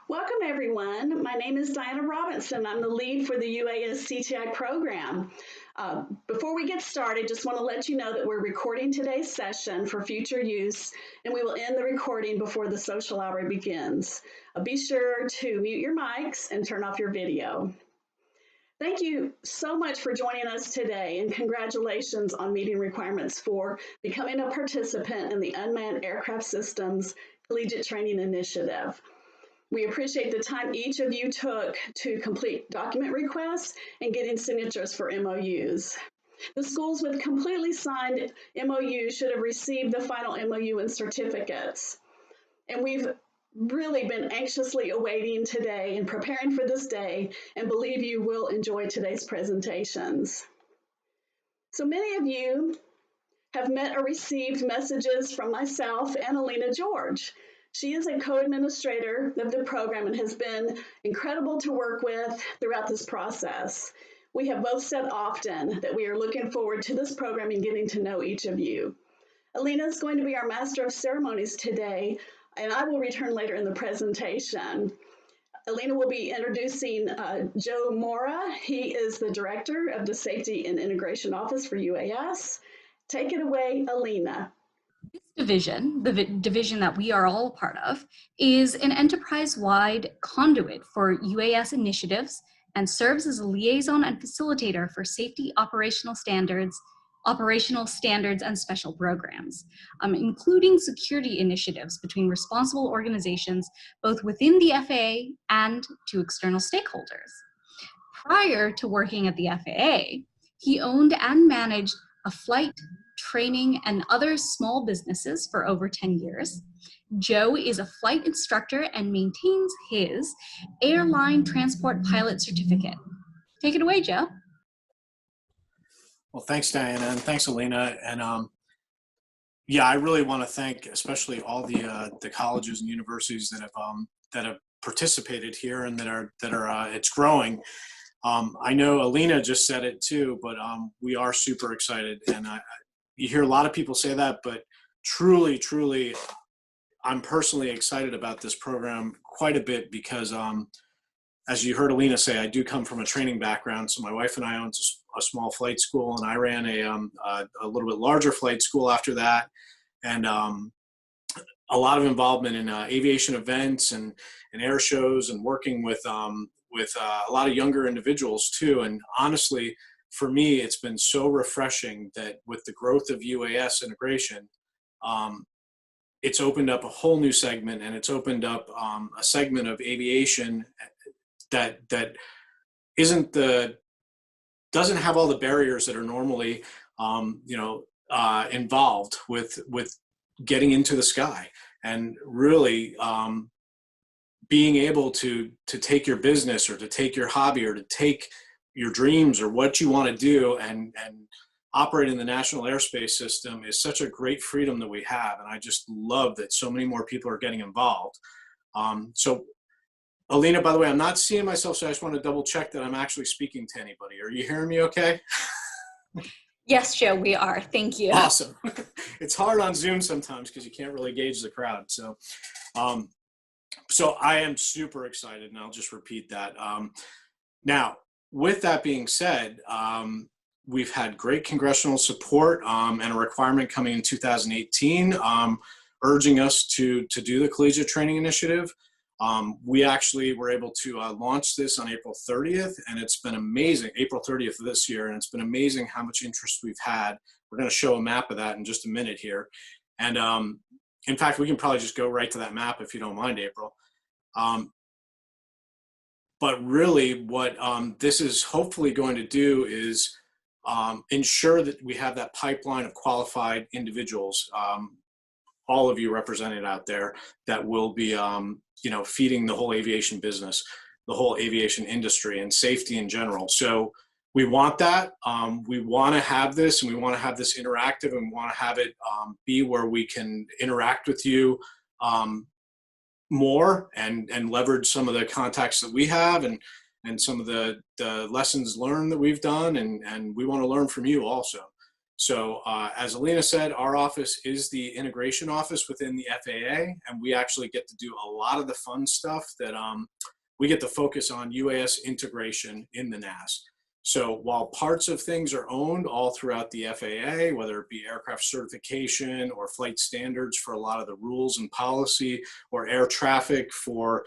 Welcome, everyone. My name is Diana Robinson. I'm the lead for the UAS-CTI program. Before we get started, just want to let you know that we're recording today's session for future use, and we will end the recording before the social hour begins. Be sure to mute your mics and turn off your video. Thank you so much for joining us today, and congratulations on meeting requirements for becoming a participant in the Unmanned Aircraft Systems Collegiate Training Initiative. We appreciate the time each of you took to complete document requests and getting signatures for MOUs. The schools with completely signed MOUs should have received the final MOU and certificates. And we've really been anxiously awaiting today and preparing for this day, and believe you will enjoy today's presentations. So many of you have met or received messages from myself and Alina George. She is a co-administrator of the program and has been incredible to work with throughout this process. We have both said often that we are looking forward to this program and getting to know each of you. Alina is going to be our Master of Ceremonies today, and I will return later in the presentation. Alina will be introducing Joe Mora. He is the Director of the Safety and Integration Office for UAS. Take it away, Alina. This division, the division that we are all a part of, is an enterprise-wide conduit for UAS initiatives and serves as a liaison and facilitator for safety operational standards and special programs, including security initiatives between responsible organizations, both within the FAA and to external stakeholders. Prior to working at the FAA, he owned and managed a flight, training, and other small businesses for over 10 years. Joe is a flight instructor and maintains his airline transport pilot certificate. Take it away, Joe. Well, thanks, Diana, and thanks, Alina. And yeah, I really want to thank especially all the colleges and universities that have participated here and that are it's growing. I know Alina just said it too, but we are super excited, and you hear a lot of people say that, but truly, I'm personally excited about this program quite a bit because, as you heard Alina say, I do come from a training background. So my wife and I owned a small flight school, and I ran a little bit larger flight school after that, and a lot of involvement in aviation events and air shows, and working with a lot of younger individuals too. And honestly, for me, it's been so refreshing that with the growth of UAS integration, it's opened up a whole new segment, and it's opened up a segment of aviation that doesn't have all the barriers that are normally involved with getting into the sky, and really being able to take your business or to take your hobby or to take your dreams or what you want to do and operate in the national airspace system is such a great freedom that we have. And I just love that so many more people are getting involved. So Alina, by the way, I'm not seeing myself, so I just want to double check that I'm actually speaking to anybody. Are you hearing me okay? Yes, Joe, we are. Thank you. Awesome. It's hard on Zoom sometimes because you can't really gauge the crowd. So, so I am super excited, and I'll just repeat that. Now, with that being said, we've had great congressional support and a requirement coming in 2018 urging us to do the Collegiate Training Initiative. We actually were able to launch this on April 30th, and it's been amazing, April 30th of this year, and it's been amazing how much interest we've had. We're going to show a map of that in just a minute here. And in fact, we can probably just go right to that map if you don't mind, April. But really what this is hopefully going to do is ensure that we have that pipeline of qualified individuals, all of you represented out there, that will be feeding the whole aviation business, the whole aviation industry, and safety in general. So we want that. We want to have this, and we want to have this interactive, and we want to have it be where we can interact with you more and leverage some of the contacts that we have and some of the lessons learned that we've done, and we want to learn from you also. So as Alina said, our office is the integration office within the FAA, and we actually get to do a lot of the fun stuff that we get to focus on UAS integration in the NAS. So while parts of things are owned all throughout the FAA, whether it be aircraft certification or flight standards for a lot of the rules and policy, or air traffic for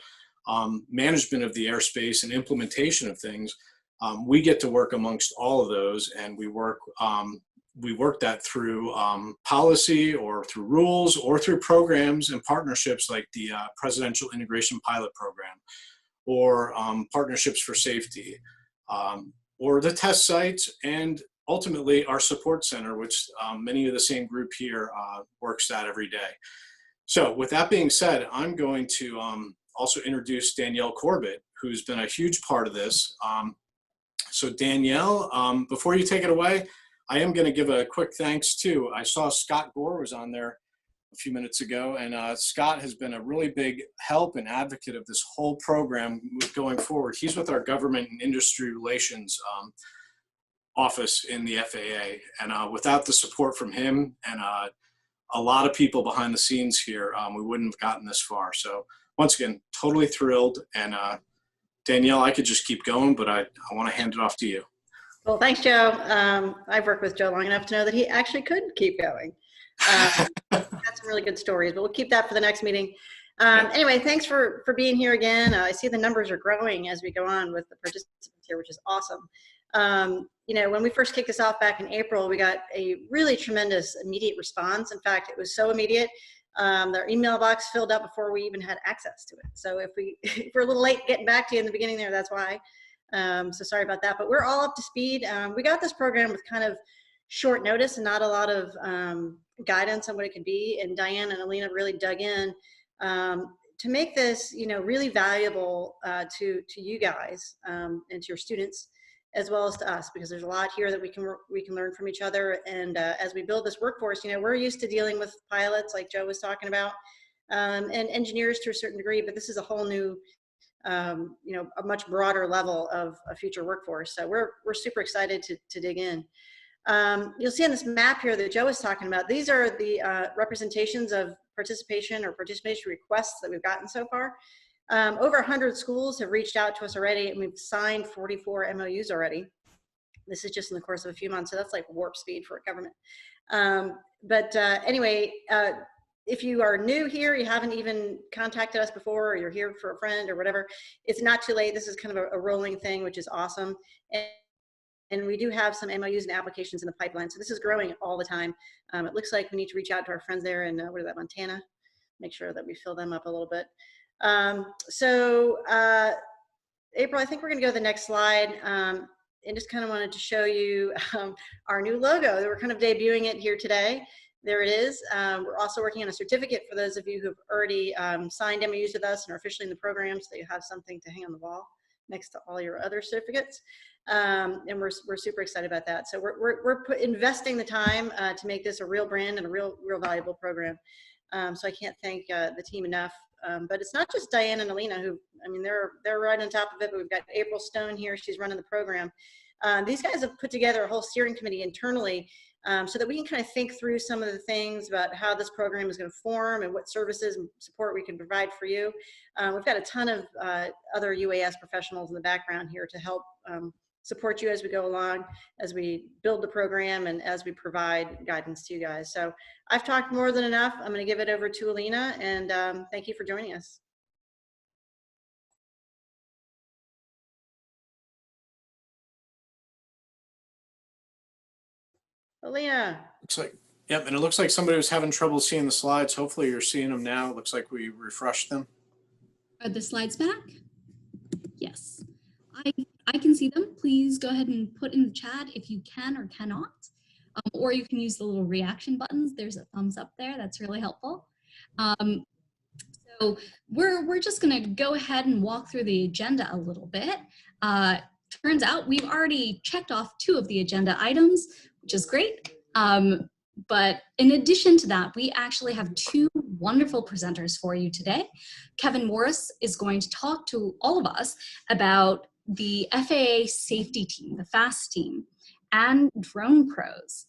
management of the airspace and implementation of things, we get to work amongst all of those, and we work that through policy or through rules or through programs and partnerships like the Presidential Integration Pilot Program, or partnerships for safety, or the test sites, and ultimately our support center, which many of the same group here works that every day. So with that being said, I'm going to also introduce Danielle Corbett, who's been a huge part of this. So Danielle, before you take it away, I am going to give a quick thanks too. I saw Scott Gore was on there a few minutes ago, and Scott has been a really big help and advocate of this whole program going forward. He's with our government and industry relations office in the FAA, and without the support from him and a lot of people behind the scenes here, we wouldn't have gotten this far. So once again, totally thrilled. And Danielle, I could just keep going, but I want to hand it off to you. Well, thanks, Joe. I've worked with Joe long enough to know that he actually could keep going. Got some really good stories, but we'll keep that for the next meeting. Anyway, thanks for being here again. I see the numbers are growing as we go on with the participants here, which is awesome. You know, when we first kicked this off back in April, we got a really tremendous immediate response. In fact, it was so immediate, their email box filled up before we even had access to it. So if we're a little late getting back to you in the beginning there, that's why. So sorry about that, but we're all up to speed. We got this program with kind of short notice and not a lot of guidance on what it could be. And Diane and Alina really dug in to make this, you know, really valuable to you guys and to your students, as well as to us, because there's a lot here that we can learn from each other. And as we build this workforce, you know, we're used to dealing with pilots like Joe was talking about, and engineers to a certain degree, but this is a whole new, you know, a much broader level of a future workforce. So we're super excited to dig in. You'll see on this map here that Joe was talking about, these are the representations of participation or participation requests that we've gotten so far. Over 100 schools have reached out to us already, and we've signed 44 MOUs already. This is just in the course of a few months, so that's like warp speed for a government. Anyway, if you are new here, you haven't even contacted us before, or you're here for a friend or whatever, it's not too late. This is kind of a rolling thing, which is awesome. And we do have some MOUs and applications in the pipeline. So this is growing all the time. It looks like we need to reach out to our friends there in, what is that, Montana? Make sure that we fill them up a little bit. April, I think we're gonna go to the next slide. And just kind of wanted to show you our new logo. We're kind of debuting it here today. There it is. We're also working on a certificate for those of you who've already signed MOUs with us and are officially in the program, so that you have something to hang on the wall next to all your other certificates. And we're super excited about that. So we're investing the time to make this a real brand and a real valuable program. So I can't thank the team enough. But it's not just Diane and Alina who, I mean, they're right on top of it, but we've got April Stone here. She's running the program. These guys have put together a whole steering committee internally so that we can kind of think through some of the things about how this program is going to form and what services and support we can provide for you. We've got a ton of other UAS professionals in the background here to help support you as we go along, as we build the program and as we provide guidance to you guys. So I've talked more than enough. I'm going to give it over to Alina, and thank you for joining us. Alina. Looks like, yep, and it looks like somebody was having trouble seeing the slides. Hopefully you're seeing them now. It looks like we refreshed them. Are the slides back? Yes. I can see them. Please go ahead and put in the chat if you can or cannot. Or you can use the little reaction buttons. There's a thumbs up there. That's really helpful. So we're just going to go ahead and walk through the agenda a little bit. Turns out we've already checked off 2 of the agenda items, which is great. But in addition to that, we actually have 2 wonderful presenters for you today. Kevin Morris is going to talk to all of us about the FAA safety team, the FAST team, and drone pros.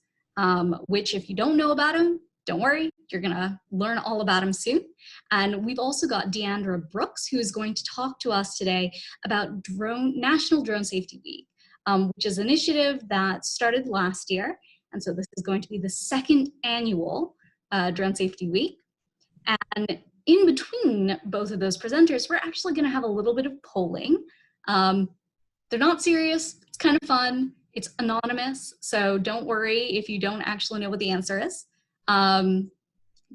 which if you don't know about them, don't worry, you're gonna learn all about them soon. And we've also got Deandra Brooks, who is going to talk to us today about National Drone Safety Week, which is an initiative that started last year. And so this is going to be the second annual Drone Safety Week. And in between both of those presenters, we're actually gonna have a little bit of polling. They're not serious, it's kind of fun. It's anonymous, so don't worry if you don't actually know what the answer is.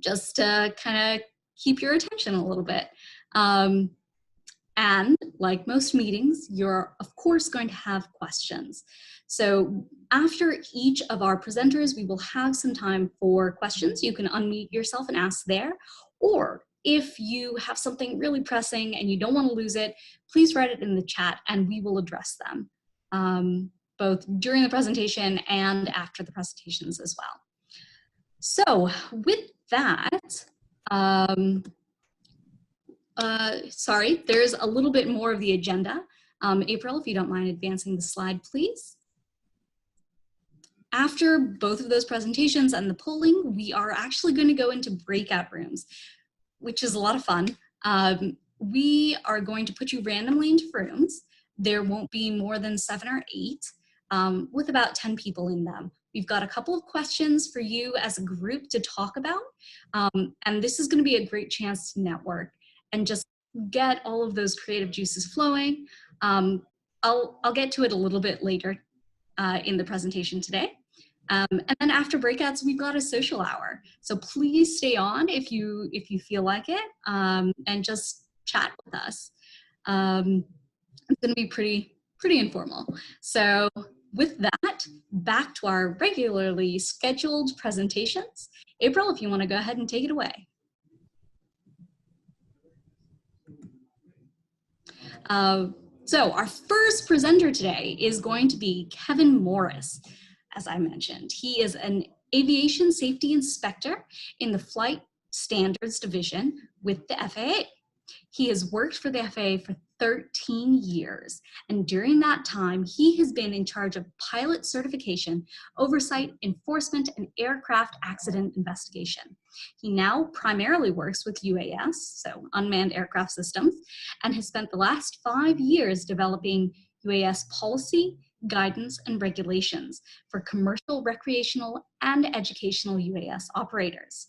Just to kind of keep your attention a little bit. And like most meetings, you're of course going to have questions. So after each of our presenters, we will have some time for questions. You can unmute yourself and ask there, or if you have something really pressing and you don't want to lose it, please write it in the chat and we will address them, both during the presentation and after the presentations as well. So with that, sorry, there's a little bit more of the agenda. April, if you don't mind advancing the slide, please. After both of those presentations and the polling, we are actually going to go into breakout rooms, which is a lot of fun. We are going to put you randomly into rooms. There won't be more than 7 or 8 with about 10 people in them. We've got a couple of questions for you as a group to talk about. And this is going to be a great chance to network and just get all of those creative juices flowing. I'll get to it a little bit later in the presentation today. And then after breakouts, we've got a social hour. So please stay on if you feel like it, and just chat with us. It's going to be pretty informal. So with that, back to our regularly scheduled presentations. April, if you want to go ahead and take it away. So our first presenter today is going to be Kevin Morris. As I mentioned, he is an aviation safety inspector in the Flight Standards Division with the FAA. He has worked for the FAA for 13 years, and during that time, he has been in charge of pilot certification, oversight, enforcement, and aircraft accident investigation. He now primarily works with UAS, so Unmanned Aircraft Systems, and has spent the last 5 years developing UAS policy, guidance, and regulations for commercial, recreational, and educational UAS operators.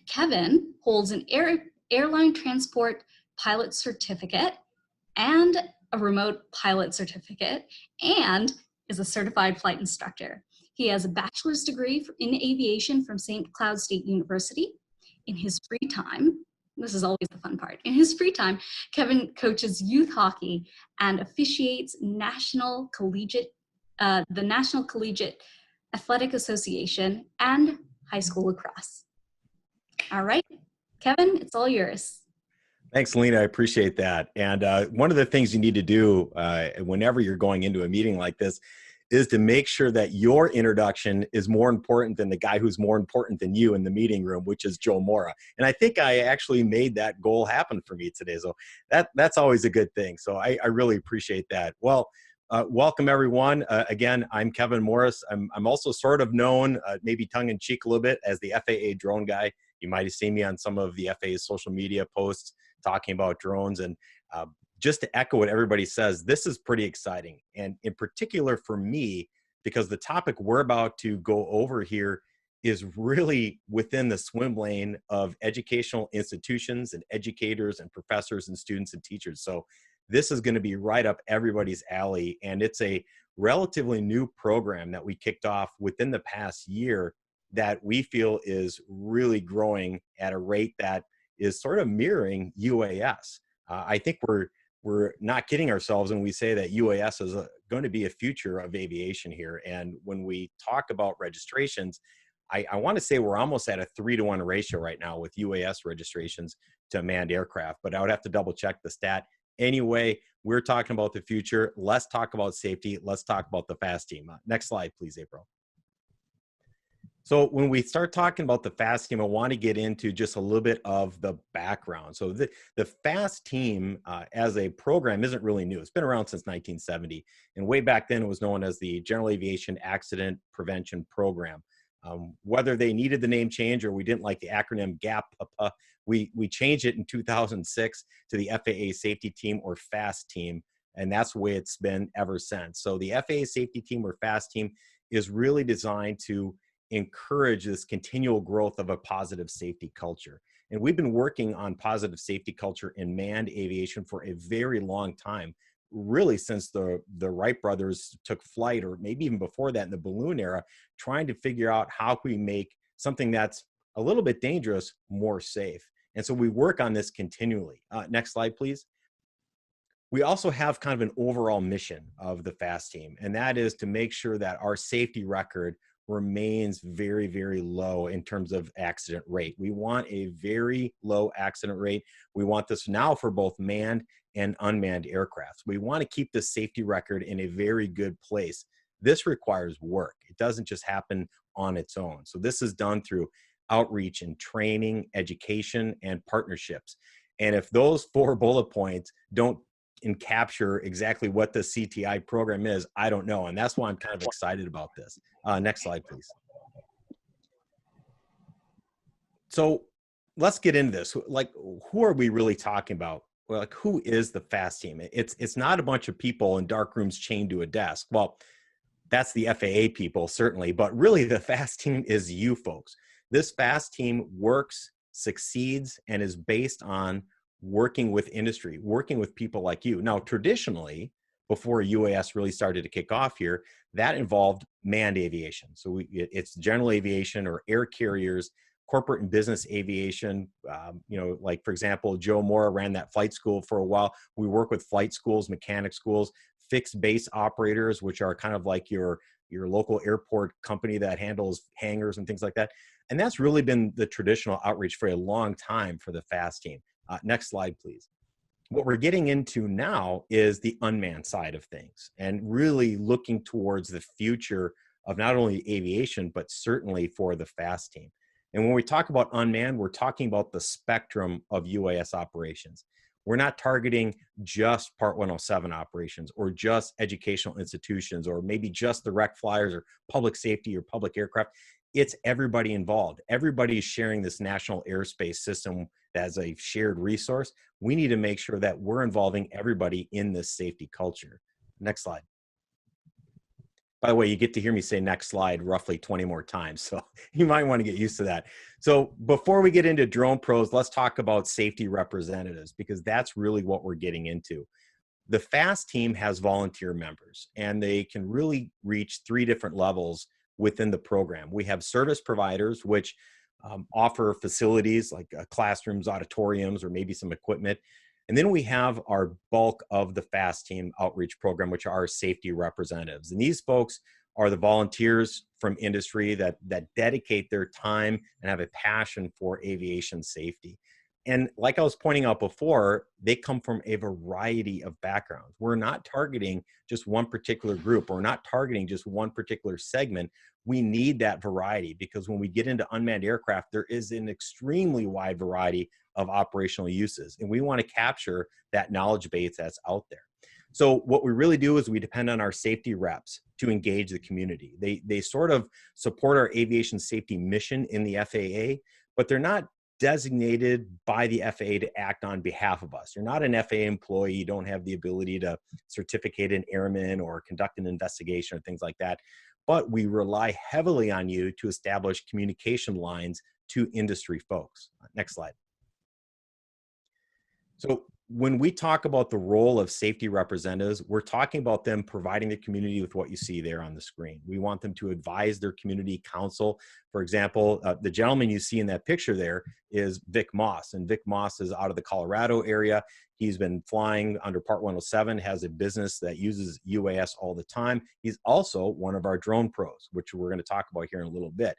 Kevin holds an airline transport pilot certificate and a remote pilot certificate and is a certified flight instructor. He has a bachelor's degree in aviation from St. Cloud State University. In his free time, this is always the fun part, in his free time, Kevin coaches youth hockey and officiates the National Collegiate Athletic Association and high school lacrosse. All right, Kevin, it's all yours. Thanks, Lena. I appreciate that. And one of the things you need to do whenever you're going into a meeting like this is to make sure that your introduction is more important than the guy who's more important than you in the meeting room, which is Joe Mora. And I think I actually made that goal happen for me today. So that's always a good thing. So I really appreciate that. Well, welcome everyone. Again, I'm Kevin Morris. I'm also sort of known, maybe tongue in cheek a little bit, as the FAA drone guy. You might have seen me on some of the FAA's social media posts talking about drones. And just to echo what everybody says, this is pretty exciting. And in particular for me, because the topic we're about to go over here is really within the swim lane of educational institutions and educators and professors and students and teachers. So this is going to be right up everybody's alley. And it's a relatively new program that we kicked off within the past year that we feel is really growing at a rate that is sort of mirroring UAS. I think we're not kidding ourselves when we say that UAS is going to be a future of aviation here. And when we talk about registrations, I want to say we're almost at a 3-to-1 ratio right now with UAS registrations to manned aircraft, but I would have to double check the stat. Anyway, we're talking about the future. Let's talk about safety. Let's talk about the FAST team. Next slide, please, April. So when we start talking about the FAST team, I want to get into just a little bit of the background. So the FAST team as a program isn't really new. It's been around since 1970. And way back then, it was known as the General Aviation Accident Prevention Program. Whether they needed the name change or we didn't like the acronym GAP, we changed it in 2006 to the FAA Safety Team, or FAST team. And that's the way it's been ever since. So the FAA Safety Team, or FAST team, is really designed to encourage this continual growth of a positive safety culture. And we've been working on positive safety culture in manned aviation for a very long time, really since the Wright brothers took flight, or maybe even before that in the balloon era, trying to figure out how can we make something that's a little bit dangerous more safe. And so we work on this continually. Next slide, please. We also have kind of an overall mission of the FAST team, and that is to make sure that our safety record remains very, very low in terms of accident rate. We want a very low accident rate. We want this now for both manned and unmanned aircraft. We want to keep the safety record in a very good place. This requires work. It doesn't just happen on its own. So this is done through outreach and training, education, and partnerships. And if those 4 bullet points don't capture exactly what the CTI program is, I don't know. And that's why I'm kind of excited about this. Next slide, please. So let's get into this. Like, who are we really talking about? Well, like, who is the FAST team? It's not a bunch of people in dark rooms chained to a desk. Well, that's the FAA people, certainly, but really the FAST team is you folks. This FAST team works, succeeds, and is based on working with industry, working with people like you. Now, traditionally, before UAS really started to kick off here, that involved manned aviation. So it's general aviation or air carriers, corporate and business aviation. Like, for example, Joe Mora ran that flight school for a while. We work with flight schools, mechanic schools, fixed base operators, which are kind of like your local airport company that handles hangars and things like that. And that's really been the traditional outreach for a long time for the FAST team. Next slide, please. What we're getting into now is the unmanned side of things, and really looking towards the future of not only aviation, but certainly for the FAST team. And when we talk about unmanned, we're talking about the spectrum of UAS operations. We're not targeting just Part 107 operations or just educational institutions or maybe just the wreck flyers or public safety or public aircraft. It's everybody involved. Everybody's sharing this national airspace system as a shared resource. We need to make sure that we're involving everybody in this safety culture. Next slide. By the way, you get to hear me say next slide roughly 20 more times, so you might want to get used to that. So before we get into drone pros, let's talk about safety representatives, because that's really what we're getting into. The FAST team has volunteer members, and they can really reach 3 different levels within the program. We have service providers, which offer facilities like classrooms, auditoriums, or maybe some equipment. And then we have our bulk of the FAST team outreach program, which are our safety representatives. And these folks are the volunteers from industry that dedicate their time and have a passion for aviation safety. And like I was pointing out before, they come from a variety of backgrounds. We're not targeting just one particular group. We're not targeting just one particular segment. We need that variety, because when we get into unmanned aircraft, there is an extremely wide variety of operational uses. And we want to capture that knowledge base that's out there. So what we really do is we depend on our safety reps to engage the community. They sort of support our aviation safety mission in the FAA, but they're not designated by the FAA to act on behalf of us. You're not an FAA employee. You don't have the ability to certificate an airman or conduct an investigation or things like that. But we rely heavily on you to establish communication lines to industry folks. Next slide. So when we talk about the role of safety representatives, we're talking about them providing the community with what you see there on the screen. We want them to advise their community council. For example, the gentleman you see in that picture there is Vic Moss, and Vic Moss is out of the Colorado area. He's been flying under Part 107, has a business that uses UAS all the time. He's also one of our drone pros, which we're going to talk about here in a little bit.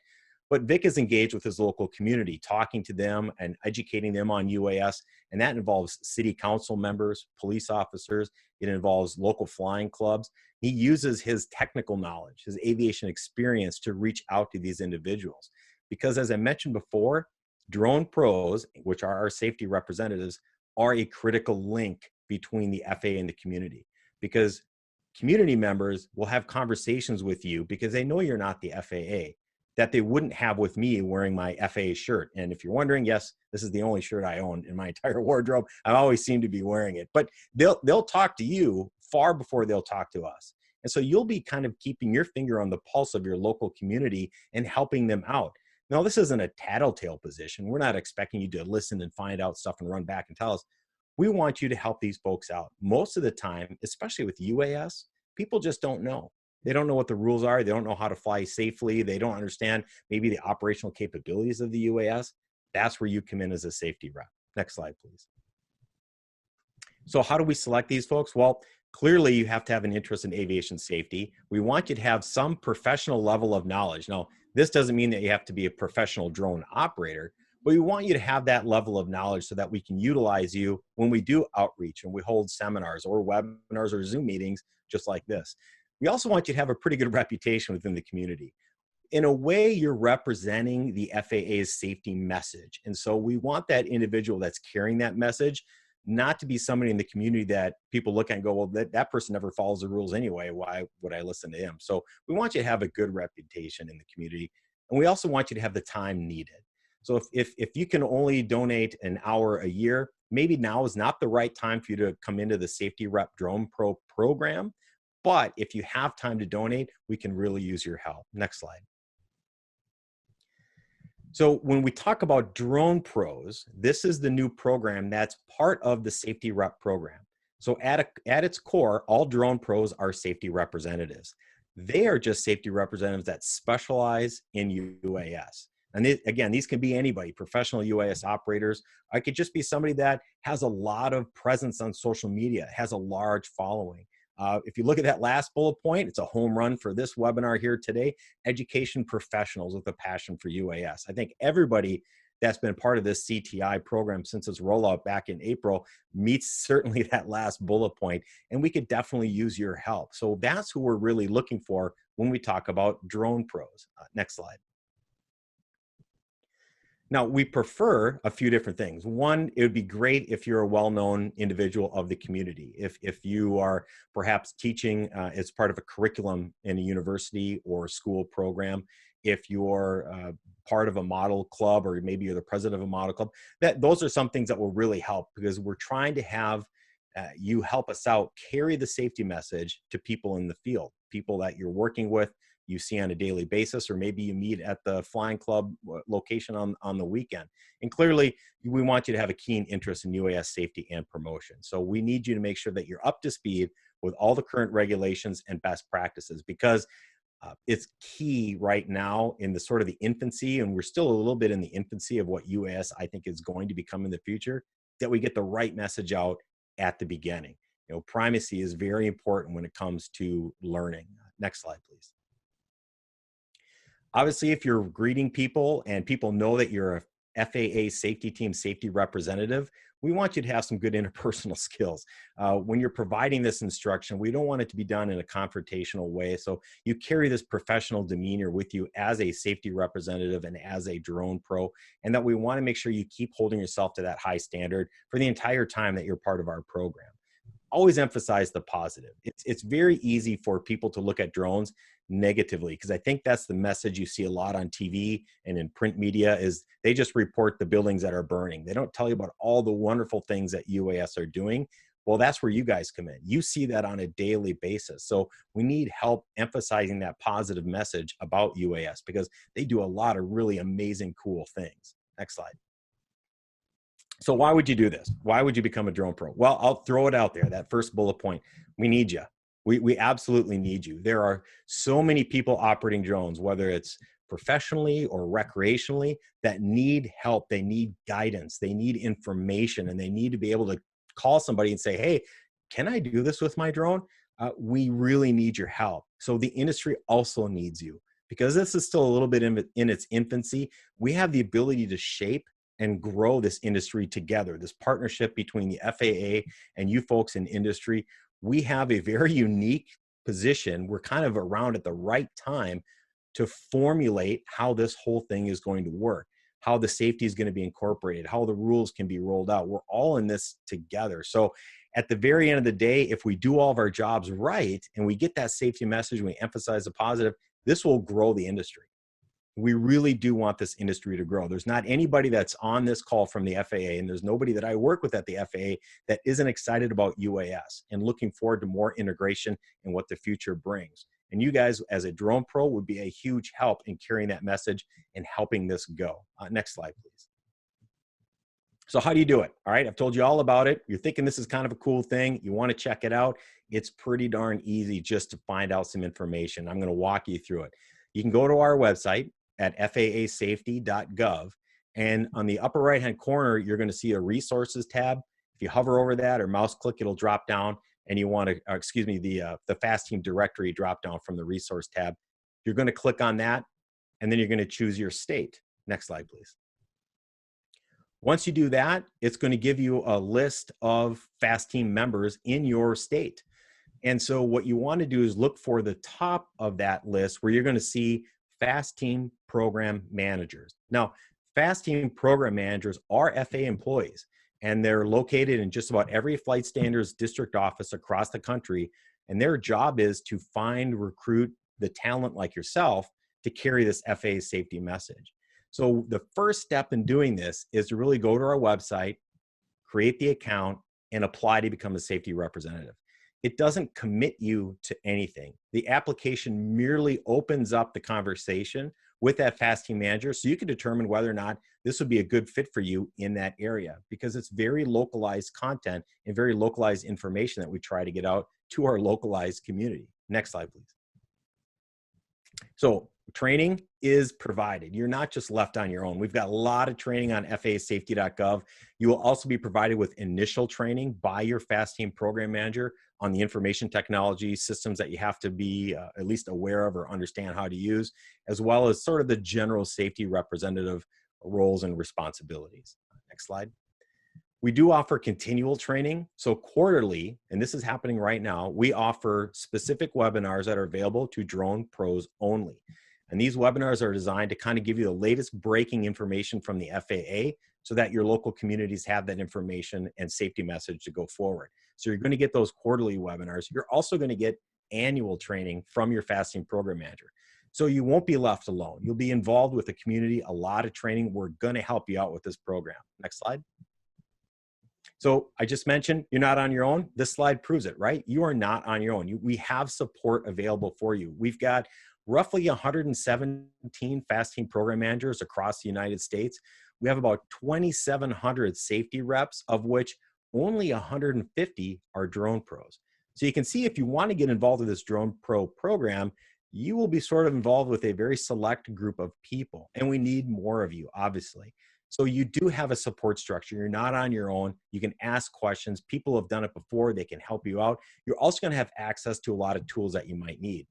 But Vic is engaged with his local community, talking to them and educating them on UAS. And that involves city council members, police officers. It involves local flying clubs. He uses his technical knowledge, his aviation experience to reach out to these individuals. Because as I mentioned before, drone pros, which are our safety representatives, are a critical link between the FAA and the community. Because community members will have conversations with you because they know you're not the FAA, that they wouldn't have with me wearing my FAA shirt. And if you're wondering, yes, this is the only shirt I own in my entire wardrobe. I always seem to be wearing it. But they'll talk to you far before they'll talk to us. And so you'll be kind of keeping your finger on the pulse of your local community and helping them out. Now, this isn't a tattletale position. We're not expecting you to listen and find out stuff and run back and tell us. We want you to help these folks out. Most of the time, especially with UAS, people just don't know. They don't know what the rules are. They don't know how to fly safely. They don't understand maybe the operational capabilities of the UAS. That's where you come in as a safety rep. Next slide, please. So how do we select these folks? Well, clearly you have to have an interest in aviation safety. We want you to have some professional level of knowledge. Now, this doesn't mean that you have to be a professional drone operator, but we want you to have that level of knowledge so that we can utilize you when we do outreach and we hold seminars or webinars or Zoom meetings just like this. We also want you to have a pretty good reputation within the community. In a way, you're representing the FAA's safety message. And so we want that individual that's carrying that message not to be somebody in the community that people look at and go, well, that person never follows the rules anyway. Why would I listen to him? So we want you to have a good reputation in the community. And we also want you to have the time needed. So if you can only donate an hour a year, maybe now is not the right time for you to come into the Safety Rep Drone Pro program. But if you have time to donate, we can really use your help. Next slide. So when we talk about drone pros, this is the new program that's part of the Safety Rep program. So at its core, all drone pros are safety representatives. They are just safety representatives that specialize in UAS. And again, these can be anybody, professional UAS operators. I could just be somebody that has a lot of presence on social media, has a large following. If you look at that last bullet point, it's a home run for this webinar here today, education professionals with a passion for UAS. I think everybody that's been part of this CTI program since its rollout back in April meets certainly that last bullet point, and we could definitely use your help. So that's who we're really looking for when we talk about drone pros. Next slide. Now, we prefer a few different things. One, it would be great if you're a well-known individual of the community. If you are perhaps teaching as part of a curriculum in a university or school program, if you're part of a model club, or maybe you're the president of a model club, those are some things that will really help, because we're trying to have you help us out, carry the safety message to people in the field, people that you're working with, you see on a daily basis, or maybe you meet at the flying club location on the weekend. And clearly, we want you to have a keen interest in UAS safety and promotion. So we need you to make sure that you're up to speed with all the current regulations and best practices, because it's key right now in the sort of the infancy, and we're still a little bit in the infancy of what UAS I think is going to become in the future, that we get the right message out at the beginning. You know, primacy is very important when it comes to learning. Next slide, please. Obviously, if you're greeting people and people know that you're a FAA safety team safety representative, we want you to have some good interpersonal skills. When you're providing this instruction, we don't want it to be done in a confrontational way. So you carry this professional demeanor with you as a safety representative and as a drone pro, and that we want to make sure you keep holding yourself to that high standard for the entire time that you're part of our program. Always emphasize the positive. It's very easy for people to look at drones negatively, because I think that's the message you see a lot on TV and in print media, is they just report the buildings that are burning. They don't tell you about all the wonderful things that UAS are doing. Well, that's where you guys come in. You see that on a daily basis. So we need help emphasizing that positive message about UAS, because they do a lot of really amazing, cool things. Next slide. So why would you do this? Why would you become a drone pro? Well, I'll throw it out there. That first bullet point, we need you. We absolutely need you. There are so many people operating drones, whether it's professionally or recreationally, that need help. They need guidance. They need information, and they need to be able to call somebody and say, hey, can I do this with my drone? We really need your help. So the industry also needs you, because this is still a little bit in its infancy, we have the ability to shape and grow this industry together. This partnership between the FAA and you folks in industry, we have a very unique position. We're kind of around at the right time to formulate how this whole thing is going to work, how the safety is going to be incorporated, how the rules can be rolled out. We're all in this together. So at the very end of the day, if we do all of our jobs right and we get that safety message and we emphasize the positive, this will grow the industry. We really do want this industry to grow. There's not anybody that's on this call from the FAA, and there's nobody that I work with at the FAA that isn't excited about UAS and looking forward to more integration and what the future brings. And you guys, as a drone pro, would be a huge help in carrying that message and helping this go. Next slide, please. So how do you do it? All right, I've told you all about it. You're thinking this is kind of a cool thing. You want to check it out. It's pretty darn easy just to find out some information. I'm going to walk you through it. You can go to our website at faasafety.gov. And on the upper right-hand corner, you're going to see a resources tab. If you hover over that or mouse click, it'll drop down. And you want to, the Fast Team directory drop down from the resource tab. You're going to click on that, and then you're going to choose your state. Next slide, please. Once you do that, it's going to give you a list of Fast Team members in your state. And so what you want to do is look for the top of that list where you're going to see Fast Team Program Managers. Now, Fast Team Program Managers are FAA employees, and they're located in just about every flight standards district office across the country. And their job is to find, recruit the talent like yourself to carry this FAA safety message. So the first step in doing this is to really go to our website, create the account, and apply to become a safety representative. It doesn't commit you to anything. The application merely opens up the conversation with that Fast Team manager so you can determine whether or not this would be a good fit for you in that area, because it's very localized content and very localized information that we try to get out to our localized community. Next slide, please. So training is provided. You're not just left on your own. We've got a lot of training on faasafety.gov. You will also be provided with initial training by your Fast Team program manager on the information technology systems that you have to be at least aware of or understand how to use, as well as sort of the general safety representative roles and responsibilities. Next slide. We do offer continual training. So quarterly, and this is happening right now, we offer specific webinars that are available to drone pros only. And these webinars are designed to kind of give you the latest breaking information from the FAA so that your local communities have that information and safety message to go forward. So you're going to get those quarterly webinars. You're also going to get annual training from your Fast Team program manager. So you won't be left alone. You'll be involved with the community, a lot of training. We're going to help you out with this program. Next slide. So I just mentioned you're not on your own. This slide proves it, right? You are not on your own. We have support available for you. We've got roughly 117 Fast Team program managers across the United States. We have about 2,700 safety reps, of which only 150 are drone pros. So you can see if you want to get involved with this drone pro program, you will be sort of involved with a very select group of people. And we need more of you, obviously. So you do have a support structure. You're not on your own. You can ask questions. People have done it before. They can help you out. You're also going to have access to a lot of tools that you might need.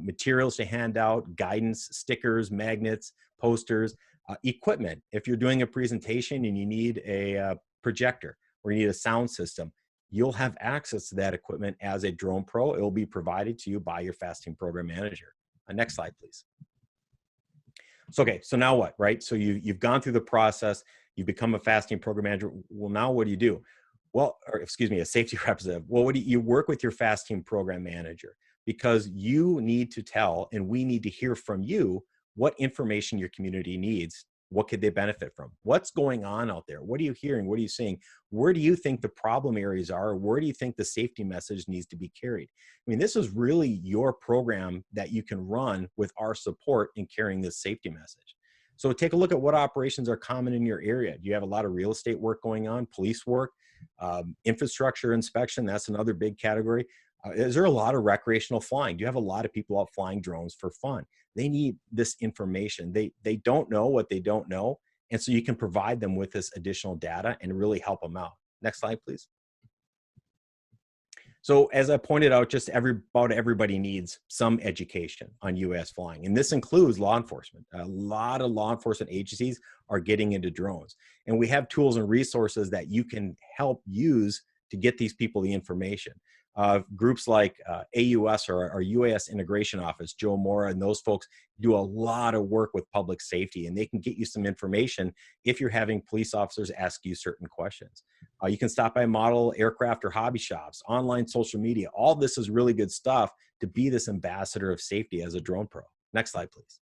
Materials to hand out, guidance, stickers, magnets, posters, equipment. If you're doing a presentation and you need a projector or you need a sound system, you'll have access to that equipment as a drone pro. It will be provided to you by your Fast Team program manager. Next slide, please. So, okay, so now what, right? So you've gone through the process, you've become a Fast Team program manager. Well, now what do you do? Well, or excuse me, a safety representative. Well, what do you work with your Fast Team program manager, because you need to tell, and we need to hear from you what information your community needs. What could they benefit from? What's going on out there? What are you hearing? What are you seeing? Where do you think the problem areas are? Where do you think the safety message needs to be carried? I mean, this is really your program that you can run with our support in carrying this safety message. So take a look at what operations are common in your area. Do you have a lot of real estate work going on, police work, infrastructure inspection? That's another big category. Is there a lot of recreational flying? Do you have a lot of people out flying drones for fun? They need this information. They don't know what they don't know. And so you can provide them with this additional data and really help them out. Next slide, please. So as I pointed out, just about everybody needs some education on UAS flying. And this includes law enforcement. A lot of law enforcement agencies are getting into drones. And we have tools and resources that you can help use to get these people the information. Groups like AUS or our UAS Integration Office, Joe Mora and those folks do a lot of work with public safety, and they can get you some information if you're having police officers ask you certain questions. You can stop by model aircraft or hobby shops, online social media. All this is really good stuff to be this ambassador of safety as a drone pro. Next slide, please.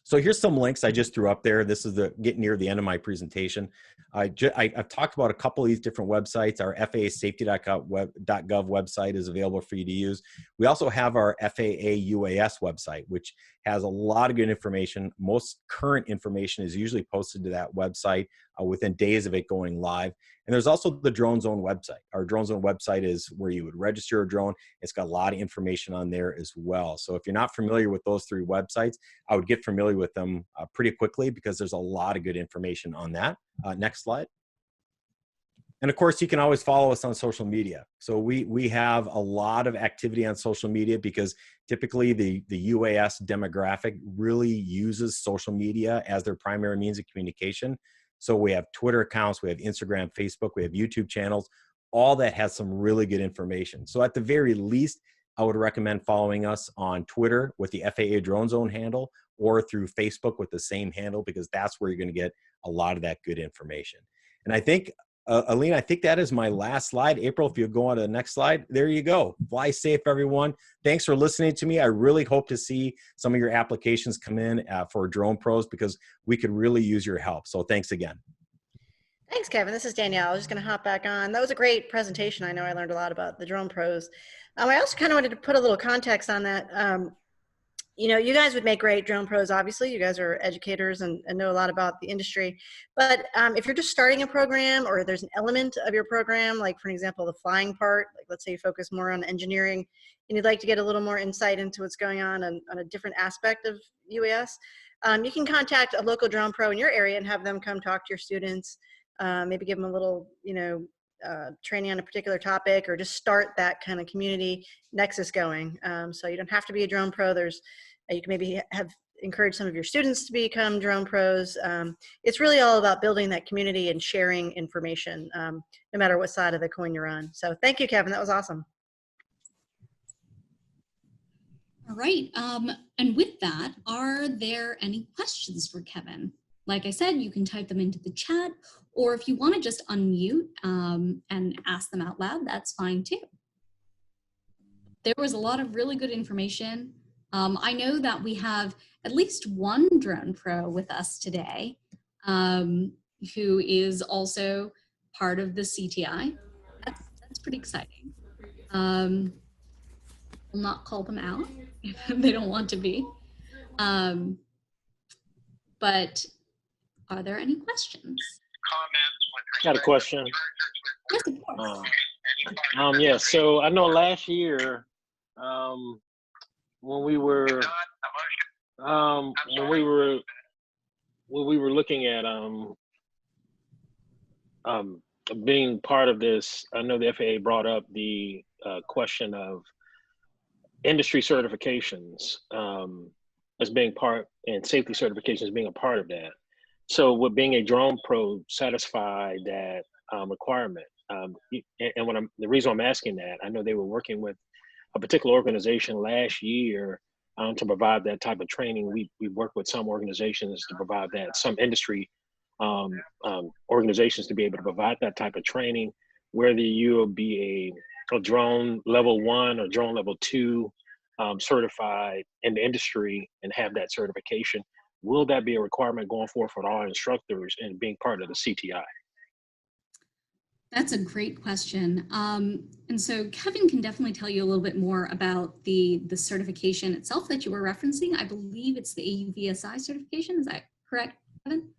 So here's some links I just threw up there. This is getting near the end of my presentation. I've talked about a couple of these different websites. Our FAA safety.gov website is available for you to use. We also have our FAA UAS website, which has a lot of good information. Most current information is usually posted to that website within days of it going live. And there's also the Drone Zone website. Our Drone Zone website is where you would register a drone. It's got a lot of information on there as well. So if you're not familiar with those three websites, I would get familiar with them pretty quickly because there's a lot of good information on that. Next slide. And of course, you can always follow us on social media. So we have a lot of activity on social media because typically the UAS demographic really uses social media as their primary means of communication. So we have Twitter accounts, we have Instagram, Facebook, we have YouTube channels, all that has some really good information. So at the very least, I would recommend following us on Twitter with the FAA Drone Zone handle or through Facebook with the same handle, because that's where you're going to get a lot of that good information. And I think, Alina, I think that is my last slide. April, if you go on to the next slide, there you go. Fly safe, everyone. Thanks for listening to me. I really hope to see some of your applications come in for drone pros because we could really use your help. So thanks again. Thanks, Kevin. This is Danielle. I was just going to hop back on. That was a great presentation. I know I learned a lot about the drone pros. I also kind of wanted to put a little context on that. You know, you guys would make great drone pros, obviously. You guys are educators and know a lot about the industry. But if you're just starting a program or there's an element of your program, like for example, the flying part, like let's say you focus more on engineering and you'd like to get a little more insight into what's going on a different aspect of UAS, you can contact a local drone pro in your area and have them come talk to your students, maybe give them a little, you know, training on a particular topic, or just start that kind of community nexus going. So you don't have to be a drone pro. You can maybe have encouraged some of your students to become drone pros. It's really all about building that community and sharing information, no matter what side of the coin you're on. So thank you, Kevin. That was awesome. All right. And with that, are there any questions for Kevin? Like I said, you can type them into the chat, or if you want to just unmute and ask them out loud, that's fine too. There was a lot of really good information. I know that we have at least one drone pro with us today who is also part of the CTI. That's pretty exciting. We'll not call them out if they don't want to be. But are there any questions? Got a question. Yes, of course. Yeah, so I know last year when we were looking at being part of this, I know the FAA brought up the question of industry certifications as being part, and safety certifications being a part of that. So would being a drone pro satisfy that requirement? And the reason I'm asking that, I know they were working with a particular organization last year to provide that type of training. We worked with some organizations to provide that, some industry organizations to be able to provide that type of training, whether you'll be a drone level 1 or drone level 2 certified in the industry and have that certification. Will that be a requirement going forward for all instructors and being part of the CTI? That's a great question. And so Kevin can definitely tell you a little bit more about the certification itself that you were referencing. I believe it's the AUVSI certification. Is that correct, Kevin?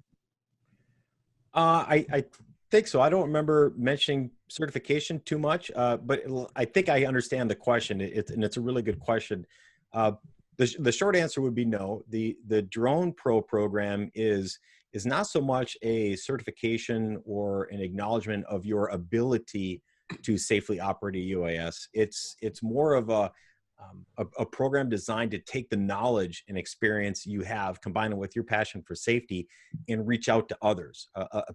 I think so. I don't remember mentioning certification too much, but I think I understand the question. It's a really good question. The short answer would be no. The Drone Pro program is not so much a certification or an acknowledgement of your ability to safely operate a UAS. It's more of a program designed to take the knowledge and experience you have, combine it with your passion for safety, and reach out to others,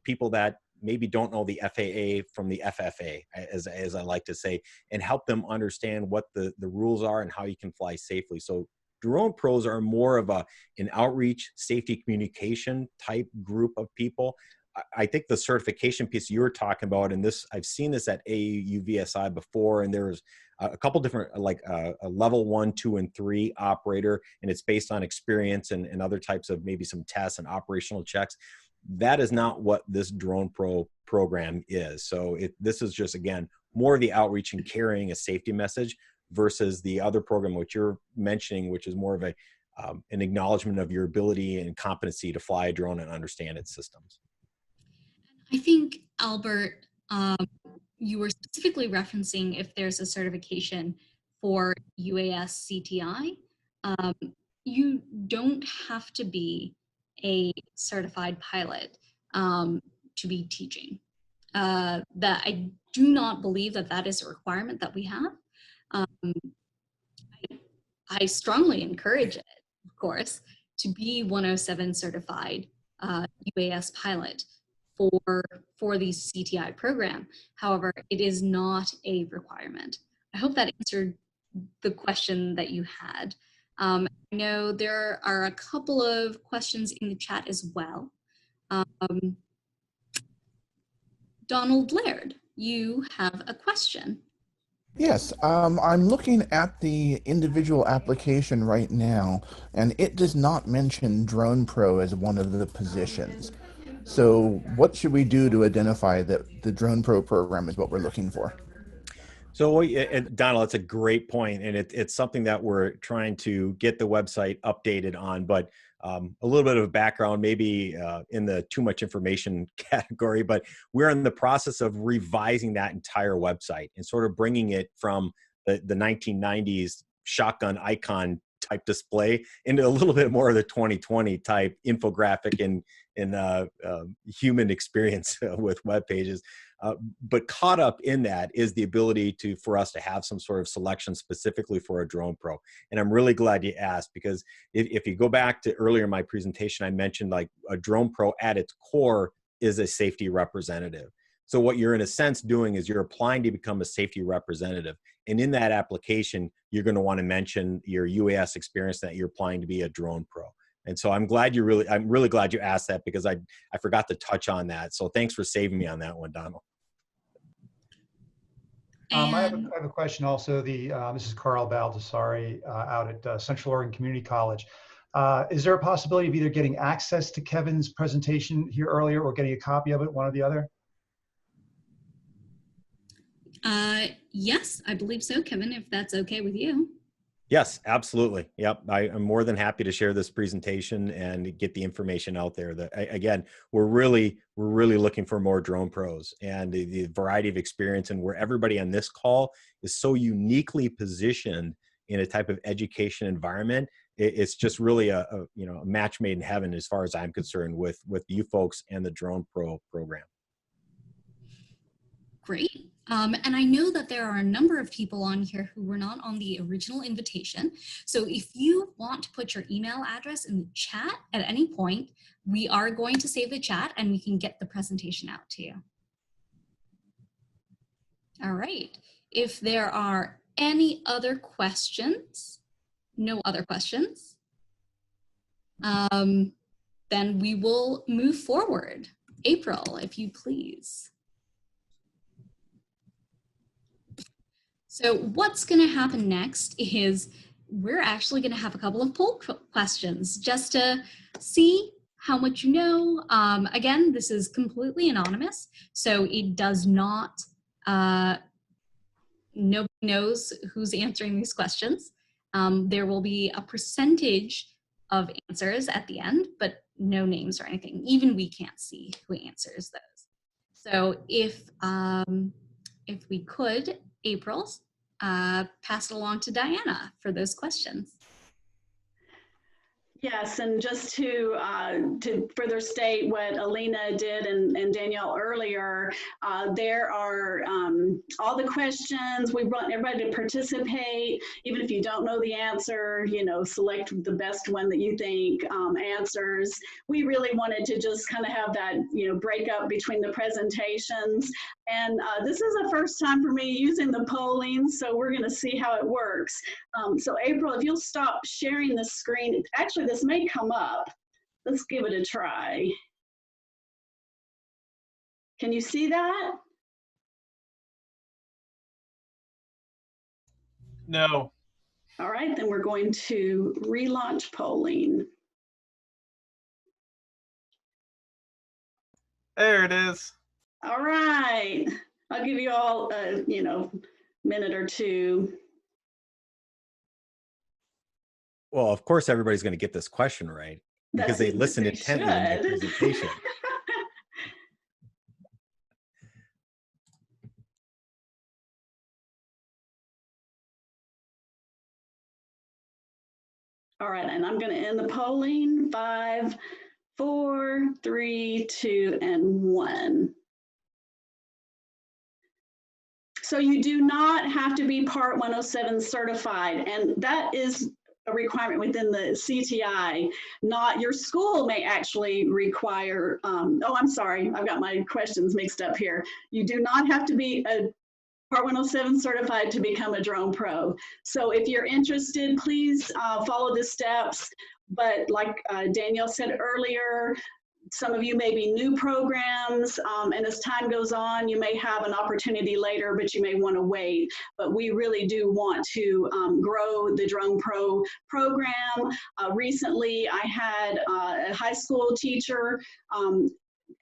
people that maybe don't know the FAA from the FFA, as I like to say, and help them understand what the rules are and how you can fly safely. So drone pros are more of an outreach, safety communication type group of people. I think the certification piece you were talking about, and this, I've seen this at AUVSI before, and there's a couple different, like a level 1, 2, and 3 operator, and it's based on experience and other types of maybe some tests and operational checks. That is not what this Drone Pro program is. So this is just, again, more of the outreach and carrying a safety message versus the other program which you're mentioning, which is more of an acknowledgement of your ability and competency to fly a drone and understand its systems. I think, Albert, you were specifically referencing if there's a certification for UAS-CTI. You don't have to be a certified pilot to be teaching. That I do not believe that is a requirement that we have. I strongly encourage it, of course, to be 107 certified UAS pilot for the CTI program. However, it is not a requirement. I hope that answered the question that you had. I know there are a couple of questions in the chat as well. Donald Laird, you have a question. Yes, I'm looking at the individual application right now, and it does not mention Drone Pro as one of the positions. So what should we do to identify that the Drone Pro program is what we're looking for? So, Donald, it's a great point, and it's something that we're trying to get the website updated on. But a little bit of background, maybe in the too much information category, but we're in the process of revising that entire website and sort of bringing it from the 1990s shotgun icon type display into a little bit more of the 2020 type infographic and human experience with web pages. But caught up in that is the ability for us to have some sort of selection specifically for a Drone Pro. And I'm really glad you asked, because if you go back to earlier in my presentation, I mentioned like a Drone Pro at its core is a safety representative. So what you're in a sense doing is you're applying to become a safety representative. And in that application, you're going to want to mention your UAS experience that you're applying to be a Drone Pro. And so I'm really glad you asked that, because I forgot to touch on that. So thanks for saving me on that one, Donald. I have a question also. This is Carl Baldessari out at Central Oregon Community College. Is there a possibility of either getting access to Kevin's presentation here earlier or getting a copy of it, one or the other? Yes, I believe so, Kevin, if that's okay with you. Yes, absolutely. Yep. I'm more than happy to share this presentation and get the information out there. Again, we're really looking for more Drone Pros, and the variety of experience, and where everybody on this call is so uniquely positioned in a type of education environment. It's just really a match made in heaven as far as I'm concerned with you folks and the Drone Pro program. Great. And I know that there are a number of people on here who were not on the original invitation. So if you want to put your email address in the chat at any point, we are going to save the chat and we can get the presentation out to you. All right. If there are any other questions, no other questions, then we will move forward. April, if you please. So what's going to happen next is we're actually going to have a couple of poll questions just to see how much you know. Again, this is completely anonymous, so it does not, nobody knows who's answering these questions. There will be a percentage of answers at the end, but no names or anything. Even we can't see who answers those. So if we could, April, pass it along to Diana for those questions. Yes, and just to further state what Alina did and Danielle earlier, there are all the questions. We want everybody to participate, even if you don't know the answer. You know, select the best one that you think answers. We really wanted to just kind of have that, you know, break up between the presentations. And this is the first time for me using the polling, so we're going to see how it works. So April, if you'll stop sharing the screen, actually this may come up. Let's give it a try. Can you see that? No. All right, then we're going to relaunch polling. There it is. All right, I'll give you all a, you know, minute or two. Well, of course, everybody's going to get this question right because they listened intently in my presentation. All right, and I'm going to end the polling. 5, 4, 3, 2, and 1. So you do not have to be Part 107 certified, and that is a requirement within the CTI. Not your school may actually require, oh, I'm sorry, I've got my questions mixed up here. You do not have to be a Part 107 certified to become a drone pro. So if you're interested, please follow the steps. But like Danielle said earlier, some of you may be new programs, and as time goes on, you may have an opportunity later, but you may want to wait. But we really do want to grow the Drone Pro program. Recently, I had a high school teacher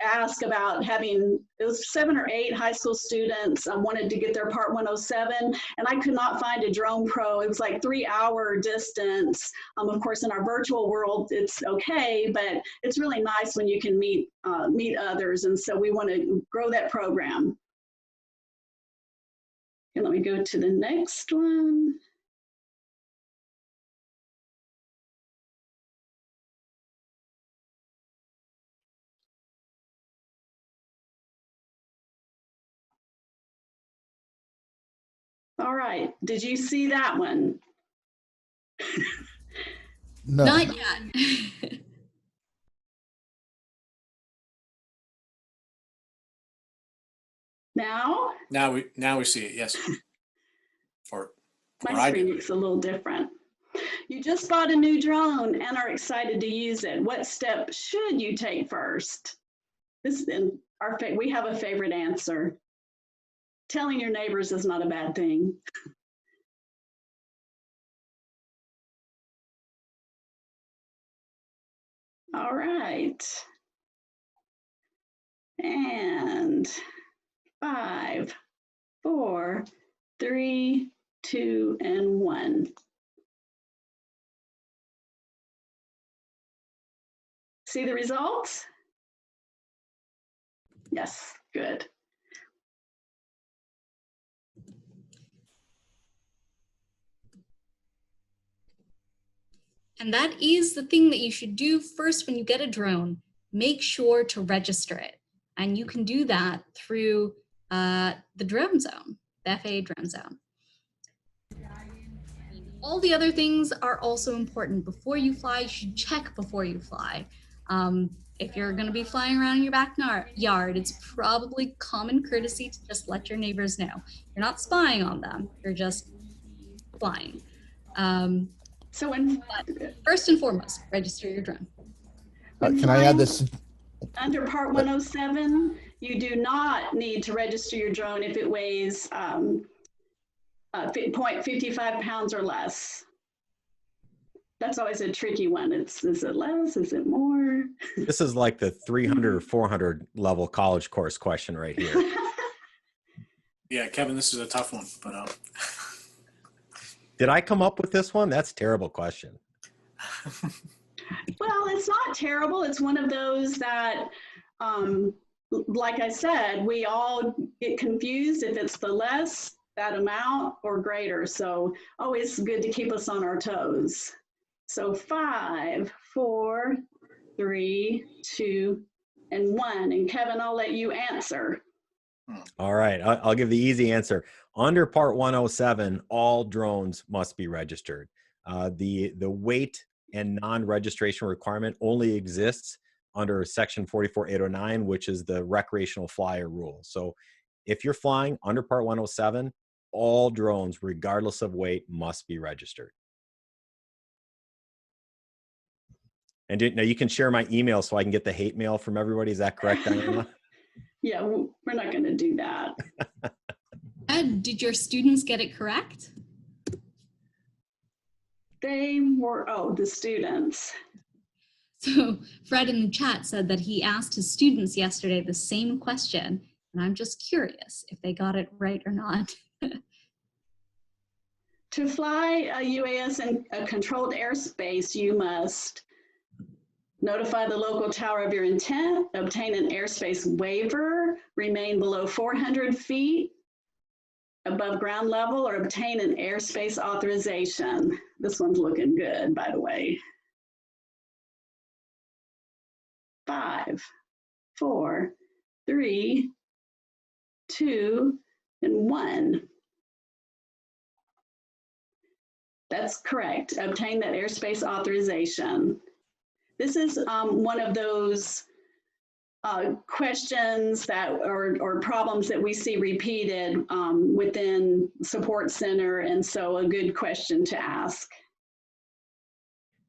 ask about having, it was 7 or 8 high school students wanted to get their Part 107, and I could not find a drone pro. It was like 3-hour distance. Of course, in our virtual world, it's okay, but it's really nice when you can meet others, and so we want to grow that program. And let me go to the next one. All right, did you see that one? No. Not yet. Now? Now we see it, yes. My screen looks a little different. You just bought a new drone and are excited to use it. What step should you take first? This is we have a favorite answer. Telling your neighbors is not a bad thing. All right. And 5, 4, 3, 2, and 1. See the results? Yes, good. And that is the thing that you should do first when you get a drone. Make sure to register it. And you can do that through the drone zone, the FAA drone zone. All the other things are also important. Before you fly, you should check before you fly. If you're going to be flying around in your backyard, it's probably common courtesy to just let your neighbors know. You're not spying on them. You're just flying. First and foremost, register your drone. Can I add this? Under Part 107, you do not need to register your drone if it weighs 0.55 pounds or less. That's always a tricky one. Is it less? Is it more? This is like the 300 or 400 level college course question right here. Yeah, Kevin, this is a tough one, but Did I come up with this one? That's a terrible question. Well, it's not terrible. It's one of those that, like I said, we all get confused if it's the less, that amount, or greater. So always good to keep us on our toes. So 5, 4, 3, 2, and 1. And Kevin, I'll let you answer. All right, I'll give the easy answer. Under Part 107, all drones must be registered. The weight and non-registration requirement only exists under Section 44809, which is the recreational flyer rule. So if you're flying under Part 107, all drones, regardless of weight, must be registered. And now you can share my email so I can get the hate mail from everybody. Is that correct, Diana? Yeah, we're not going to do that. Ed, did your students get it correct? They were, oh, the students. So Fred in the chat said that he asked his students yesterday the same question, and I'm just curious if they got it right or not. To fly a UAS in a controlled airspace, you must notify the local tower of your intent, obtain an airspace waiver, remain below 400 feet above ground level, or obtain an airspace authorization. This one's looking good, by the way. 5, 4, 3, 2, and 1. That's correct. Obtain that airspace authorization. This is one of those questions that or problems that we see repeated within support center, and so a good question to ask.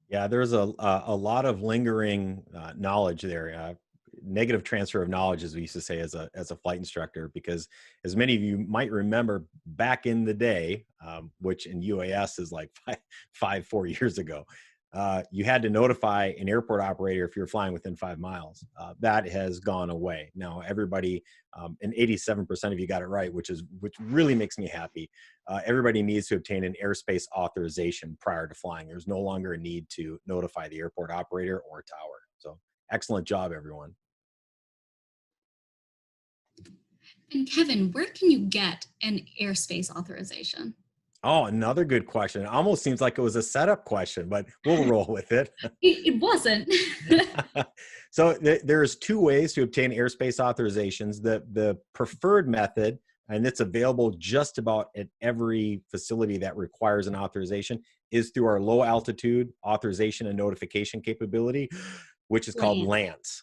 Yeah, there's a lot of lingering knowledge there. Negative transfer of knowledge, as we used to say as a flight instructor, because as many of you might remember back in the day, which in UAS is like 4 years ago, you had to notify an airport operator if you're flying within 5 miles. That has gone away. Now everybody, and 87% of you got it right, which really makes me happy. Everybody needs to obtain an airspace authorization prior to flying. There's no longer a need to notify the airport operator or tower. So excellent job, everyone. And Kevin, where can you get an airspace authorization? Oh, another good question. It almost seems like it was a setup question, but we'll roll with it. It wasn't. So there's 2 ways to obtain airspace authorizations. The preferred method, and it's available just about at every facility that requires an authorization, is through our low altitude authorization and notification capability, which is called LANCE.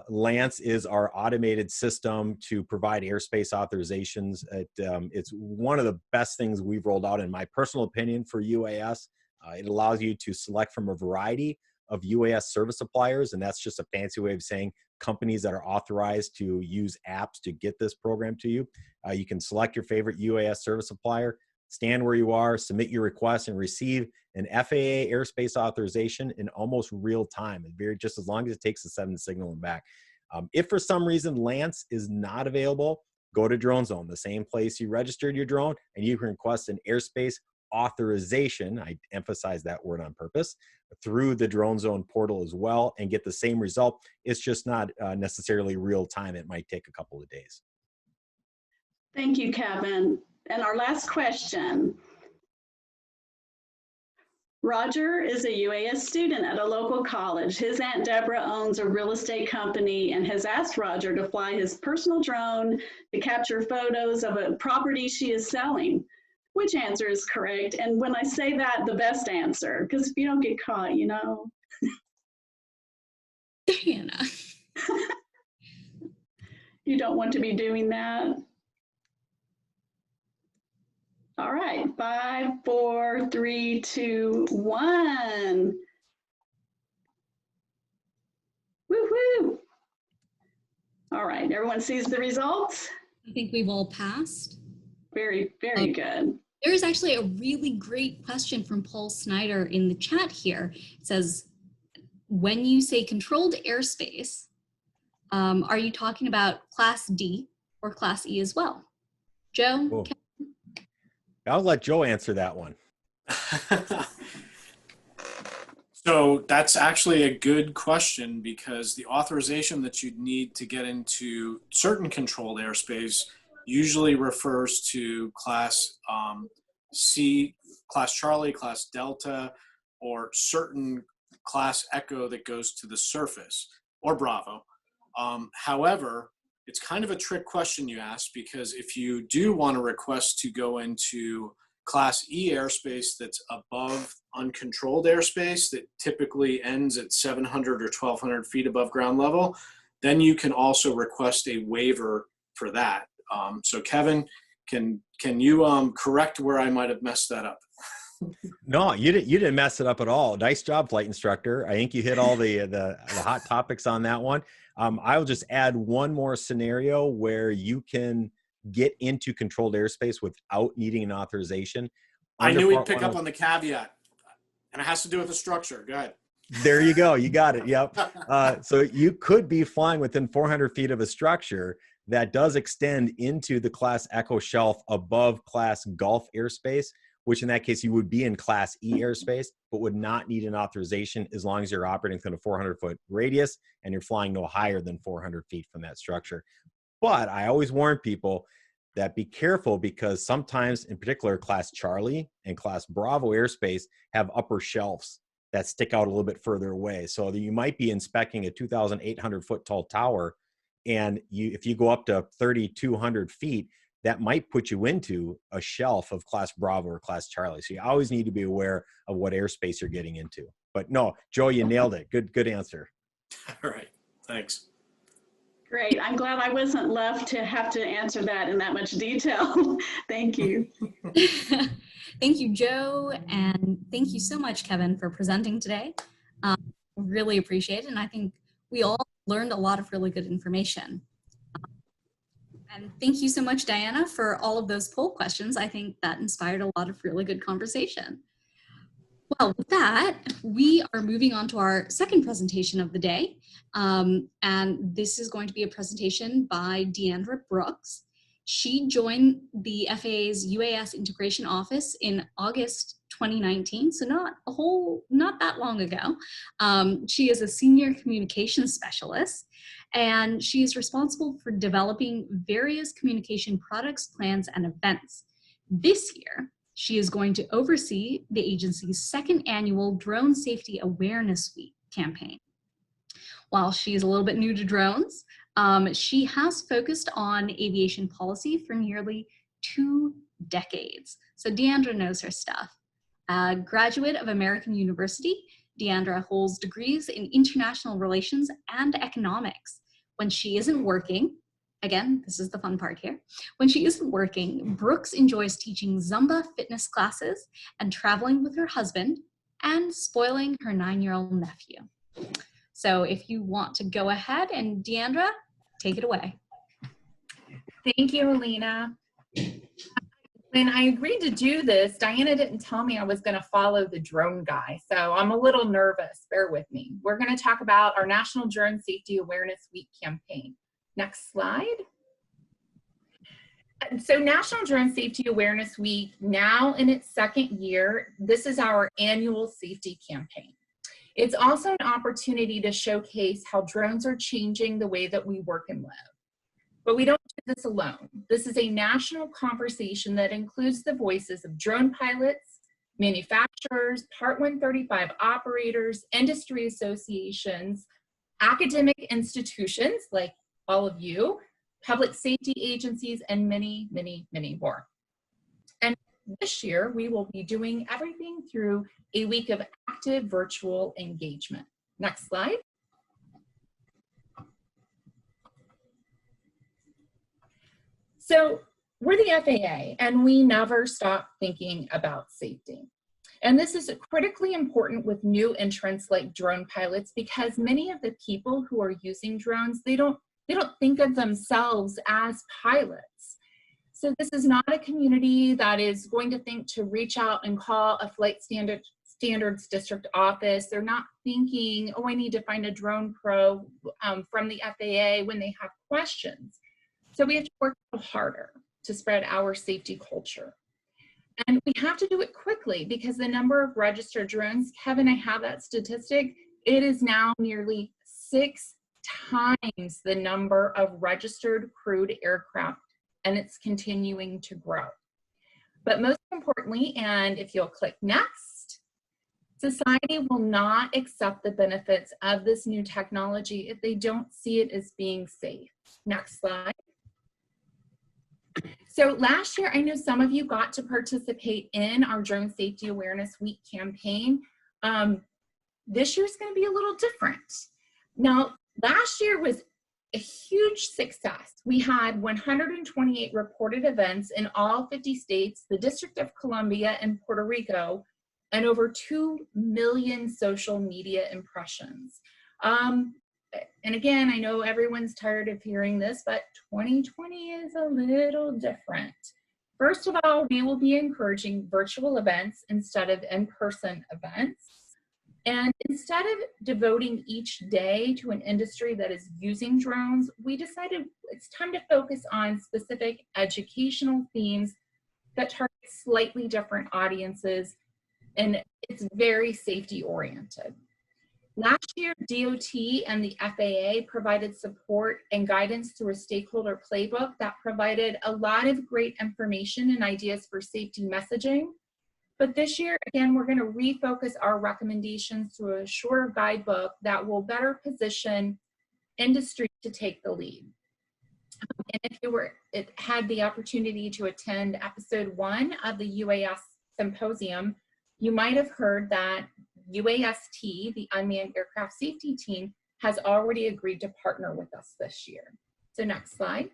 LANCE is our automated system to provide airspace authorizations. It's one of the best things we've rolled out, in my personal opinion, for UAS. It allows you to select from a variety of UAS service suppliers, and that's just a fancy way of saying companies that are authorized to use apps to get this program to you. You can select your favorite UAS service supplier, stand where you are, submit your request, and receive an FAA airspace authorization in almost real time, just as long as it takes the 7 to signal and back. If for some reason LANCE is not available, go to Drone Zone, the same place you registered your drone, and you can request an airspace authorization, I emphasize that word on purpose, through the Drone Zone portal as well, and get the same result. It's just not necessarily real time. It might take a couple of days. Thank you, Kevin. And our last question. Roger is a UAS student at a local college. His Aunt Deborah owns a real estate company and has asked Roger to fly his personal drone to capture photos of a property she is selling. Which answer is correct? And when I say that, the best answer, because if you don't get caught, you know. Diana. You don't want to be doing that. All right, 5, 4, 3, 2, 1. Woo-hoo. All right, everyone sees the results? I think we've all passed. Very, very good. There's actually a really great question from Paul Snyder in the chat here. It says, when you say controlled airspace, are you talking about Class D or Class E as well? Joe? I'll let Joe answer that one. So that's actually a good question, because the authorization that you'd need to get into certain controlled airspace usually refers to Class C, Class Charlie, Class Delta, or certain class Echo that goes to the surface, or Bravo. However, it's kind of a trick question you asked, because if you do want to request to go into Class E airspace that's above uncontrolled airspace that typically ends at 700 or 1,200 feet above ground level, then you can also request a waiver for that. So Kevin, can you correct where I might have messed that up? No, you didn't mess it up at all. Nice job, flight instructor. I think you hit all the hot topics on that one. I'll just add one more scenario where you can get into controlled airspace without needing an authorization. I knew he'd pick up on the caveat, and it has to do with the structure. Go ahead. There you go. You got it. Yep. So you could be flying within 400 feet of a structure that does extend into the Class Echo shelf above Class Gulf airspace, which in that case you would be in Class E airspace, but would not need an authorization as long as you're operating within a 400-foot radius and you're flying no higher than 400 feet from that structure. But I always warn people that be careful, because sometimes, in particular, Class Charlie and Class Bravo airspace have upper shelves that stick out a little bit further away. So that you might be inspecting a 2,800-foot tall tower, and if you go up to 3,200 feet, that might put you into a shelf of Class Bravo or Class Charlie. So you always need to be aware of what airspace you're getting into. But no, Joe, you nailed it. Good answer. All right, thanks. Great. I'm glad I wasn't left to have to answer that in that much detail. Thank you. Thank you, Joe. And thank you so much, Kevin, for presenting today. Really appreciate it. And I think we all learned a lot of really good information. And thank you so much, Diana, for all of those poll questions. I think that inspired a lot of really good conversation. Well, with that, we are moving on to our second presentation of the day. And this is going to be a presentation by Deandra Brooks. She joined the FAA's UAS Integration Office in August 2019, so not that long ago. She is a senior communications specialist, and she is responsible for developing various communication products, plans, and events. This year, she is going to oversee the agency's second annual Drone Safety Awareness Week campaign. While she's a little bit new to drones, she has focused on aviation policy for nearly 2 decades. So Deandra knows her stuff. A graduate of American University, Deandra holds degrees in international relations and economics. When she isn't working, again, this is the fun part here. When she isn't working, Brooks enjoys teaching Zumba fitness classes and traveling with her husband and spoiling her 9-year-old nephew. So if you want to go ahead, and Deandra, take it away. Thank you, Alina. When I agreed to do this, Diana didn't tell me I was going to follow the drone guy, so I'm a little nervous. Bear with me. We're going to talk about our National Drone Safety Awareness Week campaign. Next slide. So National Drone Safety Awareness Week, now in its second year, this is our annual safety campaign. It's also an opportunity to showcase how drones are changing the way that we work and live. But we don't do this alone. This is a national conversation that includes the voices of drone pilots, manufacturers, Part 135 operators, industry associations, academic institutions like all of you, public safety agencies, and many, many, many more. And this year, we will be doing everything through a week of active virtual engagement. Next slide. So we're the FAA, and we never stop thinking about safety. And this is critically important with new entrants like drone pilots, because many of the people who are using drones, they don't think of themselves as pilots. So this is not a community that is going to think to reach out and call a flight standards district office. They're not thinking, oh, I need to find a drone pro from the FAA when they have questions. So we have to work a little harder to spread our safety culture. And we have to do it quickly, because the number of registered drones, Kevin, I have that statistic, it is now nearly 6 times the number of registered crewed aircraft, and it's continuing to grow. But most importantly, and if you'll click next, Society will not accept the benefits of this new technology if they don't see it as being safe. Next slide. So last year, I know some of you got to participate in our Drone Safety Awareness Week campaign. This year's going to be a little different. Now, last year was a huge success. We had 128 reported events in all 50 states, the District of Columbia, and Puerto Rico, and over 2 million social media impressions. And again, I know everyone's tired of hearing this, but 2020 is a little different. First of all, we will be encouraging virtual events instead of in-person events. And instead of devoting each day to an industry that is using drones, we decided it's time to focus on specific educational themes that target slightly different audiences, and it's very safety oriented. Last year, DOT and the FAA provided support and guidance through a stakeholder playbook that provided a lot of great information and ideas for safety messaging. But this year, again, we're going to refocus our recommendations through a shorter guidebook that will better position industry to take the lead. And if you had the opportunity to attend episode 1 of the UAS Symposium, you might have heard that UAS-CTI, the Unmanned Aircraft Safety Team, has already agreed to partner with us this year. So next slide.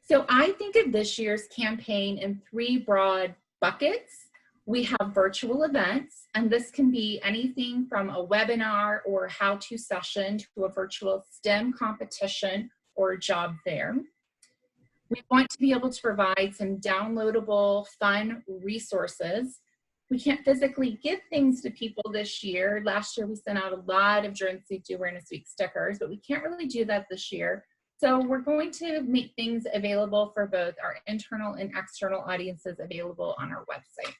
So I think of this year's campaign in 3 broad buckets. We have virtual events, and this can be anything from a webinar or a how-to session to a virtual STEM competition or a job fair. We want to be able to provide some downloadable, fun resources. We can't physically give things to people this year. Last year, we sent out a lot of Drone Safety Awareness Week stickers, but we can't really do that this year. So we're going to make things available for both our internal and external audiences available on our website.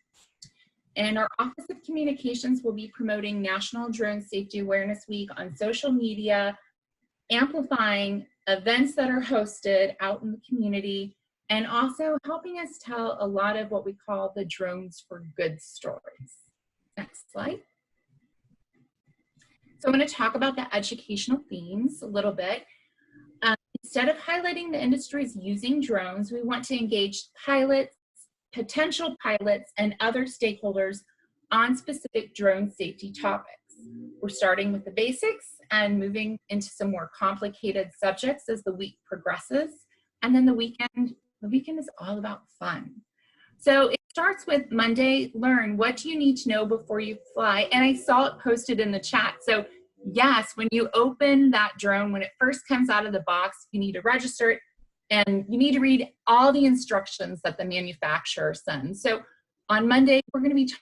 And our Office of Communications will be promoting National Drone Safety Awareness Week on social media, amplifying events that are hosted out in the community, and also helping us tell a lot of what we call the Drones for Good stories. Next slide. So I'm going to talk about the educational themes a little bit. Instead of highlighting the industries using drones, we want to engage pilots, potential pilots, and other stakeholders on specific drone safety topics. We're starting with the basics and moving into some more complicated subjects as the week progresses. And then the weekend is all about fun. So it starts with Monday, learn what do you need to know before you fly. And I saw it posted in the chat. So yes, when you open that drone, when it first comes out of the box, you need to register it and you need to read all the instructions that the manufacturer sends. So on Monday, we're going to be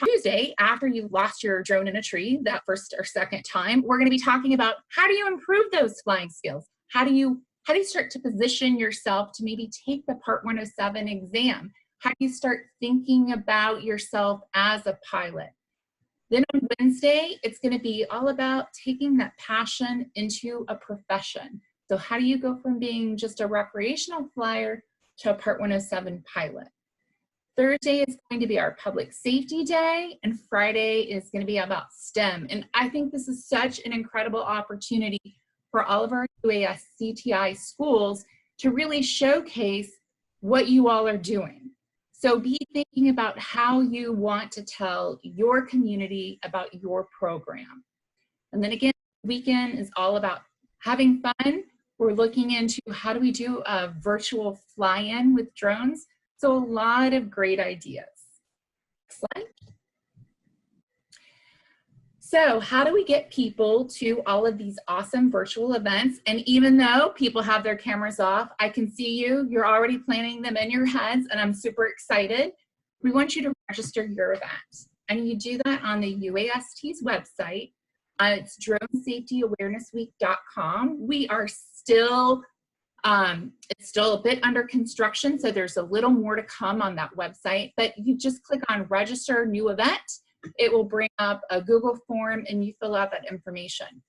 Tuesday, after you've lost your drone in a tree that first or second time, we're going to be talking about how do you improve those flying skills? How do you start to position yourself to maybe take the Part 107 exam? How do you start thinking about yourself as a pilot? Then on Wednesday, it's going to be all about taking that passion into a profession. So how do you go from being just a recreational flyer to a Part 107 pilot? Thursday is going to be our public safety day, and Friday is going to be about STEM. And I think this is such an incredible opportunity for all of our UAS-CTI schools to really showcase what you all are doing. So be thinking about how you want to tell your community about your program. And then again, the weekend is all about having fun. We're looking into how do we do a virtual fly-in with drones. So a lot of great ideas. Next slide. So how do we get people to all of these awesome virtual events? And even though people have their cameras off, I can see you, you're already planning them in your heads, and I'm super excited. We want you to register your event. And you do that on the UAST's website. It's dronesafetyawarenessweek.com. We are still, it's still a bit under construction, so there's a little more to come on that website, but you just click on register new event. It will bring up a Google form and you fill out that information.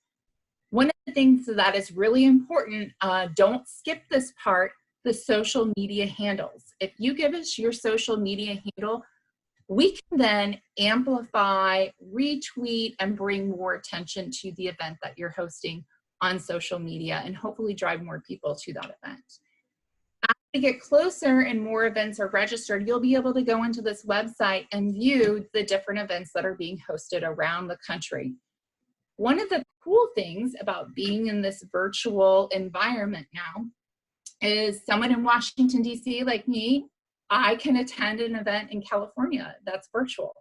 One of the things that is really important, don't skip this part, the social media handles. If you give us your social media handle, we can then amplify, retweet, and bring more attention to the event that you're hosting on social media and hopefully drive more people to that event. As we get closer and more events are registered, you'll be able to go into this website and view the different events that are being hosted around the country. One of the cool things about being in this virtual environment now is someone in Washington, D.C. like me, I can attend an event in California that's virtual.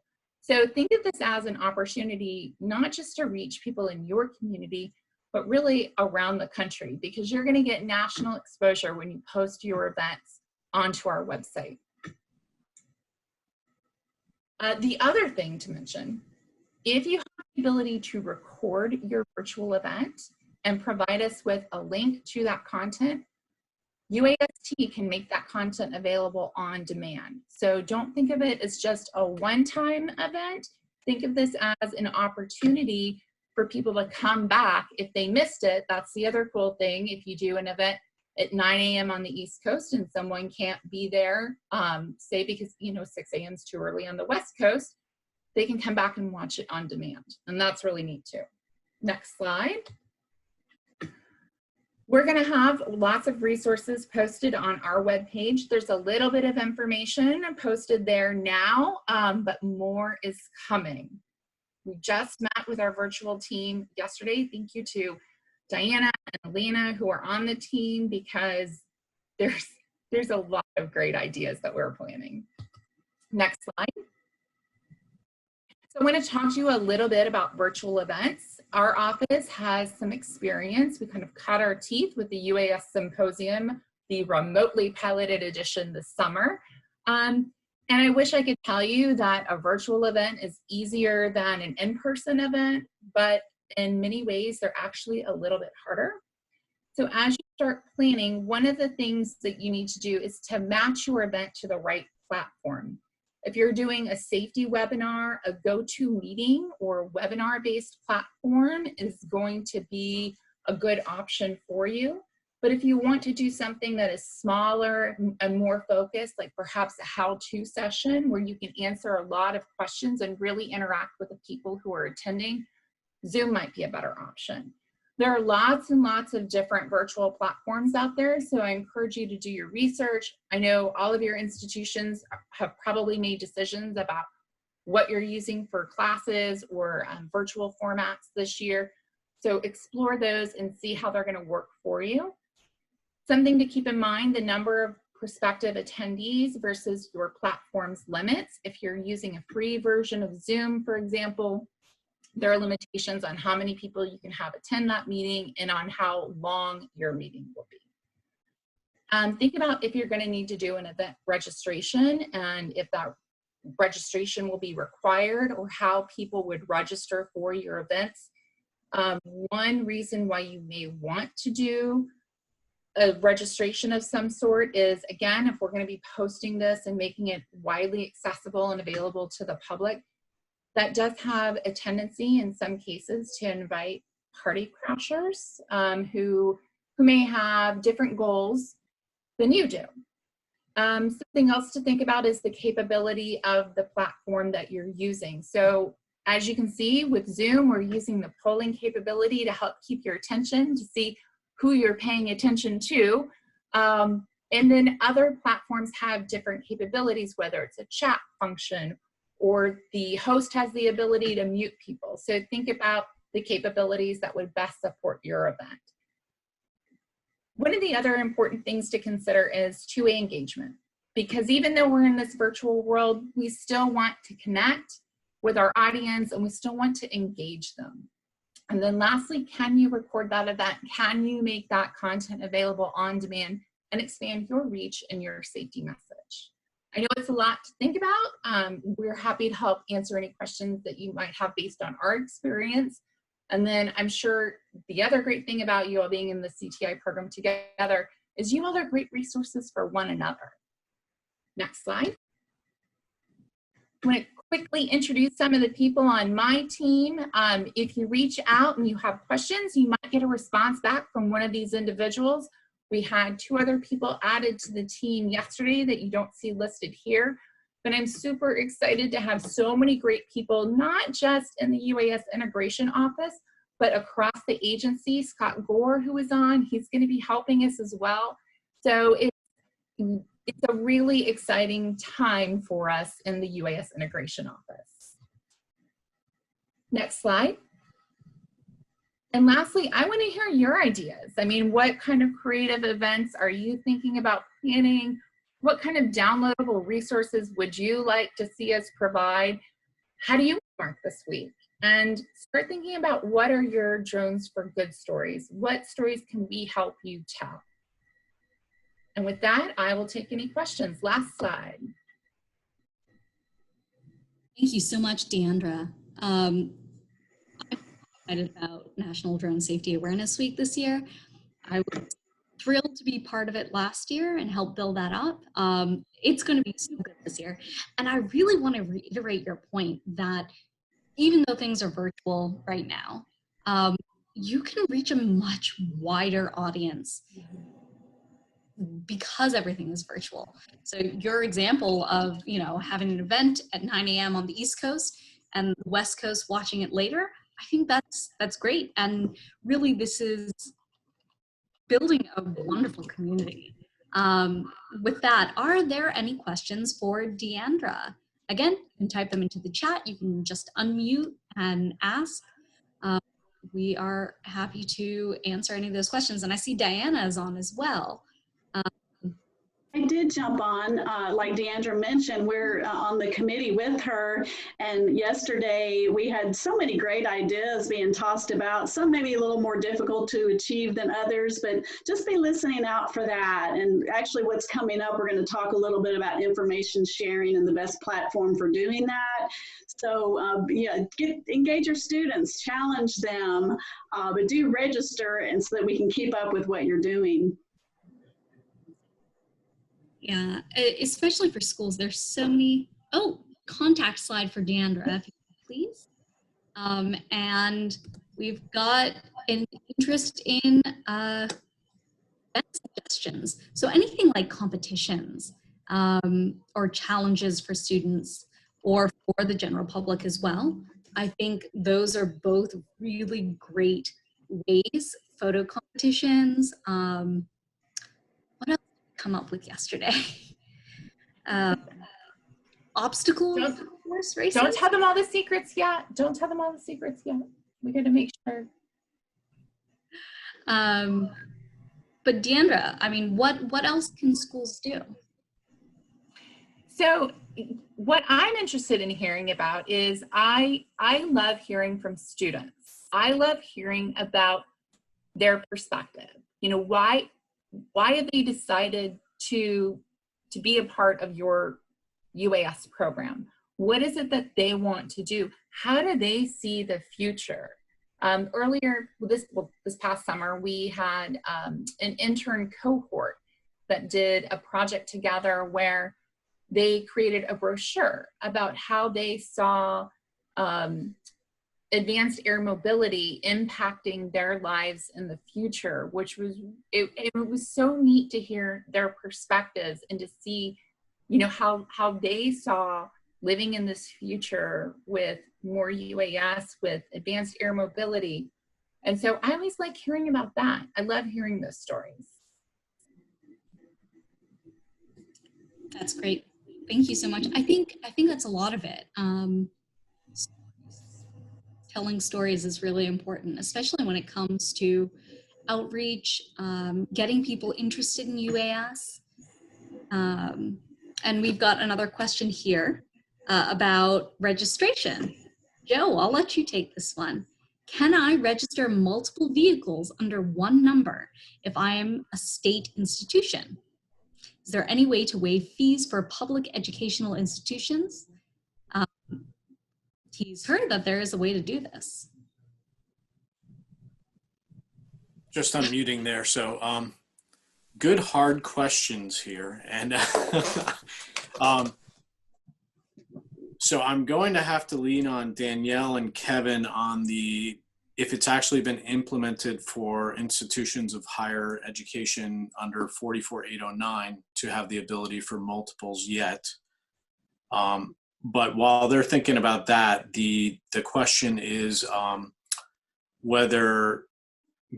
So think of this as an opportunity, not just to reach people in your community, but really around the country, because you're going to get national exposure when you post your events onto our website. The other thing to mention, if you have the ability to record your virtual event and provide us with a link to that content, UAS-CTI can make that content available on demand. So don't think of it as just a one-time event. Think of this as an opportunity for people to come back if they missed it. That's the other cool thing. If you do an event at 9 a.m. on the East Coast and someone can't be there, say because 6 a.m. is too early on the West Coast, they can come back and watch it on demand. And that's really neat too. Next slide. We're going to have lots of resources posted on our webpage. There's a little bit of information posted there now, but more is coming. We just met with our virtual team yesterday. Thank you to Diana and Elena who are on the team, because there's a lot of great ideas that we're planning. Next slide. So I want to talk to you a little bit about virtual events. Our office has some experience. We kind of cut our teeth with the UAS Symposium, the remotely piloted edition this summer. And I wish I could tell you that a virtual event is easier than an in-person event, but in many ways, they're actually a little bit harder. So as you start planning, one of the things that you need to do is to match your event to the right platform. If you're doing a safety webinar, a GoToMeeting or webinar-based platform is going to be a good option for you. But if you want to do something that is smaller and more focused, like perhaps a how-to session where you can answer a lot of questions and really interact with the people who are attending, Zoom might be a better option. There are lots and lots of different virtual platforms out there, so I encourage you to do your research. I know all of your institutions have probably made decisions about what you're using for classes or virtual formats this year. So explore those and see how they're going to work for you. Something to keep in mind, the number of prospective attendees versus your platform's limits. If you're using a free version of Zoom, for example, there are limitations on how many people you can have attend that meeting and on how long your meeting will be. Think about if you're going to need to do an event registration and if that registration will be required or how people would register for your events. One reason why you may want to do a registration of some sort is, again, if we're going to be posting this and making it widely accessible and available to the public, that does have a tendency in some cases to invite party crashers who may have different goals than you do. Something else to think about is the capability of the platform that you're using. So as you can see with Zoom, we're using the polling capability to help keep your attention, to see who you're paying attention to. And then other platforms have different capabilities, whether it's a chat function or the host has the ability to mute people. So think about the capabilities that would best support your event. One of the other important things to consider is two-way engagement, because even though we're in this virtual world, we still want to connect with our audience and we still want to engage them. And then lastly, can you record that event? Can you make that content available on demand and expand your reach and your safety message? I know it's a lot to think about. We're happy to help answer any questions that you might have based on our experience. And then I'm sure the other great thing about you all being in the CTI program together is you all are great resources for one another. Next slide. I want to quickly introduce some of the people on my team. If you reach out and you have questions, you might get a response back from one of these individuals, We had 2 other people added to the team yesterday that you don't see listed here. But I'm super excited to have so many great people, not just in the UAS integration office, but across the agency. Scott Gore, who is on, he's going to be helping us as well. So it's a really exciting time for us in the UAS integration office. Next slide. And lastly, I want to hear your ideas. I mean, what kind of creative events are you thinking about planning? What kind of downloadable resources would you like to see us provide? How do you mark this week? And start thinking about, what are your drones for good stories? What stories can we help you tell? And with that, I will take any questions. Last slide. Thank you so much, Deandra. I'm excited about National Drone Safety Awareness Week this year. I was thrilled to be part of it last year and help build that up. It's going to be so good this year. And I really want to reiterate your point that even though things are virtual right now, you can reach a much wider audience because everything is virtual. So your example of, you know, having an event at 9 a.m. on the East Coast and the West Coast watching it later, I think that's great. And really, this is building a wonderful community. With that, are there any questions for Deandra? Again, you can type them into the chat. You can just unmute and ask. We are happy to answer any of those questions. And I see Diana is on as well. I did jump on, like Deandra mentioned, we're on the committee with her, and yesterday we had so many great ideas being tossed about, some maybe a little more difficult to achieve than others, but just be listening out for that. And actually what's coming up, we're going to talk a little bit about information sharing and the best platform for doing that. So yeah, engage your students, challenge them, but do register, and so that we can keep up with what you're doing. Yeah, especially for schools, there's so many. Oh, contact slide for Deandra, if you could, please. And we've got an interest in event suggestions. So anything like competitions or challenges for students or for the general public as well. I think those are both really great ways. Photo competitions. What else did we come up with yesterday? Obstacle course races. Don't tell them all the secrets yet. Don't tell them all the secrets yet. We got to make sure. But Deandra, I mean, what else can schools do? So what I'm interested in hearing about is I love hearing from students. I love hearing about their perspective. You know, why have they decided to be a part of your UAS program? What is it that they want to do? How do they see the future? Earlier this past summer, we had an intern cohort that did a project together where they created a brochure about how they saw advanced air mobility impacting their lives in the future, which was, it was so neat to hear their perspectives and to see, you know, how they saw living in this future with more UAS, with advanced air mobility. And so I always like hearing about that. I love hearing those stories. That's great. Thank you so much. I think that's a lot of it. Telling stories is really important, especially when it comes to outreach, getting people interested in UAS. And we've got another question here about registration. Joe, I'll let you take this one. Can I register multiple vehicles under one number if I am a state institution? Is there any way to waive fees for public educational institutions? He's heard that there is a way to do this. Just unmuting there. So good hard questions here. And so I'm going to have to lean on Danielle and Kevin on the if it's actually been implemented for institutions of higher education under 44809 to have the ability for multiples yet. But while they're thinking about that, the question is whether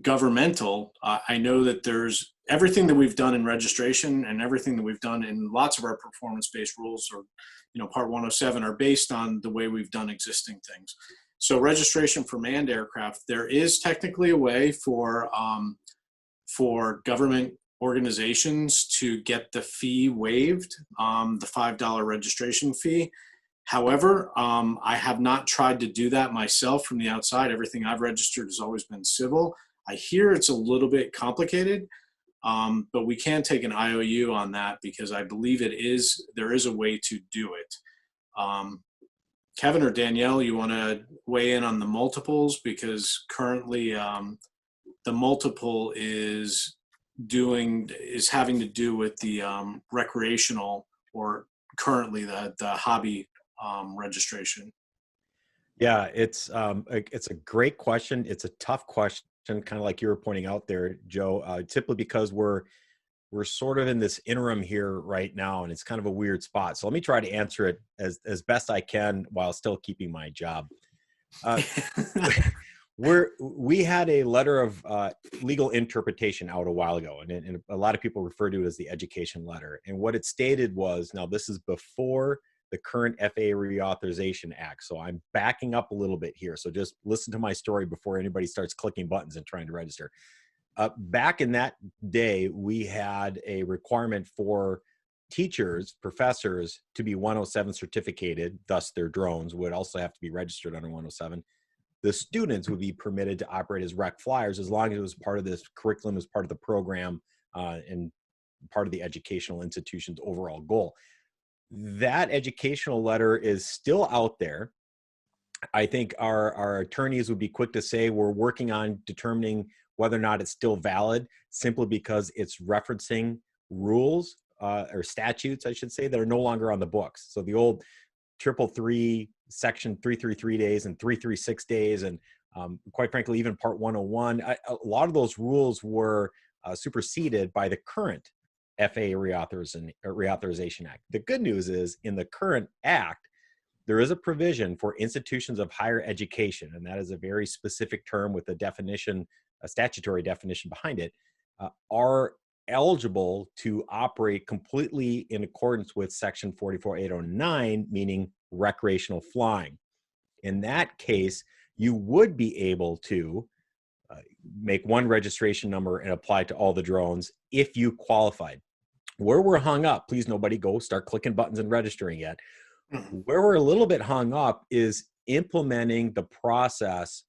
governmental, I know that there's everything that we've done in registration and everything that we've done in lots of our performance-based rules, or Part 107, are based on the way we've done existing things. So registration for manned aircraft, there is technically a way for government organizations to get the fee waived, the $5 registration fee. However, I have not tried to do that myself from the outside. Everything I've registered has always been civil. I hear it's a little bit complicated, but we can take an IOU on that because I believe there is a way to do it. Kevin or Danielle, you want to weigh in on the multiples? Because currently the multiple is having to do with the recreational, or currently the hobby registration. Yeah, it's a great question. It's a tough question, kind of like you were pointing out there, Joe, simply because we're sort of in this interim here right now, and it's kind of a weird spot. So let me try to answer it as best I can while still keeping my job. We had a letter of legal interpretation out a while ago, and a lot of people refer to it as the education letter. And what it stated was, now this is before the current FAA Reauthorization Act. So I'm backing up a little bit here. So just listen to my story before anybody starts clicking buttons and trying to register. Back in that day, we had a requirement for teachers, professors to be 107 certificated, thus their drones would also have to be registered under 107. The students would be permitted to operate as rec flyers as long as it was part of this curriculum, as part of the program, and part of the educational institution's overall goal. That educational letter is still out there. I think our attorneys would be quick to say we're working on determining whether or not it's still valid, simply because it's referencing rules or statutes, I should say, that are no longer on the books. So the old 333 section 333 days and 336 days, and quite frankly, even part 101, a lot of those rules were superseded by the current FAA Reauthorization Act. The good news is, in the current act, there is a provision for institutions of higher education, and that is a very specific term with a definition, a statutory definition behind it, are eligible to operate completely in accordance with section 44809, meaning recreational flying. In that case, you would be able to make one registration number and apply to all the drones if you qualified. Where we're hung up, please nobody go start clicking buttons and registering yet. Where we're a little bit hung up is implementing the process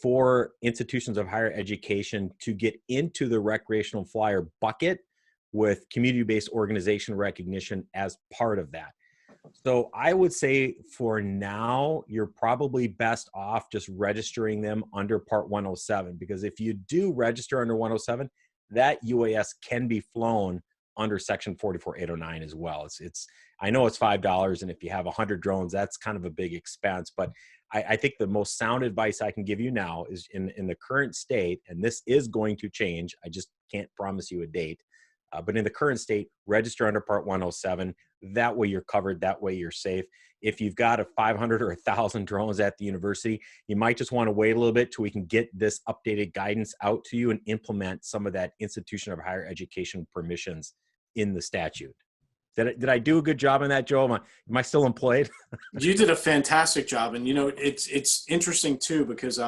for institutions of higher education to get into the recreational flyer bucket with community-based organization recognition as part of that. So I would say for now, you're probably best off just registering them under Part 107, because if you do register under 107, that UAS can be flown under Section 44809 as well. I know it's $5, and if you have 100 drones, that's kind of a big expense, but I think the most sound advice I can give you now is in the current state, and this is going to change, I just can't promise you a date, but in the current state, register under Part 107. That way you're covered, that way you're safe. If you've got a 500 or 1,000 drones at the university, you might just want to wait a little bit till we can get this updated guidance out to you and implement some of that institution of higher education permissions in the statute. Did I do a good job on that, Joe? Am I still employed? You did a fantastic job. And, it's interesting, too, because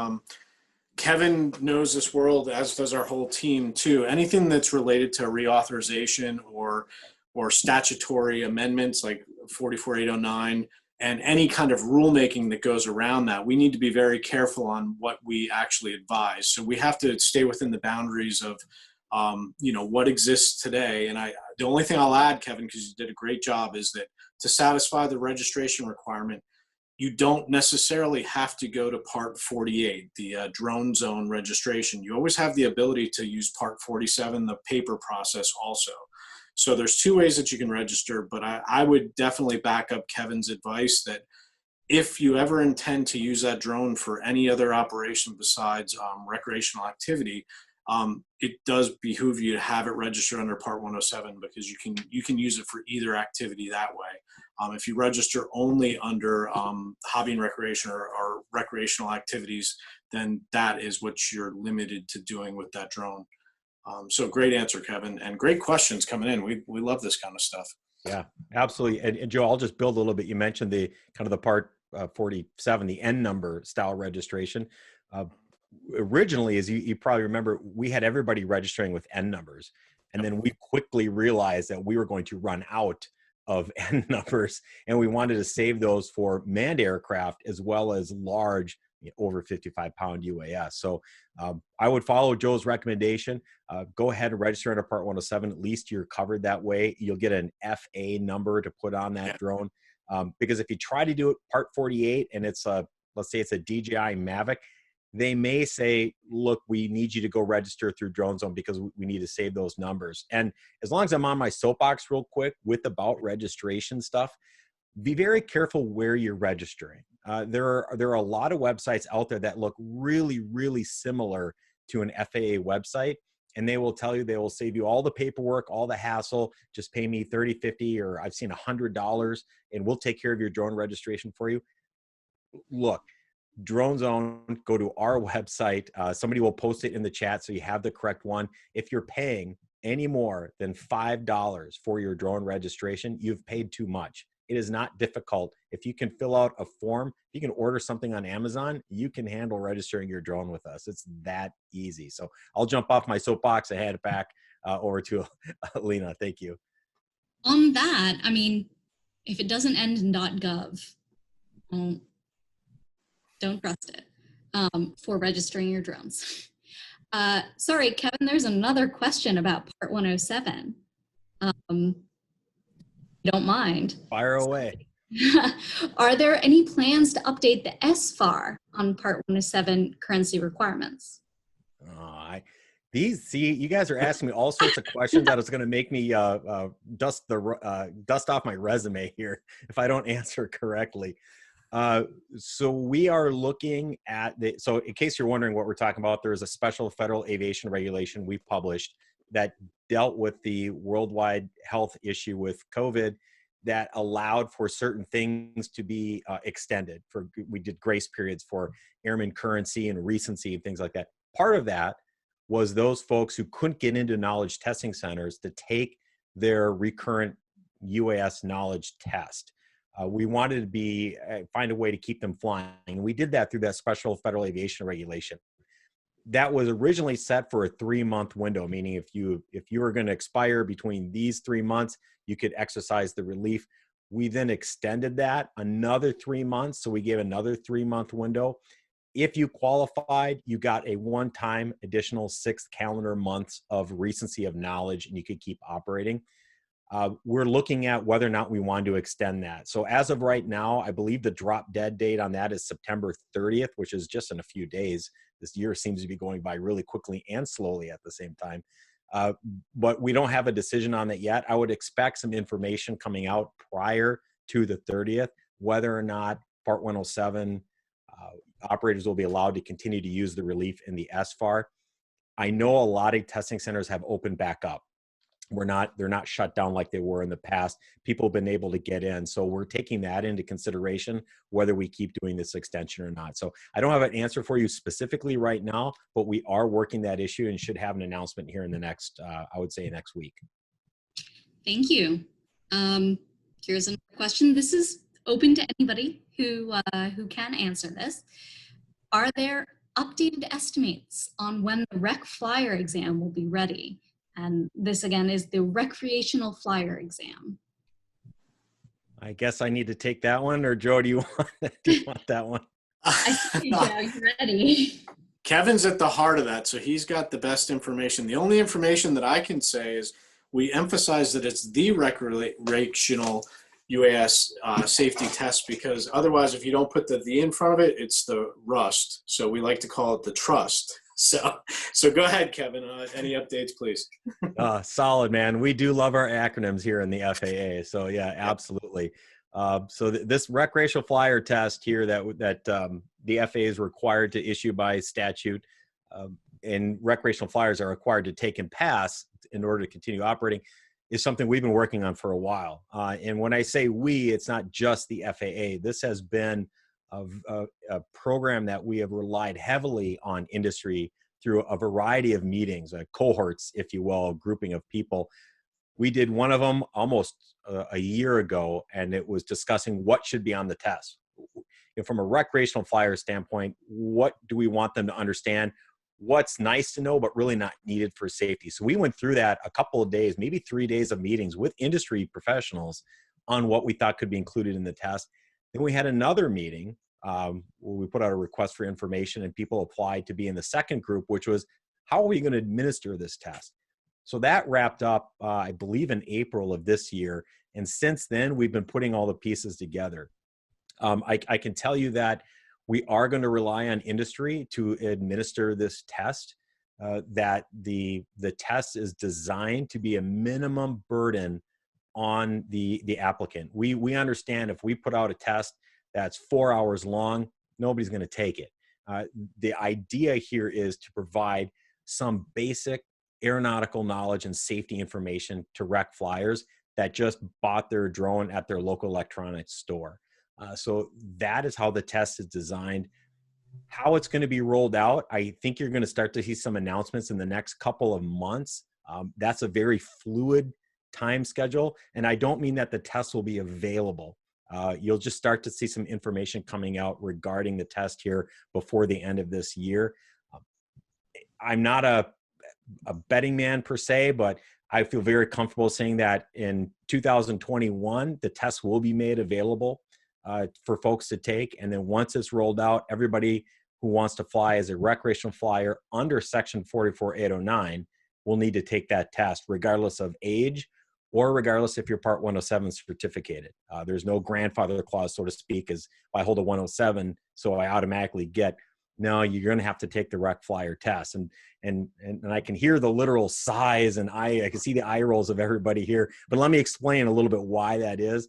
Kevin knows this world, as does our whole team, too. Anything that's related to reauthorization or statutory amendments like 44809 and any kind of rulemaking that goes around that, we need to be very careful on what we actually advise. So we have to stay within the boundaries of what exists today. And the only thing I'll add, Kevin, because you did a great job, is that to satisfy the registration requirement, you don't necessarily have to go to Part 48, the drone zone registration. You always have the ability to use Part 47, the paper process also. So there's two ways that you can register, but I would definitely back up Kevin's advice that if you ever intend to use that drone for any other operation besides recreational activity, it does behoove you to have it registered under Part 107, because you can use it for either activity that way. If you register only under hobby and recreation or recreational activities, then that is what you're limited to doing with that drone. So great answer, Kevin, and great questions coming in. We love this kind of stuff. Yeah, absolutely. And Joe, I'll just build a little bit. You mentioned the kind of the Part 47, the N number style registration. Originally, as you probably remember, we had everybody registering with N numbers. And then we quickly realized that we were going to run out of N numbers, and we wanted to save those for manned aircraft as well as large, over 55-pound UAS. So I would follow Joe's recommendation. Go ahead and register under Part 107. At least you're covered that way. You'll get an FA number to put on that drone. Because if you try to do it Part 48 and it's let's say it's a DJI Mavic, they may say, look, we need you to go register through Drone Zone because we need to save those numbers. And as long as I'm on my soapbox real quick with about registration stuff, be very careful where you're registering. There are a lot of websites out there that look really, really similar to an FAA website, and they will tell you they will save you all the paperwork, all the hassle. Just pay me $30, $50, or I've seen $100, and we'll take care of your drone registration for you. Look, Drone Zone, go to our website. Somebody will post it in the chat so you have the correct one. If you're paying any more than $5 for your drone registration, you've paid too much. It is not difficult. If you can fill out a form, if you can order something on Amazon, you can handle registering your drone with us. It's that easy. So I'll jump off my soapbox and hand it back over to Lena. Thank you. On that, I mean, if it doesn't end in .gov, don't trust it for registering your drones. Sorry, Kevin, there's another question about Part 107. Don't mind. Fire away. Are there any plans to update the SFAR on Part 107 currency requirements? You guys are asking me all sorts of questions that is going to make me dust off my resume here if I don't answer correctly. So we are looking at so in case you're wondering what we're talking about, there is a special federal aviation regulation we published that dealt with the worldwide health issue with COVID that allowed for certain things to be extended. We did grace periods for airman currency and recency and things like that. Part of that was those folks who couldn't get into knowledge testing centers to take their recurrent UAS knowledge test. We wanted to find a way to keep them flying. And we did that through that special federal aviation regulation. That was originally set for a 3-month window, meaning if you were going to expire between these 3 months, you could exercise the relief. We then extended that another 3 months. So we gave another 3-month window. If you qualified, you got a one-time additional 6 calendar months of recency of knowledge, and you could keep operating. We're looking at whether or not we want to extend that. So as of right now, I believe the drop dead date on that is September 30th, which is just in a few days. This year seems to be going by really quickly and slowly at the same time. But we don't have a decision on that yet. I would expect some information coming out prior to the 30th, whether or not Part 107 operators will be allowed to continue to use the relief in the SFAR. I know a lot of testing centers have opened back up. They're not shut down like they were in the past. People have been able to get in. So we're taking that into consideration, whether we keep doing this extension or not. So I don't have an answer for you specifically right now, but we are working that issue and should have an announcement here in the next, I would say next week. Thank you. Here's another question. This is open to anybody who can answer this. Are there updated estimates on when the rec flyer exam will be ready? And this again is the recreational flyer exam. I guess I need to take that one, or Joe, do you want that one? I see, Joe, you're ready. Kevin's at the heart of that, so he's got the best information. The only information that I can say is we emphasize that it's the recreational UAS safety test, because otherwise, if you don't put the in front of it, it's the rust. So we like to call it the trust. So go ahead, Kevin. Any updates, please? Solid, man. We do love our acronyms here in the FAA. So yeah, absolutely. This recreational flyer test here that the FAA is required to issue by statute, and recreational flyers are required to take and pass in order to continue operating, is something we've been working on for a while. And when I say we, it's not just the FAA. This has been a program that we have relied heavily on industry through a variety of meetings, cohorts, if you will, a grouping of people. We did one of them almost a year ago, and it was discussing what should be on the test. And from a recreational flyer standpoint, what do we want them to understand? What's nice to know, but really not needed for safety. So we went through that a couple of days, maybe 3 days of meetings with industry professionals on what we thought could be included in the test. Then we had another meeting where we put out a request for information, and people applied to be in the second group, which was, how are we going to administer this test? So that wrapped up, I believe, in April of this year. And since then, we've been putting all the pieces together. I can tell you that we are going to rely on industry to administer this test, that the test is designed to be a minimum burden on the applicant. We understand if we put out a test that's 4 hours long, nobody's going to take it. The idea here is to provide some basic aeronautical knowledge and safety information to rec flyers that just bought their drone at their local electronics store. So that is how the test is designed. How it's going to be rolled out, I think you're going to start to see some announcements in the next couple of months. That's a very fluid time schedule, and I don't mean that the test will be available. You'll just start to see some information coming out regarding the test here before the end of this year. I'm not a betting man per se, but I feel very comfortable saying that in 2021, the test will be made available for folks to take. And then once it's rolled out, everybody who wants to fly as a recreational flyer under Section 44809 will need to take that test, regardless of age or regardless if you're Part 107 certificated. There's no grandfather clause, so to speak, as I hold a 107, so I automatically get. No, you're going to have to take the rec flyer test. And I can hear the literal sighs, and I can see the eye rolls of everybody here. But let me explain a little bit why that is.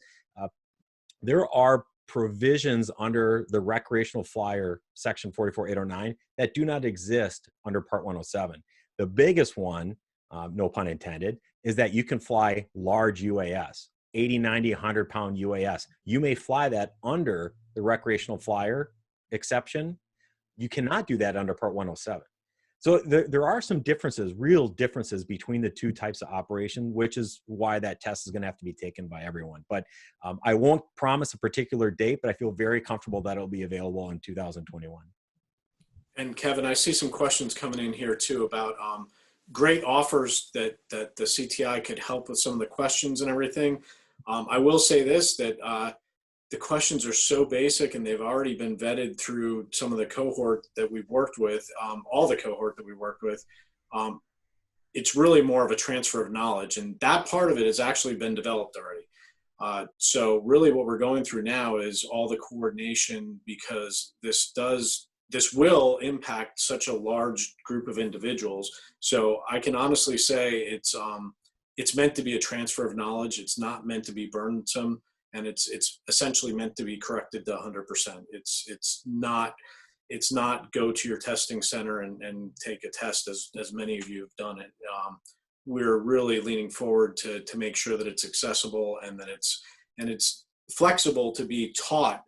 There are provisions under the recreational flyer Section 44809 that do not exist under Part 107. The biggest one, no pun intended, is that you can fly large UAS, 80, 90, 100-pound UAS. You may fly that under the recreational flyer exception. You cannot do that under Part 107. So there are some differences, real differences between the two types of operation, which is why that test is going to have to be taken by everyone. But I won't promise a particular date, but I feel very comfortable that it'll be available in 2021. And Kevin, I see some questions coming in here too about great offers that the CTI could help with some of the questions and everything. I will say this, that the questions are so basic, and they've already been vetted through some of the cohort that we've worked with, all the cohort that we worked with. It's really more of a transfer of knowledge, and that part of it has actually been developed already. So really what we're going through now is all the coordination, because this will impact such a large group of individuals. So I can honestly say it's meant to be a transfer of knowledge. It's not meant to be burdensome. And it's essentially meant to be corrected to 100%. It's not go to your testing center and take a test as many of you have done it. We're really leaning forward to make sure that it's accessible and that it's flexible to be taught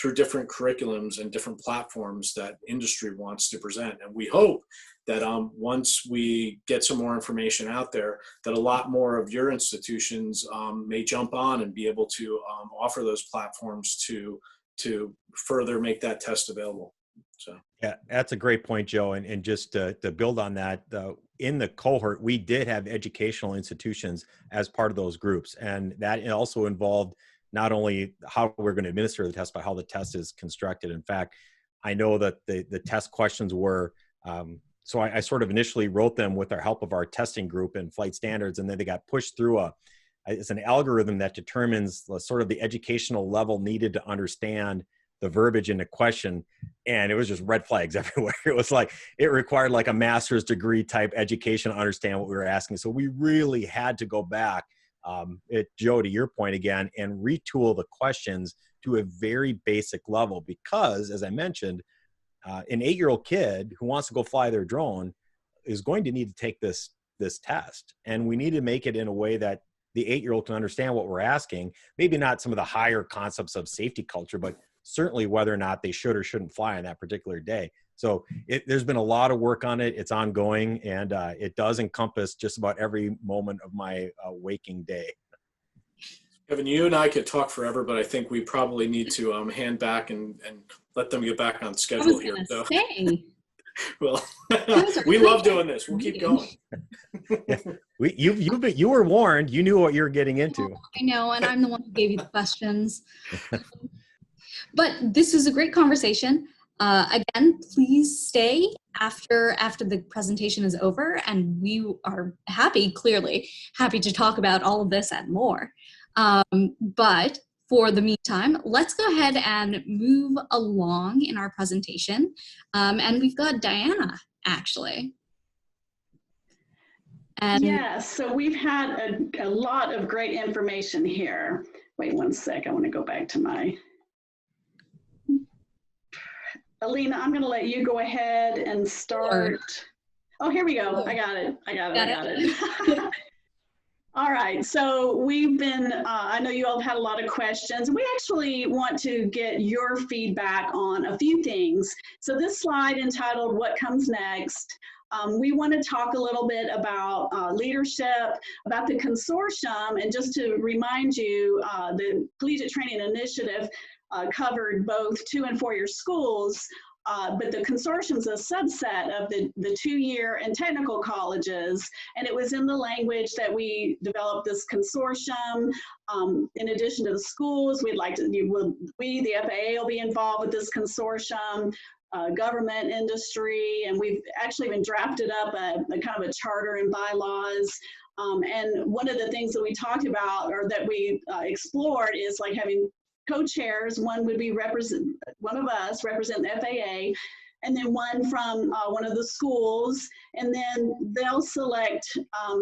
through different curriculums and different platforms that industry wants to present. And we hope that once we get some more information out there, that a lot more of your institutions may jump on and be able to offer those platforms to further make that test available. So yeah, that's a great point, Joe. And just to build on that, in the cohort, we did have educational institutions as part of those groups. And that also involved not only how we're going to administer the test, but how the test is constructed. In fact, I know that the test questions were, so I sort of initially wrote them with the help of our testing group and flight standards, and then they got pushed through it's an algorithm that determines sort of the educational level needed to understand the verbiage in the question. And it was just red flags everywhere. It was like, it required like a master's degree type education to understand what we were asking. So we really had to go back Joe, to your point again, and retool the questions to a very basic level, because as I mentioned, an 8-year-old kid who wants to go fly their drone is going to need to take this test, and we need to make it in a way that the 8-year-old can understand what we're asking. Maybe not some of the higher concepts of safety culture, but certainly whether or not they should or shouldn't fly on that particular day. So there's been a lot of work on it. It's ongoing, and it does encompass just about every moment of my waking day. Kevin, you and I could talk forever, but I think we probably need to hand back and let them get back on schedule here. So, well, we love doing this. We'll keep going. You were warned. You knew what you were getting into. I know, and I'm the one who gave you the questions. But this is a great conversation. Again, please stay after the presentation is over, and we are clearly happy to talk about all of this and more. But for the meantime, let's go ahead and move along in our presentation. And we've got Diana, actually. And yes, so we've had a lot of great information here. Wait one sec, I want to go back to my... Alina, I'm going to let you go ahead and start. Oh, here we go. I got it. All right, so we've been, I know you all have had a lot of questions. We actually want to get your feedback on a few things. So this slide entitled, What Comes Next? We want to talk a little bit about leadership, about the consortium, and just to remind you, the Collegiate Training Initiative covered both 2- and 4-year schools, but the consortium is a subset of the 2-year and technical colleges, and it was in the language that we developed this consortium. In addition to the schools, the FAA will be involved with this consortium, government, industry, and we've actually been drafted up a kind of a charter and bylaws. And one of the things that we talked about, or that we explored, is like having co-chairs. One would be one of us represent the FAA, and then one from one of the schools, and then they'll select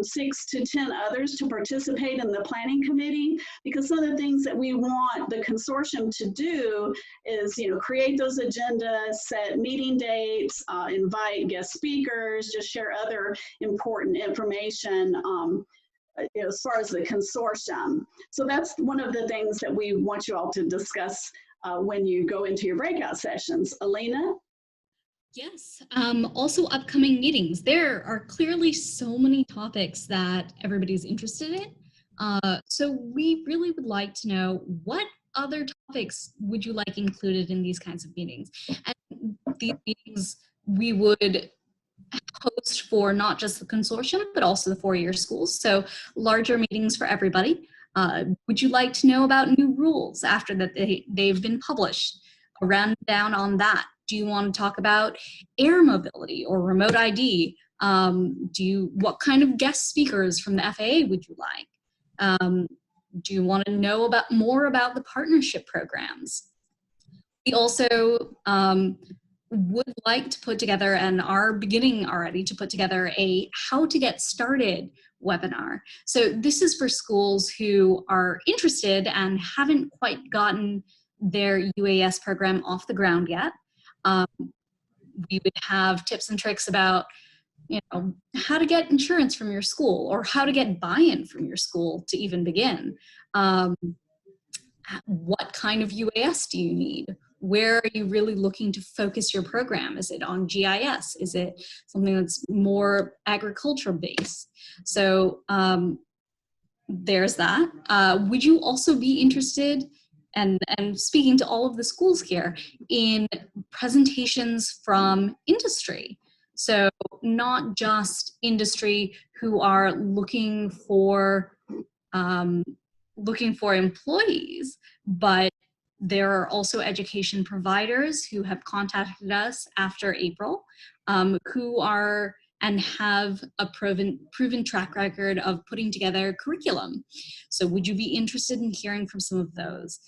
6 to 10 others to participate in the planning committee, because some of the things that we want the consortium to do is, create those agendas, set meeting dates, invite guest speakers, just share other important information as far as the consortium. So that's one of the things that we want you all to discuss when you go into your breakout sessions. Alina? Yes, also upcoming meetings. There are clearly so many topics that everybody's interested in. So we really would like to know, what other topics would you like included in these kinds of meetings? And these meetings we would host for not just the consortium, but also the 4-year schools. So larger meetings for everybody. Would you like to know about new rules after that they've been published? A rundown on that. Do you want to talk about air mobility or remote ID? What kind of guest speakers from the FAA would you like? Do you want to know more about the partnership programs? We also would like to put together, and are beginning already to put together, a how to get started webinar. So this is for schools who are interested and haven't quite gotten their UAS program off the ground yet. We would have tips and tricks about, how to get insurance from your school, or how to get buy-in from your school to even begin. What kind of UAS do you need? Where are you really looking to focus your program? Is it on GIS? Is it something that's more agriculture based? So there's that. Would you also be interested, and speaking to all of the schools here, in presentations from industry? So not just industry who are looking for employees, but there are also education providers who have contacted us after April, who are and have a proven track record of putting together curriculum. So would you be interested in hearing from some of those?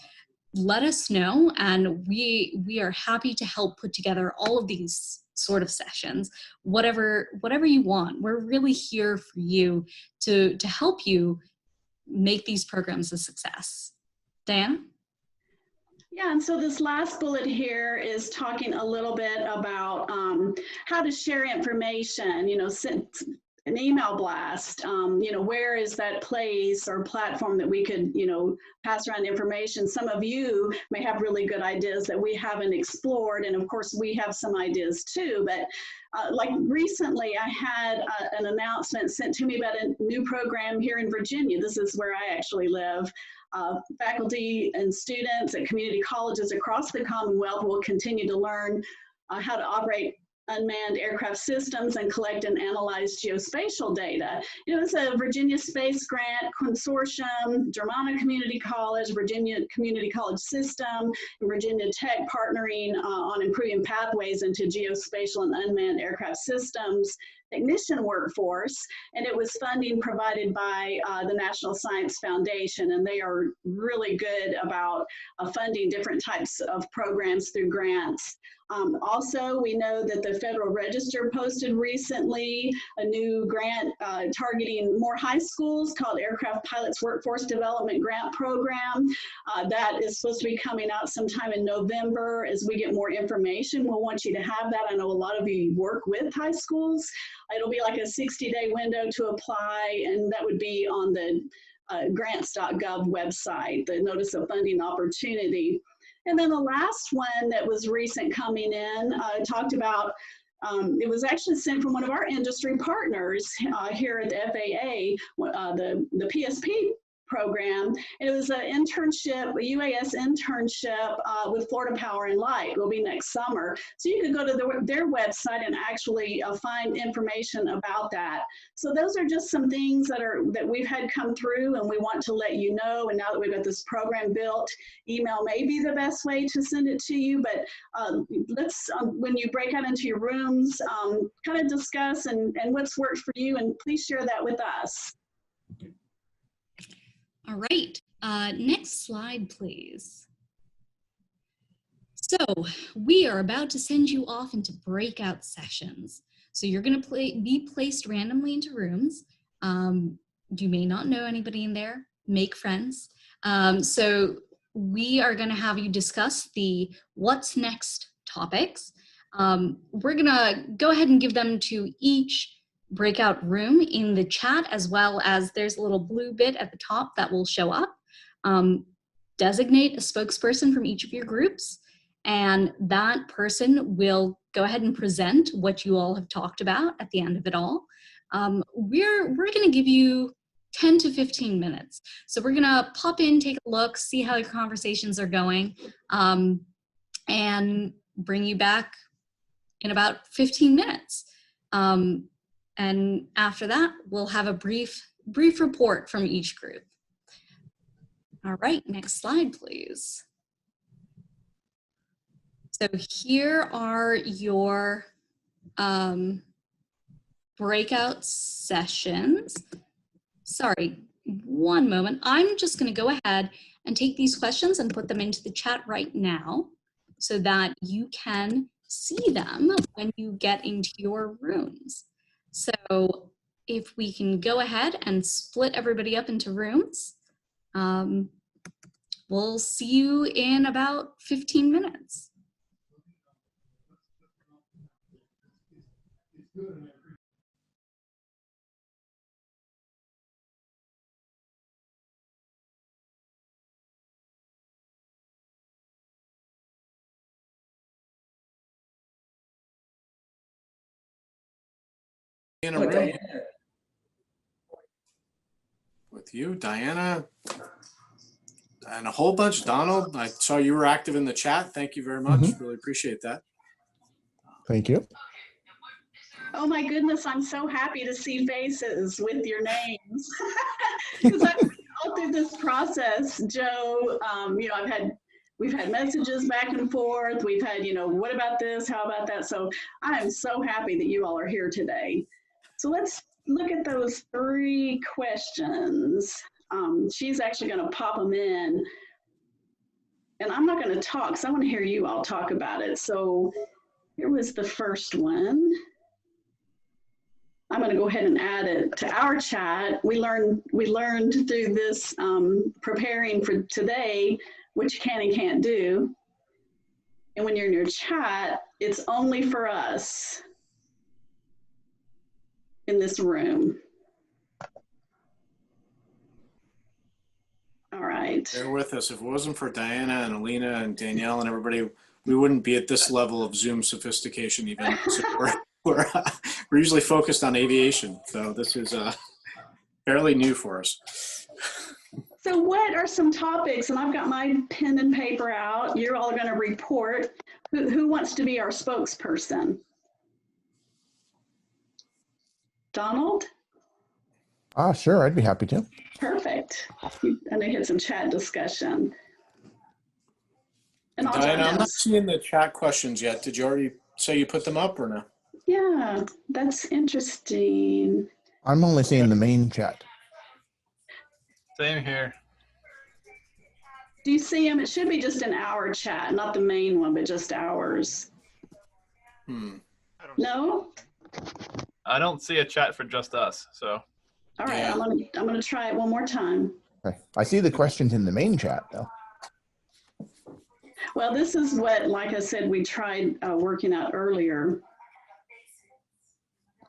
Let us know, and we are happy to help put together all of these sort of sessions, whatever you want. We're really here for you to help you make these programs a success. Diana? Yeah, and so this last bullet here is talking a little bit about how to share information, send an email blast, where is that place or platform that we could, pass around information. Some of you may have really good ideas that we haven't explored, and of course we have some ideas too, but like recently I had an announcement sent to me about a new program here in Virginia. This is where I actually live. Faculty and students at community colleges across the Commonwealth will continue to learn how to operate unmanned aircraft systems and collect and analyze geospatial data. It's a Virginia Space Grant Consortium, Germana Community College, Virginia Community College System, and Virginia Tech partnering on improving pathways into geospatial and unmanned aircraft systems technician workforce, and it was funding provided by the National Science Foundation, and they are really good about funding different types of programs through grants. Also, we know that the Federal Register posted recently a new grant targeting more high schools called Aircraft Pilots Workforce Development Grant Program. That is supposed to be coming out sometime in November. As we get more information, we'll want you to have that. I know a lot of you work with high schools. It'll be like a 60-day window to apply, and that would be on the grants.gov website, the Notice of Funding Opportunity. And then the last one that was recent coming in talked about, it was actually sent from one of our industry partners here at the FAA, the PSP program. And it was an internship, a UAS internship with Florida Power and Light. Will be next summer. So you could go to their website and actually find information about that. So those are just some things that we've had come through, and we want to let you know. And now that we've got this program built, email may be the best way to send it to you. But let's, when you break out into your rooms, kind of discuss and what's worked for you, and please share that with us. All right, next slide, please. So we are about to send you off into breakout sessions. So you're gonna be placed randomly into rooms. You may not know anybody in there, make friends. So we are gonna have you discuss the what's next topics. We're gonna go ahead and give them to each breakout room in the chat, as well as there's a little blue bit at the top that will show up. Designate a spokesperson from each of your groups, and that person will go ahead and present what you all have talked about at the end of it all. We're gonna give you 10 to 15 minutes. So we're gonna pop in, take a look, see how your conversations are going, and bring you back in about 15 minutes. And after that, we'll have a brief report from each group. All right, next slide, please. So here are your breakout sessions. Sorry, one moment. I'm just gonna go ahead and take these questions and put them into the chat right now so that you can see them when you get into your rooms. So if we can go ahead and split everybody up into rooms, we'll see you in about 15 minutes. In a room with you, Diana, and a whole bunch. Donald, I saw you were active in the chat. Thank you very much. Really appreciate that. Thank you. Oh my goodness, I'm so happy to see faces with your names. Because I've all through this process, Joe, we've had messages back and forth. We've had, what about this? How about that? So I am so happy that you all are here today. So let's look at those 3 questions. She's actually going to pop them in. And I'm not going to talk because I want to hear you all talk about it. So here was the first one. I'm going to go ahead and add it to our chat. We learned through this preparing for today what you can and can't do. And when you're in your chat, it's only for us in this room. All right. Bear with us. If it wasn't for Diana and Alina and Danielle and everybody, we wouldn't be at this level of Zoom sophistication even. So we're usually focused on aviation. So this is fairly new for us. So what are some topics? And I've got my pen and paper out. You're all going to report. Who wants to be our spokesperson? Donald? Sure, I'd be happy to. Perfect. I know you had some chat discussion. And Diana, I'm not seeing the chat questions yet. Did you already say you put them up or no? Yeah, that's interesting. I'm only seeing the main chat. Same here. Do you see them? It should be just in our chat, not the main one, but just ours. No? I don't see a chat for just us, so. All right, Yeah. I'm gonna try it one more time. Okay. I see the questions in the main chat though. Well, this is what, like I said, we tried working out earlier.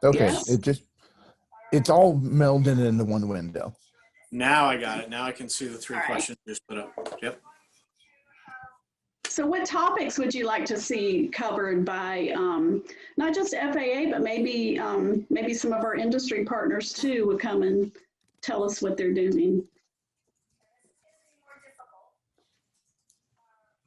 Okay, Yes. it's all melded into one window. Now I got it. Now I can see the three All right. questions you just put up. Yep. So what topics would you like to see covered by not just FAA, but maybe some of our industry partners too would come and tell us what they're doing?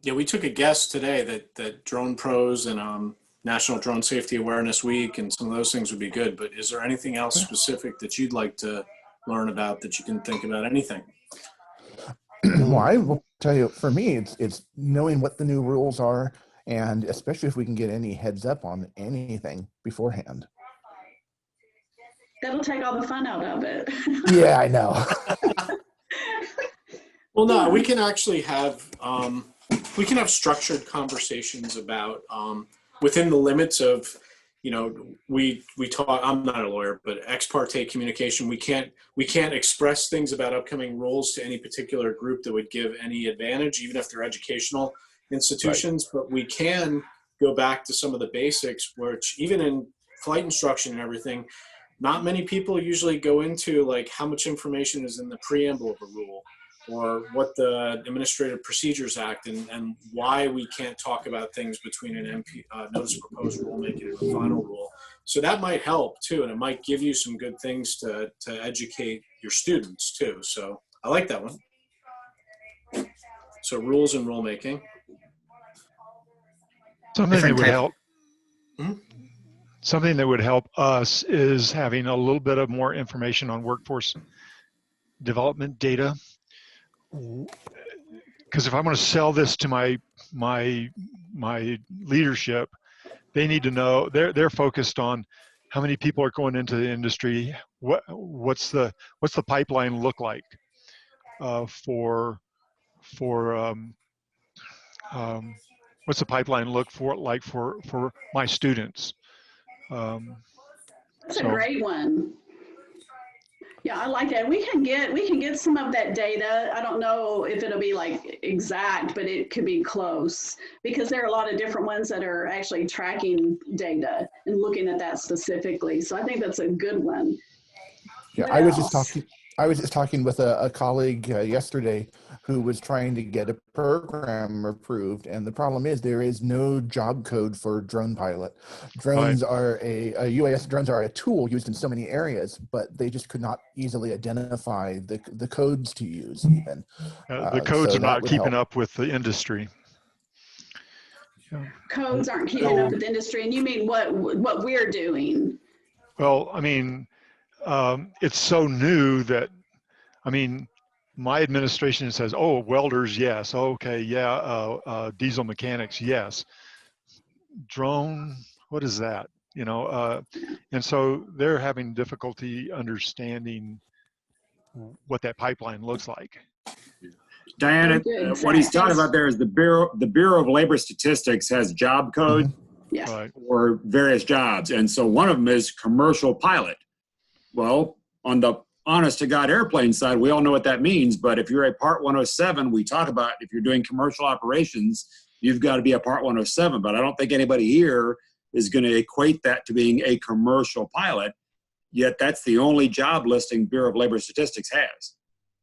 Yeah, we took a guess today that drone pros and National Drone Safety Awareness Week and some of those things would be good. But is there anything else specific that you'd like to learn about that you can think about? Anything? Well, I will tell you, for me, it's knowing what the new rules are, and especially if we can get any heads up on anything beforehand. That'll take all the fun out of it. Yeah, I know. Well, no, we can actually have structured conversations about within the limits of, you know, we talk. I'm not a lawyer, but ex parte communication. We can't express things about upcoming rules to any particular group that would give any advantage, even if they're educational institutions. Right. But we can go back to some of the basics, which even in flight instruction and everything, not many people usually go into, like how much information is in the preamble of a rule, or what the Administrative Procedures Act and why we can't talk about things between an notice of proposed rulemaking and a final rule. So that might help too, and it might give you some good things to educate your students too. So I like that one. So rules and rulemaking. Something that would help. Hmm? Something that would help us is having a little bit of more information on workforce development data. Because if I'm going to sell this to my leadership, they need to know. They're focused on how many people are going into the industry. What's the pipeline look like what's the pipeline look like for my students? That's a great one. Yeah, I like that. We can get some of that data. I don't know if it'll be like exact, but it could be close, because there are a lot of different ones that are actually tracking data and looking at that specifically. So I think that's a good one. Yeah, I was just talking with a colleague yesterday who was trying to get a program approved, and the problem is there is no job code for drone pilot. Drones are UAS drones are a tool used in so many areas, but they just could not easily identify the codes to use even. The codes so are not keeping help. up with the industry. Yeah. Codes aren't keeping up with the industry, and you mean what we're doing? Well, I mean, it's so new that, I mean, my administration says, oh, welders, yes. Okay, yeah. Diesel mechanics, yes. Drone, what is that? You know, and so they're having difficulty understanding what that pipeline looks like. Diana, what he's talking about there is the Bureau of Labor Statistics has job code Yeah. for various jobs. And so one of them is commercial pilot. Well, on the honest to God airplane side, we all know what that means. But if you're a Part 107, we talk about if you're doing commercial operations, you've got to be a Part 107. But I don't think anybody here is going to equate that to being a commercial pilot. Yet that's the only job listing Bureau of Labor Statistics has.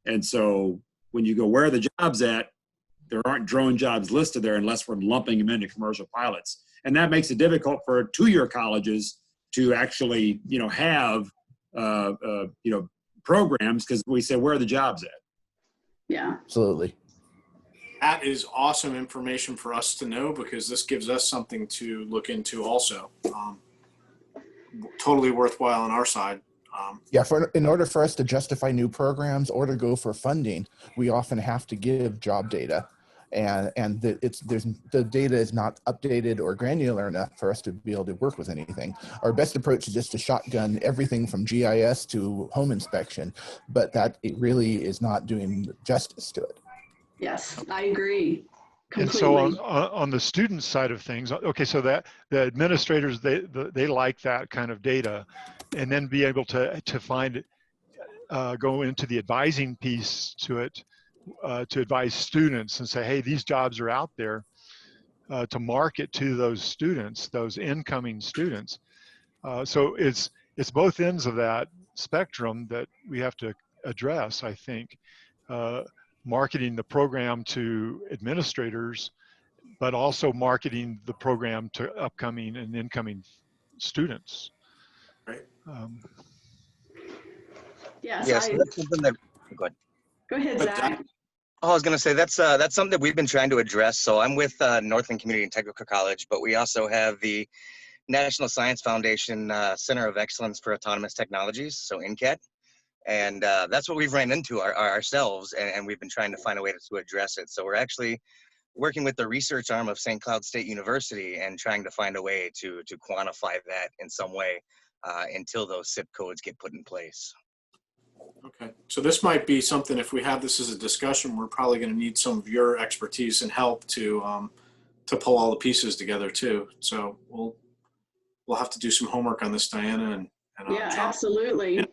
And so when you go where are the jobs at, there aren't drone jobs listed there unless we're lumping them into commercial pilots. And that makes it difficult for two-year colleges to actually, have, programs because we say, where are the jobs at? Yeah. Absolutely. That is awesome information for us to know because this gives us something to look into also. Totally worthwhile on our side. In order for us to justify new programs or to go for funding, we often have to give job data, and the data is not updated or granular enough for us to be able to work with anything. Our best approach is just to shotgun everything from GIS to home inspection, but that it really is not doing justice to it. Yes, I agree. Completely. And so on the student side of things, okay, so that the administrators, they like that kind of data, and then be able to find go into the advising piece to it, to advise students and say, hey, these jobs are out there, to market to those students, those incoming students. So it's both ends of that spectrum that we have to address, I think. Marketing the program to administrators, but also marketing the program to upcoming and incoming students. Right. yes, Yes, that's something that. Go ahead, Zach. Oh, I was going to say that's something that we've been trying to address. So I'm with Northland Community and Technical College, but we also have the National Science Foundation Center of Excellence for Autonomous Technologies, so NCAT. And that's what we've ran into ourselves, and we've been trying to find a way to address it. So we're actually working with the research arm of St. Cloud State University and trying to find a way to quantify that in some way until those SIP codes get put in place. Okay, so this might be something, if we have this as a discussion, we're probably going to need some of your expertise and help to pull all the pieces together too. So we'll have to do some homework on this, Diana. And yeah, absolutely. Yeah.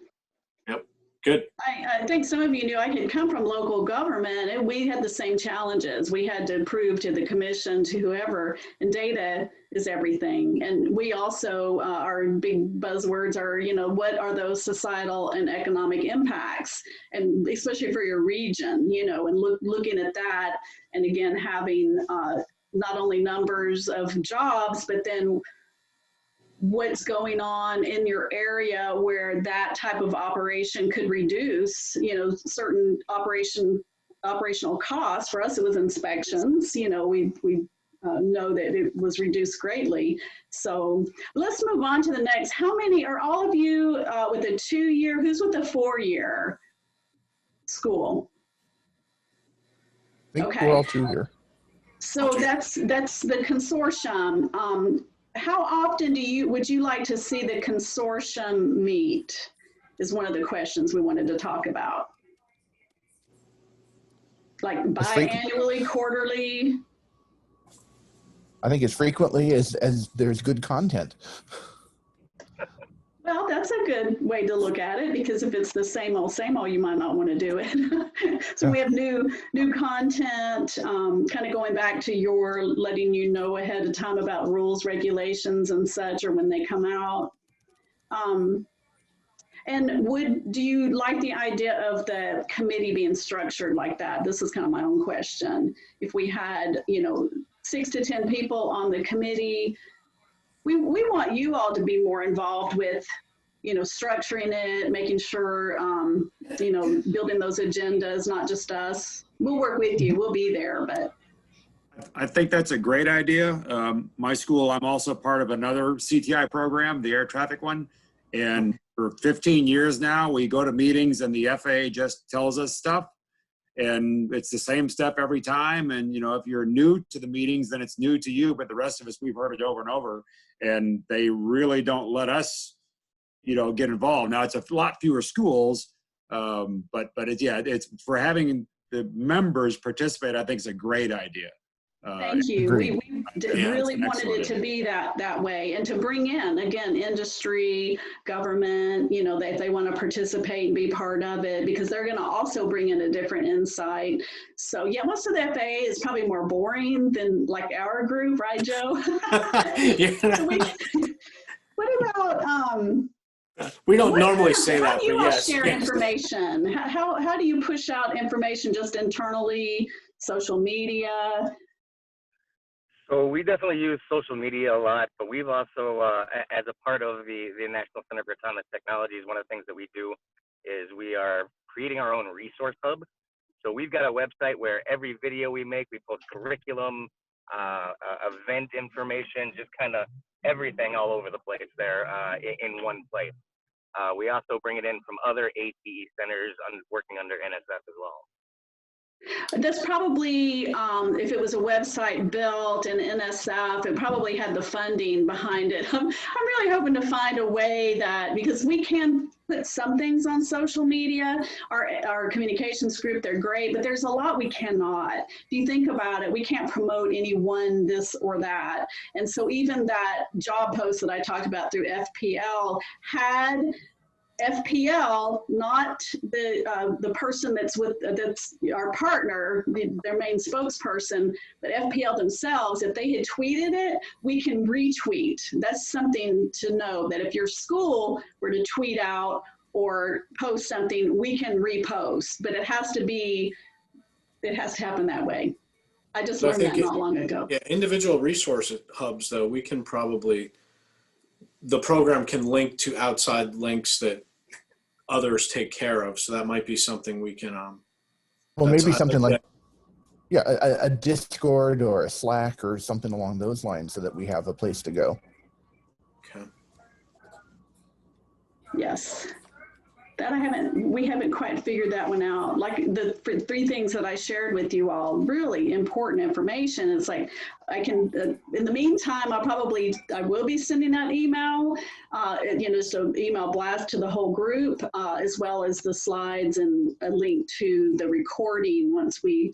Yep, good. I think some of you knew I had come from local government, and we had the same challenges. We had to prove to the commission, to whoever, and data is everything. And we also, our big buzzwords are, what are those societal and economic impacts? And especially for your region, and looking at that, and again, having not only numbers of jobs, but then what's going on in your area where that type of operation could reduce, certain operational costs. For us, it was inspections. We know that it was reduced greatly. So let's move on to the next. How many are all of you with a 2-year? Who's with a 4-year school? I think we're all 2-year. So that's the consortium. How often would you like to see the consortium meet? Is one of the questions we wanted to talk about. Like biannually, quarterly? I think as frequently as there's good content. Well, that's a good way to look at it, because if it's the same old, you might not want to do it. So we have new content, kind of going back to your letting you know ahead of time about rules, regulations, and such, or when they come out. And do you like the idea of the committee being structured like that? This is kind of my own question. If we had, 6 to 10 people on the committee, we want you all to be more involved with, structuring it, making sure, building those agendas, not just us. We'll work with you. We'll be there, but. I think that's a great idea. My school, I'm also part of another CTI program, the air traffic one. And for 15 years now, we go to meetings and the FAA just tells us stuff. And it's the same stuff every time. And, if you're new to the meetings, then it's new to you. But the rest of us, we've heard it over and over. And they really don't let us, get involved. Now, it's a lot fewer schools. But it's for having the members participate, I think is a great idea. Thank you. Agreed. We Yeah, really it's an wanted it excellent to be that way, and to bring in, again, industry, government, you know, if they want to participate and be part of it, because they're going to also bring in a different insight. So yeah, most of the FAA is probably more boring than like our group, right, Joe? So what about, we don't normally say how that, do you but all yes. share yes. information? How do you push out information just internally, social media? So we definitely use social media a lot, but we've also, as a part of the National Center for Autonomous Technologies, one of the things that we do is we are creating our own resource hub. So we've got a website where every video we make, we post curriculum, event information, just kind of everything all over the place there in one place. We also bring it in from other ATE centers working under NSF as well. That's probably, if it was a website built in NSF, it probably had the funding behind it. I'm really hoping to find a way that, because we can put some things on social media, our communications group, they're great, but there's a lot we cannot. If you think about it, we can't promote any one this or that. And so even that job post that I talked about through FPL had FPL, not the person that's our partner, their main spokesperson, but FPL themselves. If they had tweeted it, we can retweet. That's something to know, that if your school were to tweet out or post something, we can repost, but it has to happen that way. I just learned that not long ago. Yeah, individual resource hubs, though, we can probably, the program can link to outside links that others take care of, so that might be something we can well, maybe something like a Discord or a Slack or something along those lines, so that we have a place to go. Okay. Yes, that we haven't quite figured that one out. Like the three things that I shared with you all, really important information. It's like I can, in the meantime, I will be sending that email, so email blast to the whole group, as well as the slides and a link to the recording once we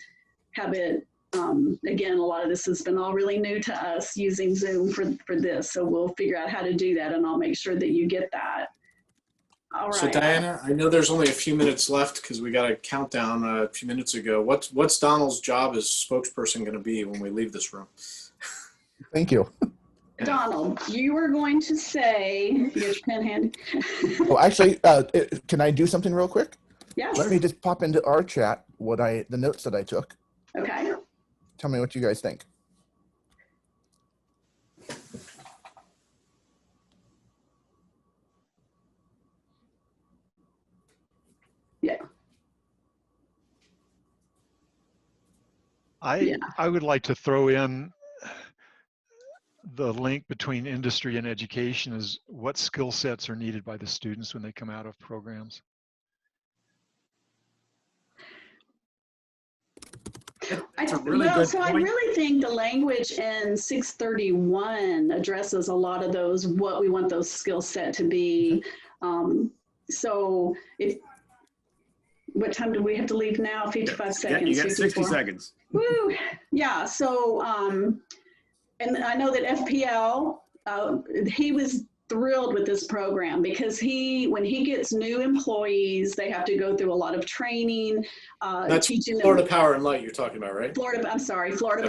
have it. Again, a lot of this has been all really new to us using Zoom for this, so we'll figure out how to do that, and I'll make sure that you get that. All right. So Diana, I know there's only a few minutes left because we got a countdown a few minutes ago. What's Donald's job as spokesperson going to be when we leave this room? Thank you. Donald, you were going to say, you get your pen handy. Oh, actually, can I do something real quick? Yes. Let me just pop into our chat the notes that I took. Okay. Tell me what you guys think. Yeah. I would like to throw in the link between industry and education is what skill sets are needed by the students when they come out of programs. That's a really good point. I really think the language in 631 addresses a lot of those, what we want those skill set to be. So what time do we have to leave now? 55 seconds. You got 60 seconds. Woo! Yeah, so, and I know that FPL, he was thrilled with this program because when he gets new employees, they have to go through a lot of training. That's teaching Florida them, Power and Light you're talking about, right? Florida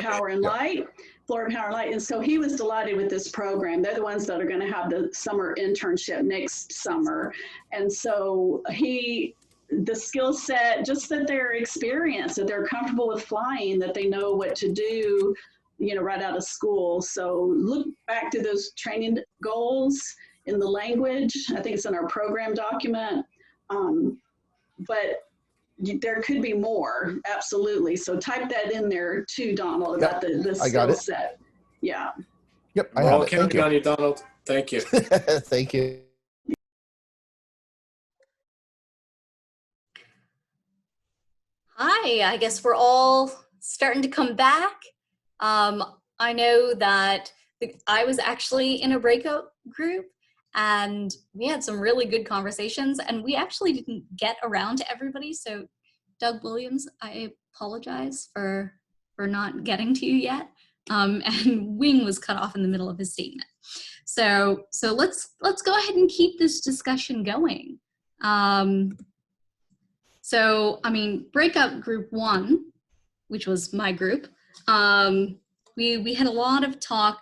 Power and Light. Florida Power and Light. And so he was delighted with this program. They're the ones that are going to have the summer internship next summer. And so the skill set, just that they're experienced, that they're comfortable with flying, that they know what to do, right out of school. So look back to those training goals in the language. I think it's in our program document. But there could be more, absolutely. So type that in there too, Donald, about the skill set. Yeah. Yep, We're all counting on you, Donald. Thank you. Thank you. Hi, I guess we're all starting to come back. I know that I was actually in a breakout group and we had some really good conversations and we actually didn't get around to everybody. So Doug Williams, I apologize for for not getting to you yet. And Wing was cut off in the middle of his statement. So let's go ahead and keep this discussion going. So, I mean, Breakout Group 1, which was my group, we had a lot of talk,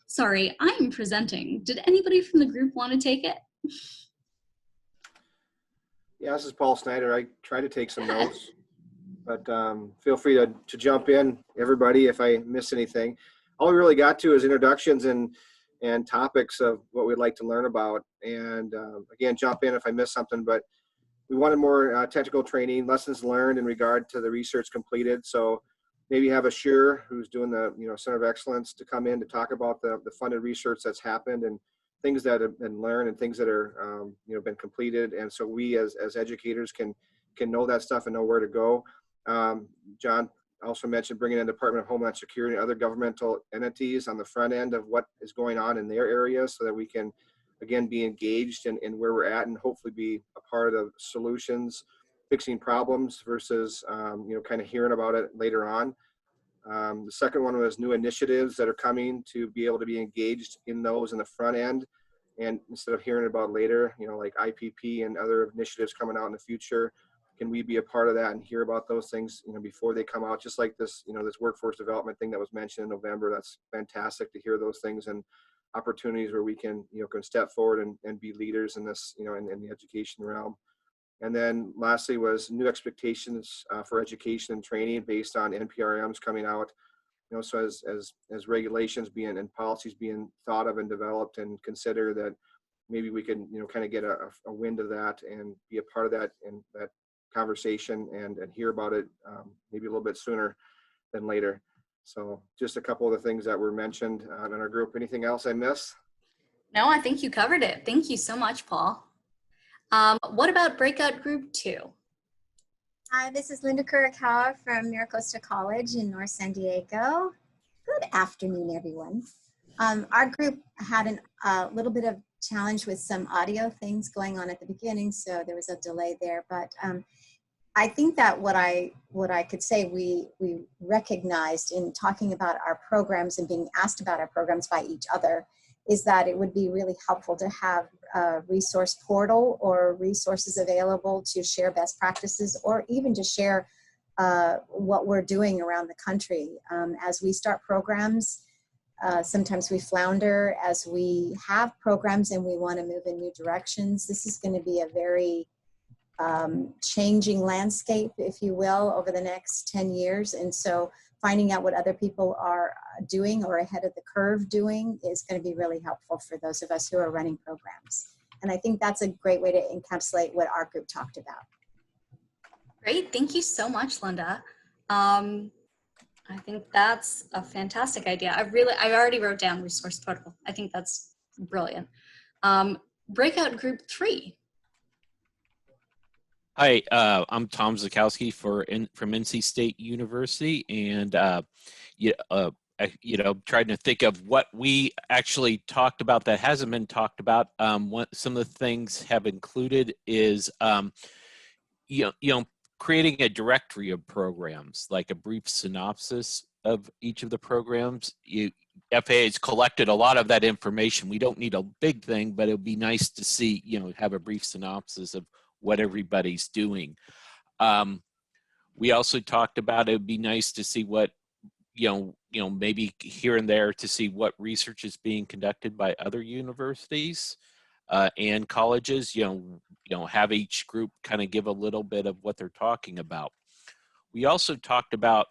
sorry, I am presenting. Did anybody from the group want to take it? Yeah, this is Paul Snyder. I try to take some notes, but feel free to jump in, everybody, if I miss anything. All we really got to is introductions and topics of what we'd like to learn about. And again, jump in if I miss something, but we wanted more technical training, lessons learned in regard to the research completed. So maybe have a Shearer who's doing the Center of Excellence to come in to talk about the funded research that's happened and things that have been learned and things that are been completed. And so we as educators can know that stuff and know where to go. John also mentioned bringing in Department of Homeland Security and other governmental entities on the front end of what is going on in their areas so that we can, again, be engaged in where we're at and hopefully be a part of solutions, fixing problems versus, kind of hearing about it later on. The second one was new initiatives that are coming to be able to be engaged in those in the front end. And instead of hearing about later, like IPP and other initiatives coming out in the future, can we be a part of that and hear about those things, before they come out? Just like this, this workforce development thing that was mentioned in November. That's fantastic to hear those things and opportunities where we can, can step forward and be leaders in this, in the education realm. And then lastly was new expectations for education and training based on NPRMs coming out. So as regulations being and policies being thought of and developed and consider that maybe we can, kind of get a wind of that and be a part of that and that conversation and hear about it maybe a little bit sooner than later. So just a couple of the things that were mentioned in our group. Anything else I missed? No, I think you covered it. Thank you so much, Paul. What about Breakout Group 2? Hi, this is Linda Kurokawa from Miracosta College in North San Diego. Good afternoon, everyone. Our group had a little bit of challenge with some audio things going on at the beginning, so there was a delay there. But I think that what I could say we recognized in talking about our programs and being asked about our programs by each other is that it would be really helpful to have a resource portal or resources available to share best practices or even to share what we're doing around the country. As we start programs, sometimes we flounder. As we have programs and we want to move in new directions, this is going to be a very changing landscape, if you will, over the next 10 years. And so finding out what other people are doing or ahead of the curve doing is going to be really helpful for those of us who are running programs. And I think that's a great way to encapsulate what our group talked about. Great, thank you so much, Linda. I think that's a fantastic idea. I already wrote down resource portal. I think that's brilliant. Breakout Group 3. Hi, I'm Tom Zakowski from NC State University, and trying to think of what we actually talked about that hasn't been talked about. Some of the things have included is creating a directory of programs, like a brief synopsis of each of the programs. FAA has collected a lot of that information. We don't need a big thing, but it would be nice to see, have a brief synopsis of what everybody's doing. We also talked about it would be nice to see what, maybe here and there to see what research is being conducted by other universities and colleges, have each group kind of give a little bit of what they're talking about. We also talked about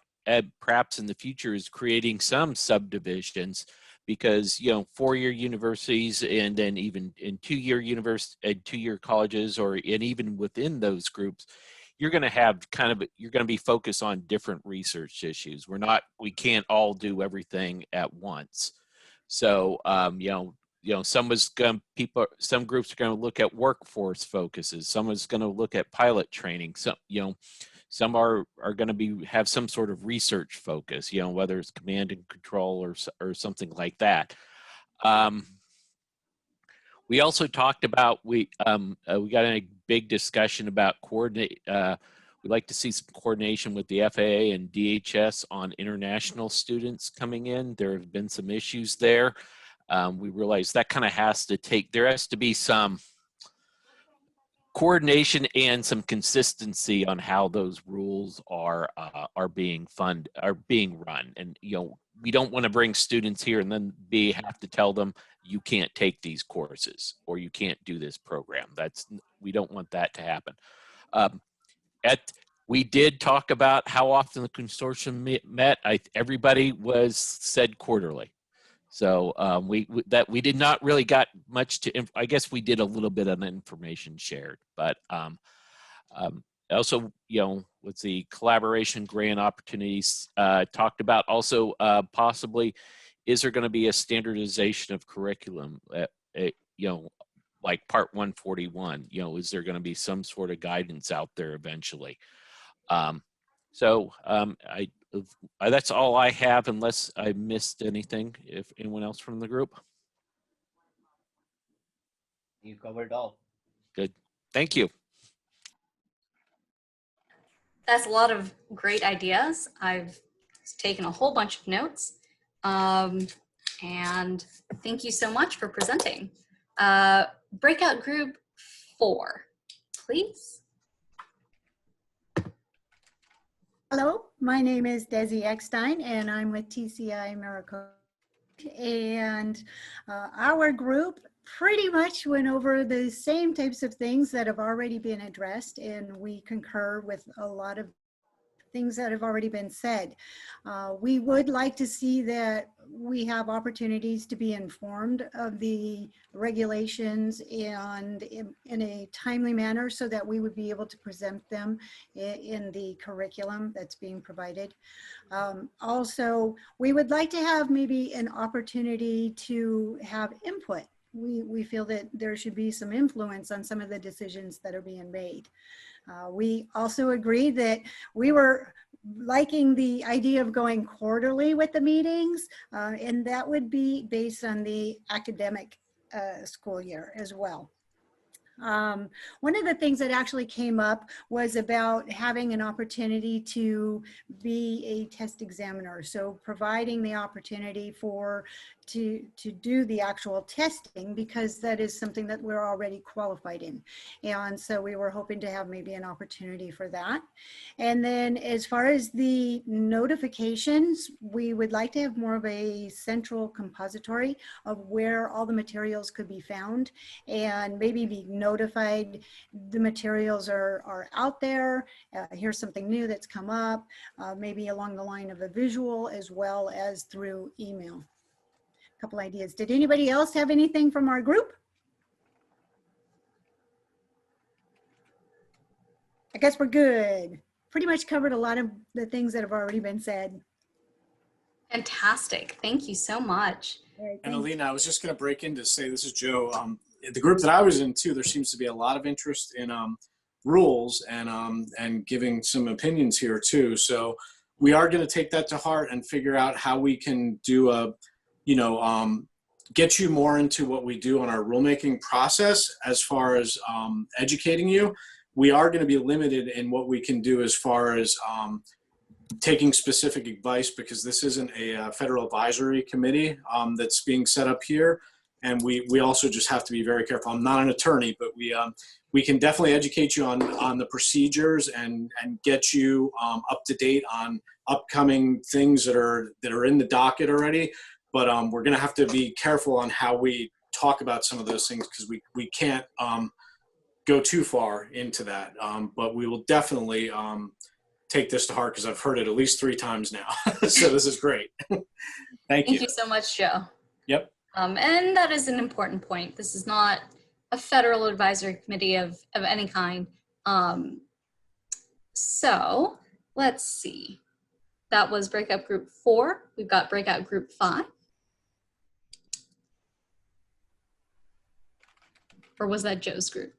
perhaps in the future is creating some subdivisions because, four-year universities and then even in two-year colleges and even within those groups, you're going to have you're going to be focused on different research issues. We can't all do everything at once. So, some groups are going to look at workforce focuses. Some is going to look at pilot training. Some are going to have some sort of research focus, whether it's command and control or something like that. We also talked about we got in a big discussion about We'd like to see some coordination with the FAA and DHS on international students coming in. There have been some issues there. We realize that kind of has to there has to be some coordination and some consistency on how those rules are being run. And we don't want to bring students here and then have to tell them you can't take these courses or you can't do this program. We don't want that to happen. We did talk about how often the consortium met. Everybody said quarterly. So we did not really got much I guess we did a little bit of information shared, but also, with the collaboration grant opportunities talked about, also possibly, is there going to be a standardization of curriculum, like Part 141, is there going to be some sort of guidance out there eventually? That's all I have, unless I missed anything. If anyone else from the group? You covered all. Good. Thank you. That's a lot of great ideas. I've taken a whole bunch of notes. And thank you so much for presenting. Breakout group 4, please. Hello, my name is Desi Eckstein, and I'm with TCI Maricopa. And our group pretty much went over the same types of things that have already been addressed, and we concur with a lot of things that have already been said. We would like to see that we have opportunities to be informed of the regulations and in a timely manner so that we would be able to present them in the curriculum that's being provided. Also, we would like to have maybe an opportunity to have input. We feel that there should be some influence on some of the decisions that are being made. We also agreed that we were liking the idea of going quarterly with the meetings, and that would be based on the academic school year as well. One of the things that actually came up was about having an opportunity to be a test examiner. So providing the opportunity to do the actual testing, because that is something that we're already qualified in. And so we were hoping to have maybe an opportunity for that. And then as far as the notifications, we would like to have more of a central compository of where all the materials could be found, and maybe be notified the materials are out there. Here's something new that's come up, maybe along the line of a visual as well as through email. Couple ideas. Did anybody else have anything from our group? I guess we're good. Pretty much covered a lot of the things that have already been said. Fantastic. Thank you so much. Right, and Alina, I was just going to break in to say, this is Joe. The group that I was in too, there seems to be a lot of interest in rules and giving some opinions here too. So we are going to take that to heart and figure out how we can do a get you more into what we do on our rulemaking process as far as educating you. We are going to be limited in what we can do as far as taking specific advice, because this isn't a federal advisory committee that's being set up here. And we also just have to be very careful. I'm not an attorney, but we can definitely educate you on the procedures and get you up to date on upcoming things that are in the docket already. But we're going to have to be careful on how we talk about some of those things, because we can't go too far into that. But we will definitely take this to heart, because I've heard it at least 3 times now. So this is great. Thank you. Thank you so much, Joe. Yep. And that is an important point. This is not a federal advisory committee of any kind. So let's see. That was breakout group 4. We've got breakout group 5. Or was that Joe's group?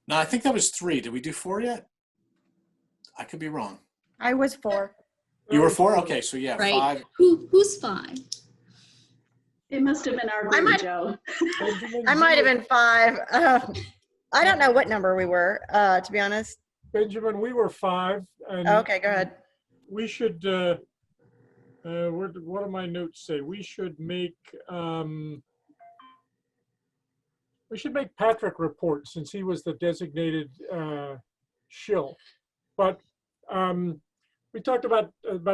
No, I think that was 3. Did we do 4 yet? I could be wrong. I was 4. You were 4? Okay, so yeah, right. 5. Who's 5? It must have been our group, Joe. I might have been 5. I don't know what number we were, to be honest. Benjamin, we were 5. And okay, go ahead. We should, what do my notes say? We should make Patrick report since he was the designated shill. But we talked about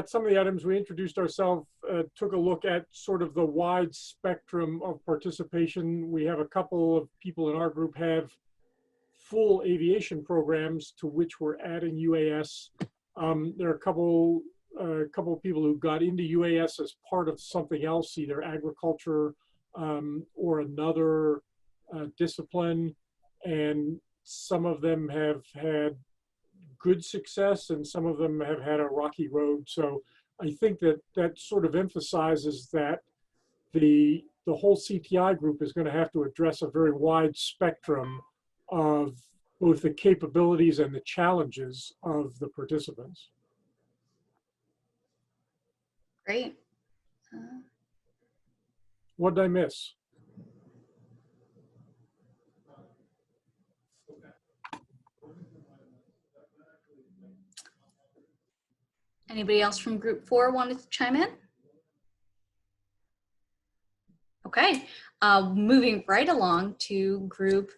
some of the items. We introduced ourselves, took a look at sort of the wide spectrum of participation. We have a couple of people in our group have full aviation programs to which we're adding UAS. There are a couple of people who got into UAS as part of something else, either agriculture or another discipline, and some of them have had good success and some of them have had a rocky road. So I think that sort of emphasizes that the whole CTI group is going to have to address a very wide spectrum of both the capabilities and the challenges of the participants. Great. What did I miss? Anybody else from group 4 wanted to chime in? Okay, moving right along to group.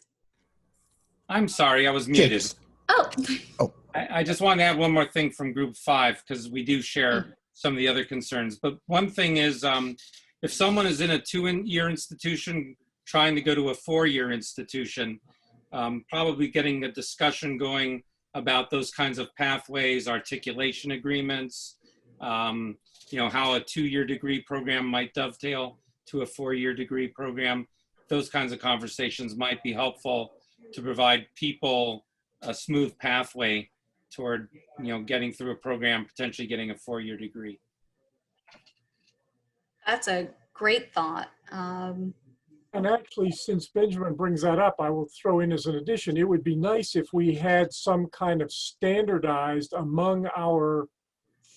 I'm sorry, I was muted. Oh. I just want to add one more thing from group 5 because we do share some of the other concerns. But one thing is if someone is in a 2-year institution trying to go to a 4-year institution, probably getting a discussion going about those kinds of pathways, articulation agreements, you know, how a 2-year degree program might dovetail to a 4-year degree program. Those kinds of conversations might be helpful to provide people a smooth pathway toward, you know, getting through a program, potentially getting a 4-year degree. That's a great thought. And actually, since Benjamin brings that up, I will throw in as an addition, it would be nice if we had some kind of standardized among our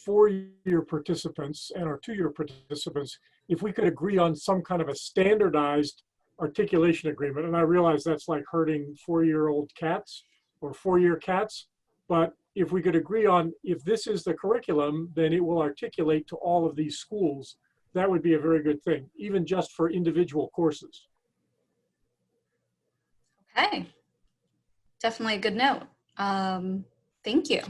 4-year participants and our 2-year participants, if we could agree on some kind of a standardized articulation agreement. And I realize that's like herding 4-year-old cats or 4-year cats, but if we could agree on, if this is the curriculum, then it will articulate to all of these schools. That would be a very good thing, even just for individual courses. Okay, definitely a good note. Thank you.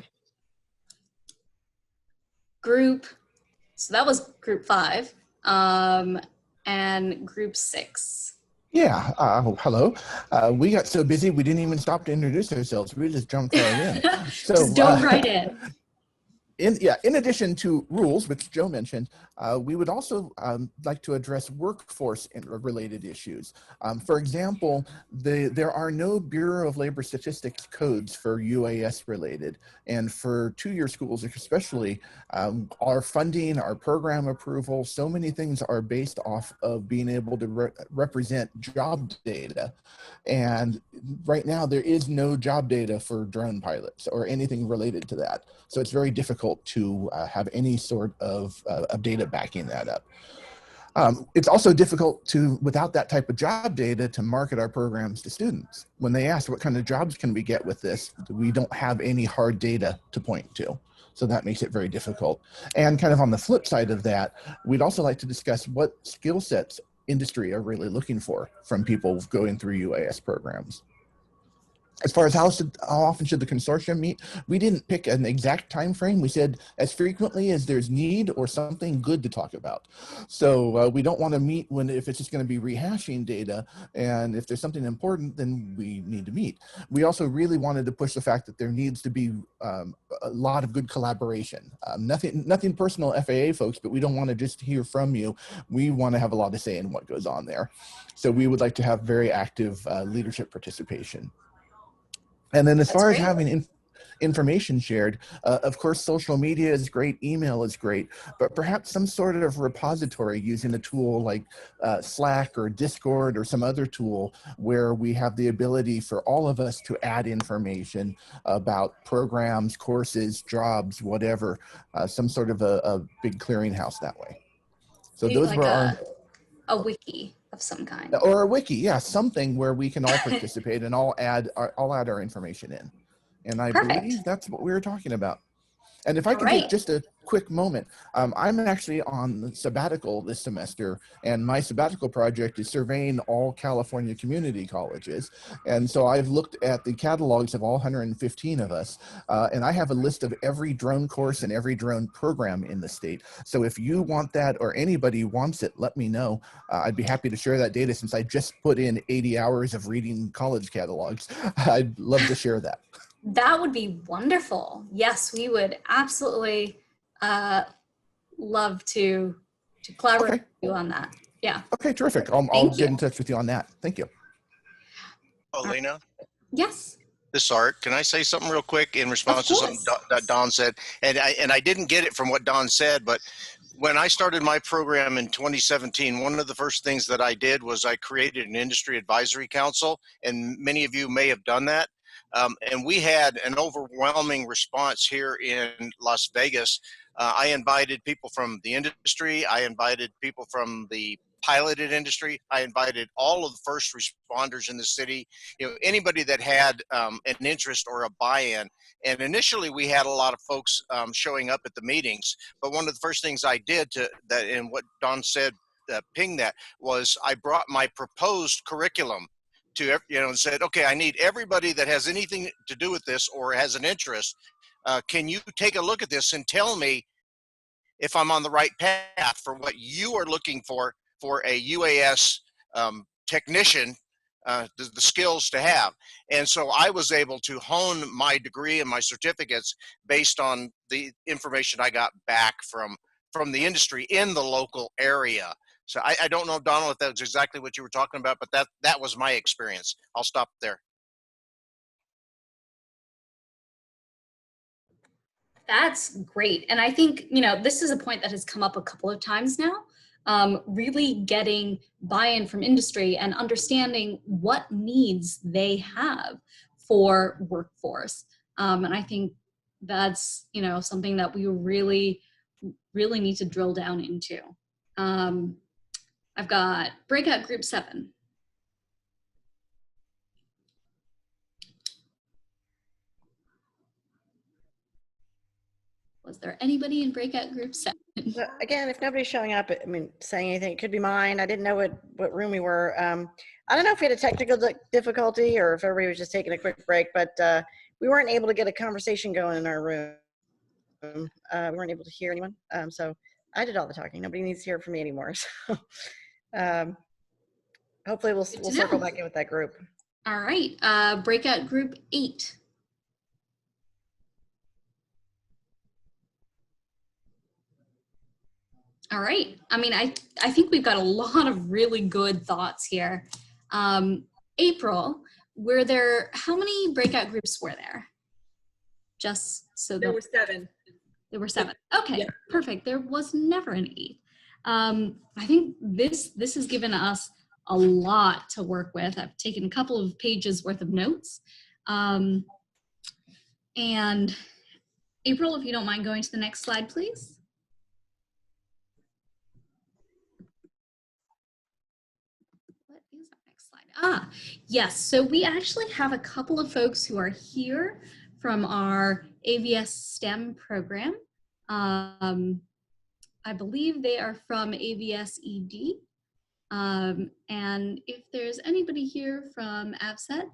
So that was group 5, and group 6. Yeah, hello. We got so busy we didn't even stop to introduce ourselves. We just jumped right in. So, just dove right in. In addition to rules, which Joe mentioned, we would also like to address workforce related issues. For example, there are no Bureau of Labor Statistics codes for UAS related, and for 2-year schools especially, our funding, our program approval, so many things are based off of being able to represent job data. And right now there is no job data for drone pilots or anything related to that. So it's very difficult to have any sort of data backing that up. It's also difficult to, without that type of job data, to market our programs to students. When they ask what kind of jobs can we get with this, we don't have any hard data to point to. So that makes it very difficult. And kind of on the flip side of that, we'd also like to discuss what skill sets industry are really looking for from people going through UAS programs. As far as how often should the consortium meet, we didn't pick an exact time frame. We said as frequently as there's need or something good to talk about. So we don't want to meet if it's just going to be rehashing data, and if there's something important, then we need to meet. We also really wanted to push the fact that there needs to be a lot of good collaboration. Nothing personal, FAA folks, but we don't want to just hear from you. We want to have a lot to say in what goes on there. So we would like to have very active leadership participation. And then as far as having information shared, of course, social media is great, email is great, but perhaps some sort of repository using a tool like Slack or Discord or some other tool where we have the ability for all of us to add information about programs, courses, jobs, whatever, some sort of a big clearinghouse that way. So Maybe those like were a wiki. of some kind. Or a wiki, yeah, something where we can all participate and all add our information in. And I believe that's what we were talking about. And if I can take just a quick moment, I'm actually on sabbatical this semester, and my sabbatical project is surveying all California community colleges. And so I've looked at the catalogs of all 115 of us, and I have a list of every drone course and every drone program in the state. So if you want that or anybody wants it, let me know. I'd be happy to share that data since I just put in 80 hours of reading college catalogs. I'd love to share that. That would be wonderful. Yes, we would absolutely love to collaborate with you on that. Yeah. Okay, terrific. I'll get in touch with you on that. Thank you. Elena? Yes. This is Art. Can I say something real quick in response to something that Don said? And I didn't get it from what Don said, but when I started my program in 2017, one of the first things that I did was I created an industry advisory council, and many of you may have done that. And we had an overwhelming response here in Las Vegas. I invited people from the industry. I invited people from the piloted industry. I invited all of the first responders in the city, anybody that had an interest or a buy-in. And initially we had a lot of folks showing up at the meetings, but one of the first things I did and what Don said, ping that, was I brought my proposed curriculum to, and said, okay, I need everybody that has anything to do with this or has an interest. Can you take a look at this and tell me if I'm on the right path for what you are looking for a UAS technician, the skills to have. And so I was able to hone my degree and my certificates based on the information I got back from the industry in the local area. So I don't know, Donald, if that was exactly what you were talking about, but that was my experience. I'll stop there. That's great. And I think, this is a point that has come up a couple of times now, really getting buy-in from industry and understanding what needs they have for workforce. And I think that's, something that we really, really need to drill down into. I've got Breakout Group 7. Was there anybody in Breakout Group 7? So again, if nobody's showing up, saying anything, it could be mine. I didn't know what room we were. I don't know if we had a technical difficulty or if everybody was just taking a quick break, but we weren't able to get a conversation going in our room. We weren't able to hear anyone. So I did all the talking. Nobody needs to hear from me anymore. So hopefully we'll circle back in with that group. All right, Breakout Group 8. All right. I mean, I think we've got a lot of really good thoughts here. April, how many breakout groups were there? Just so there were 7. There were 7. Okay, yeah. Perfect. There was never an 8. I think this has given us a lot to work with. I've taken a couple of pages worth of notes. And April, if you don't mind going to the next slide, please. Yes, so we actually have a couple of folks who are here from our AVS STEM program. I believe they are from AVS ED. And if there's anybody here from AVSET.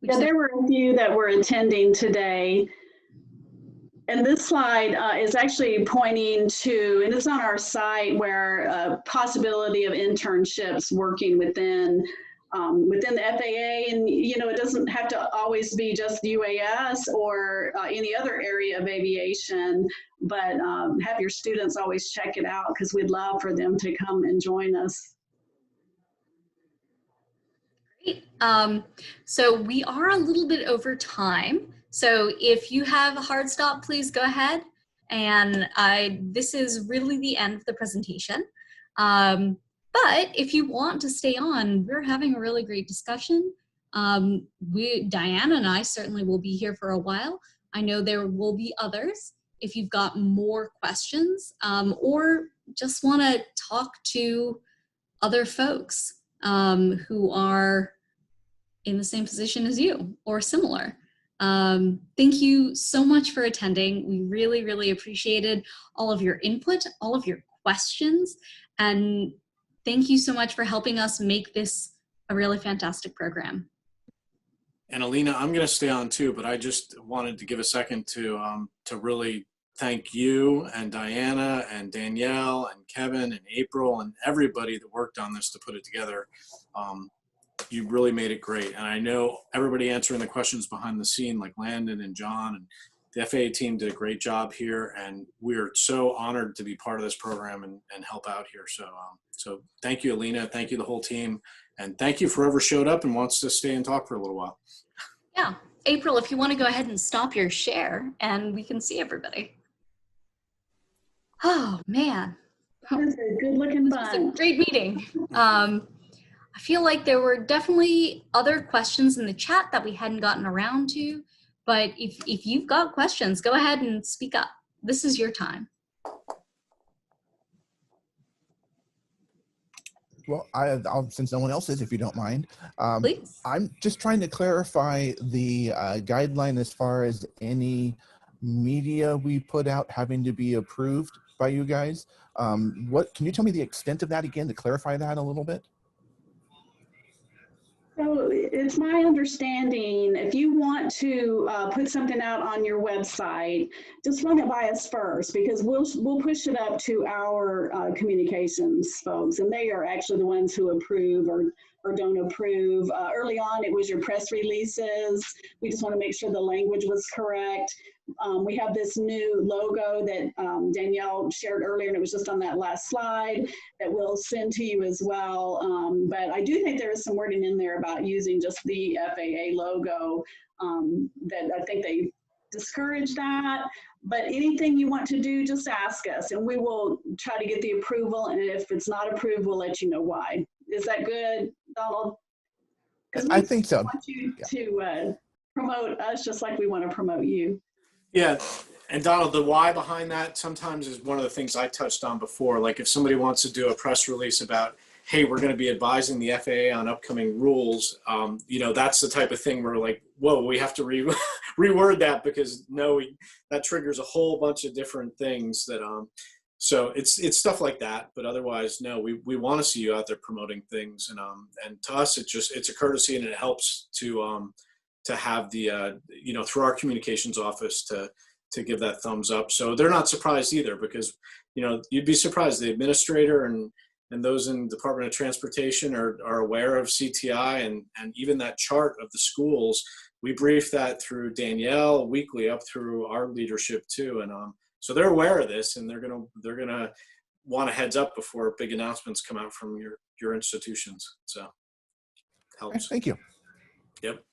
Yeah, there were a few that were attending today. And this slide is actually pointing to, and it's on our site, where possibility of internships working within the FAA, and it doesn't have to always be just UAS or any other area of aviation, but have your students always check it out because we'd love for them to come and join us. Great. So we are a little bit over time. So if you have a hard stop, please go ahead. And this is really the end of the presentation. But if you want to stay on, we're having a really great discussion. Diana and I certainly will be here for a while. I know there will be others. If you've got more questions or just want to talk to other folks who are in the same position as you or similar. Thank you so much for attending. We really, really appreciated all of your input, all of your questions, and thank you so much for helping us make this a really fantastic program. And Alina, I'm going to stay on too, but I just wanted to give a second to really thank you and Diana and Danielle and Kevin and April and everybody that worked on this to put it together. You really made it great. And I know everybody answering the questions behind the scene, like Landon and John, and the FAA team did a great job here. And we're so honored to be part of this program and help out here. So thank you, Alina. Thank you, the whole team. And thank you for whoever showed up and wants to stay and talk for a little while. Yeah. April, if you want to go ahead and stop your share and we can see everybody. Oh, man. That was a good looking bunch. This was a great meeting. I feel like there were definitely other questions in the chat that we hadn't gotten around to, but if you've got questions, go ahead and speak up. This is your time. Well, I'll since no one else is, if you don't mind, please. I'm just trying to clarify the guideline as far as any media we put out having to be approved by you guys. What can you tell me the extent of that again to clarify that a little bit? So it's my understanding, if you want to put something out on your website, just run it by us first, because we'll push it up to our communications folks, and they are actually the ones who approve or don't approve. Early on, it was your press releases. We just want to make sure the language was correct. We have this new logo that Danielle shared earlier, and it was just on that last slide, that we'll send to you as well. But I do think there is some wording in there about using just the FAA logo, that I think they discourage that. But anything you want to do, just ask us, and we will try to get the approval. And if it's not approved, we'll let you know why. Is that good, Donald? I think so. We want you to promote us just like we want to promote you. Yeah, and Donald, the why behind that sometimes is one of the things I touched on before. Like if somebody wants to do a press release about, hey, we're going to be advising the FAA on upcoming rules, you know, that's the type of thing where like, whoa, we have to reword that, because that triggers a whole bunch of different things that, so it's stuff like that. But otherwise, no, we want to see you out there promoting things, and to us, it's a courtesy, and it helps to have the, you know, through our communications office to give that thumbs up. So they're not surprised either, because, you know, you'd be surprised. The administrator and those in the Department of Transportation are aware of CTI, and even that chart of the schools, we brief that through Danielle weekly up through our leadership too. And so they're aware of this, and they're gonna want a heads up before big announcements come out from your institutions. So helps. Thank you. Yep.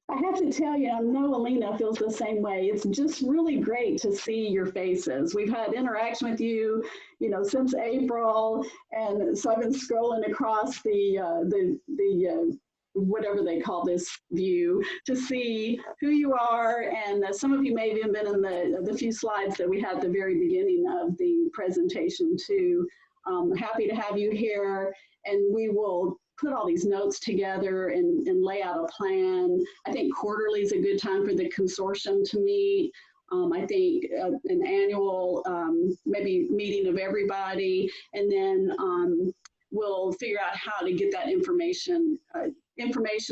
I have to tell you, I know Alina feels the same way. It's just really great to see your faces. We've had interaction with you, you know, since April, and so I've been scrolling across the whatever they call this view to see who you are, and some of you may have even been in the few slides that we had at the very beginning of the presentation too. Happy to have you here, and we will put all these notes together and lay out a plan. I think quarterly is a good time for the consortium to meet. I think an annual maybe meeting of everybody, and then we'll figure out how to get that information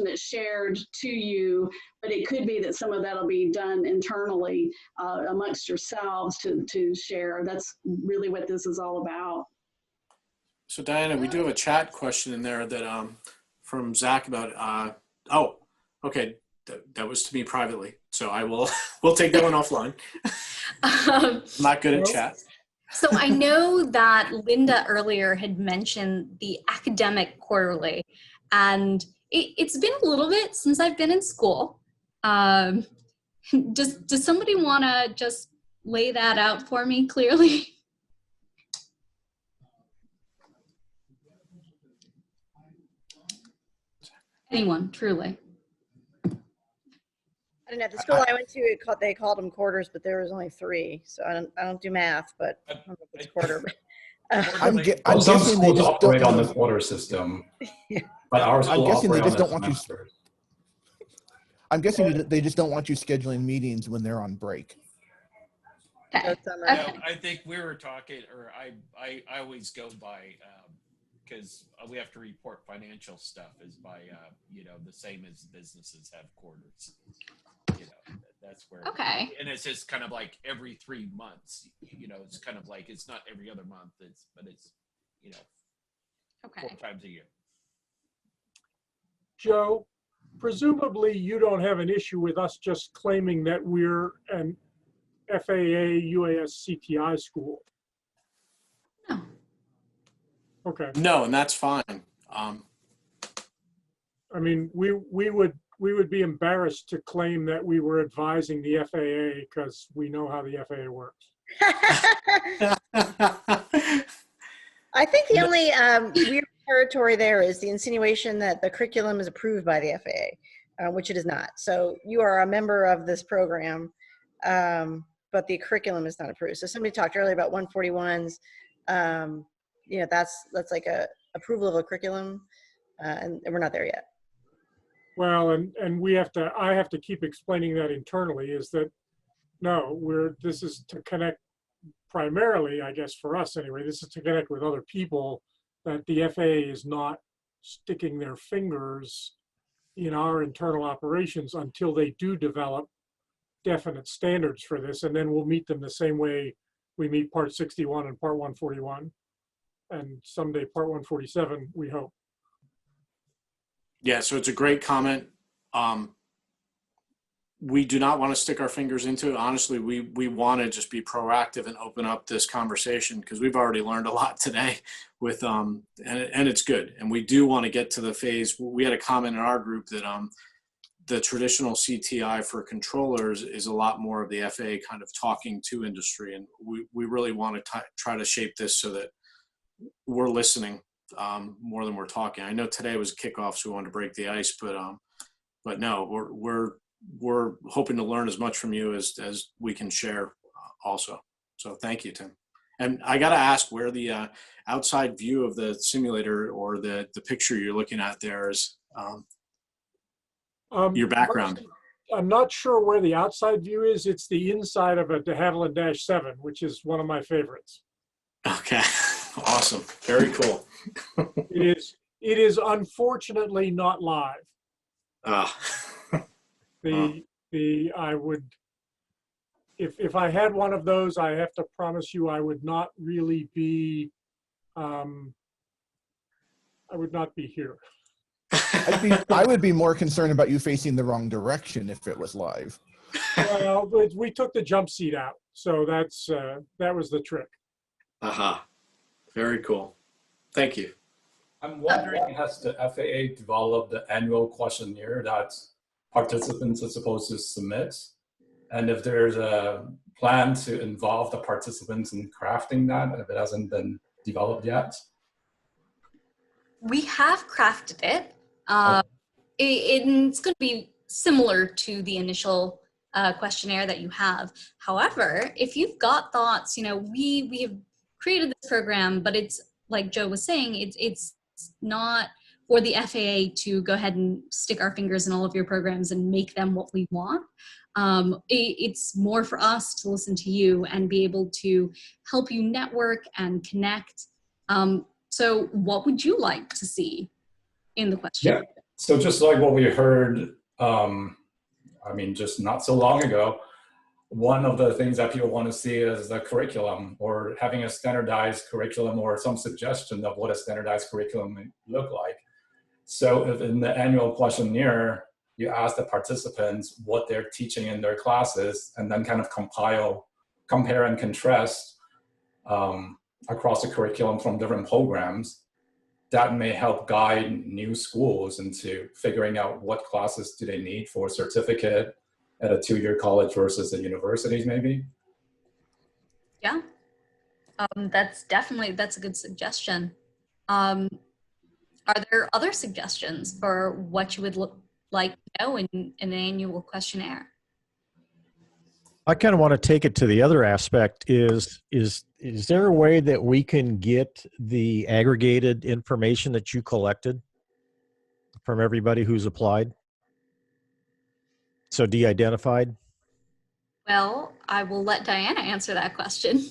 that's shared to you. But it could be that some of that will be done internally amongst yourselves to share. That's really what this is all about. So Diana, we do have a chat question in there that from Zach about oh, okay, that was to me privately, so I will we'll take that one offline. I'm not good at chat. So I know that Linda earlier had mentioned the academic quarterly, and it's been a little bit since I've been in school. Does somebody want to just lay that out for me clearly? Anyone, truly. I And at the school I went to, they called them quarters, but there was only 3. So I don't do math, but I don't know if it's quarter. But, I'm some guessing they schools just operate don't. on the quarter system, but our I'm school guessing they operate on just the don't want you. semester. I'm guessing they just don't want you scheduling meetings when they're on break. Okay. No, I think we were talking, or I always go by, because we have to report financial stuff is by, you know, the same as businesses have quarters. You know, that's where. Okay. And it's just kind of like every 3 months. You know, it's kind of like it's not every other month. But it's, you know, okay, 4 times a year. Joe, presumably you don't have an issue with us just claiming that we're an FAA UAS-CTI school. No. Okay. No, and that's fine. I mean, we would be embarrassed to claim that we were advising the FAA because we know how the FAA works. I think the only weird territory there is the insinuation that the curriculum is approved by the FAA, which it is not. So you are a member of this program, but the curriculum is not approved. So somebody talked earlier about 141s. You know, that's like a approval of a curriculum, and we're not there yet. Well, and I have to keep explaining that internally is that no, this is to connect primarily, I guess for us anyway, this is to connect with other people, that the FAA is not sticking their fingers in our internal operations until they do develop definite standards for this, and then we'll meet them the same way we meet Part 61 and Part 141, and someday Part 147, we hope. Yeah, so it's a great comment. We do not want to stick our fingers into it. Honestly, we want to just be proactive and open up this conversation because we've already learned a lot today with, and it's good. And we do want to get to the phase. We had a comment in our group that the traditional CTI for controllers is a lot more of the FAA kind of talking to industry. And we really want to try to shape this so that we're listening more than we're talking. I know today was a kickoff, so we wanted to break the ice, but no, we're hoping to learn as much from you as we can share also. So thank you, Tim. And I got to ask where the outside view of the simulator or the picture you're looking at there is, your background. I'm not sure where the outside view is. It's the inside of a de Havilland Dash 7, which is one of my favorites. Okay, awesome, very cool. It is unfortunately not live. I would, if I had one of those, I have to promise you I would not really be, I would not be here. I would be more concerned about you facing the wrong direction if it was live. Well, we took the jump seat out, so that was the trick. Very cool. Thank you. I'm wondering, has the FAA developed the annual questionnaire that participants are supposed to submit? And if there's a plan to involve the participants in crafting that, if it hasn't been developed yet? We have crafted it. It's going to be similar to the initial questionnaire that you have. However, if you've got thoughts, you know, we have created this program, but it's like Joe was saying, it's not for the FAA to go ahead and stick our fingers in all of your programs and make them what we want. It's more for us to listen to you and be able to help you network and connect. So what would you like to see in the question? Yeah, so just like what we heard, I mean, just not so long ago, one of the things that people want to see is the curriculum, or having a standardized curriculum, or some suggestion of what a standardized curriculum may look like. So if in the annual questionnaire, you ask the participants what they're teaching in their classes, and then kind of compare and contrast across the curriculum from different programs, that may help guide new schools into figuring out what classes do they need for a certificate at a 2-year college versus a university, maybe. Yeah, that's a good suggestion. Are there other suggestions for what you would like to know in an annual questionnaire? I kind of want to take it to the other aspect. Is there a way that we can get the aggregated information that you collected from everybody who's applied? So de-identified? Well, I will let Diana answer that question.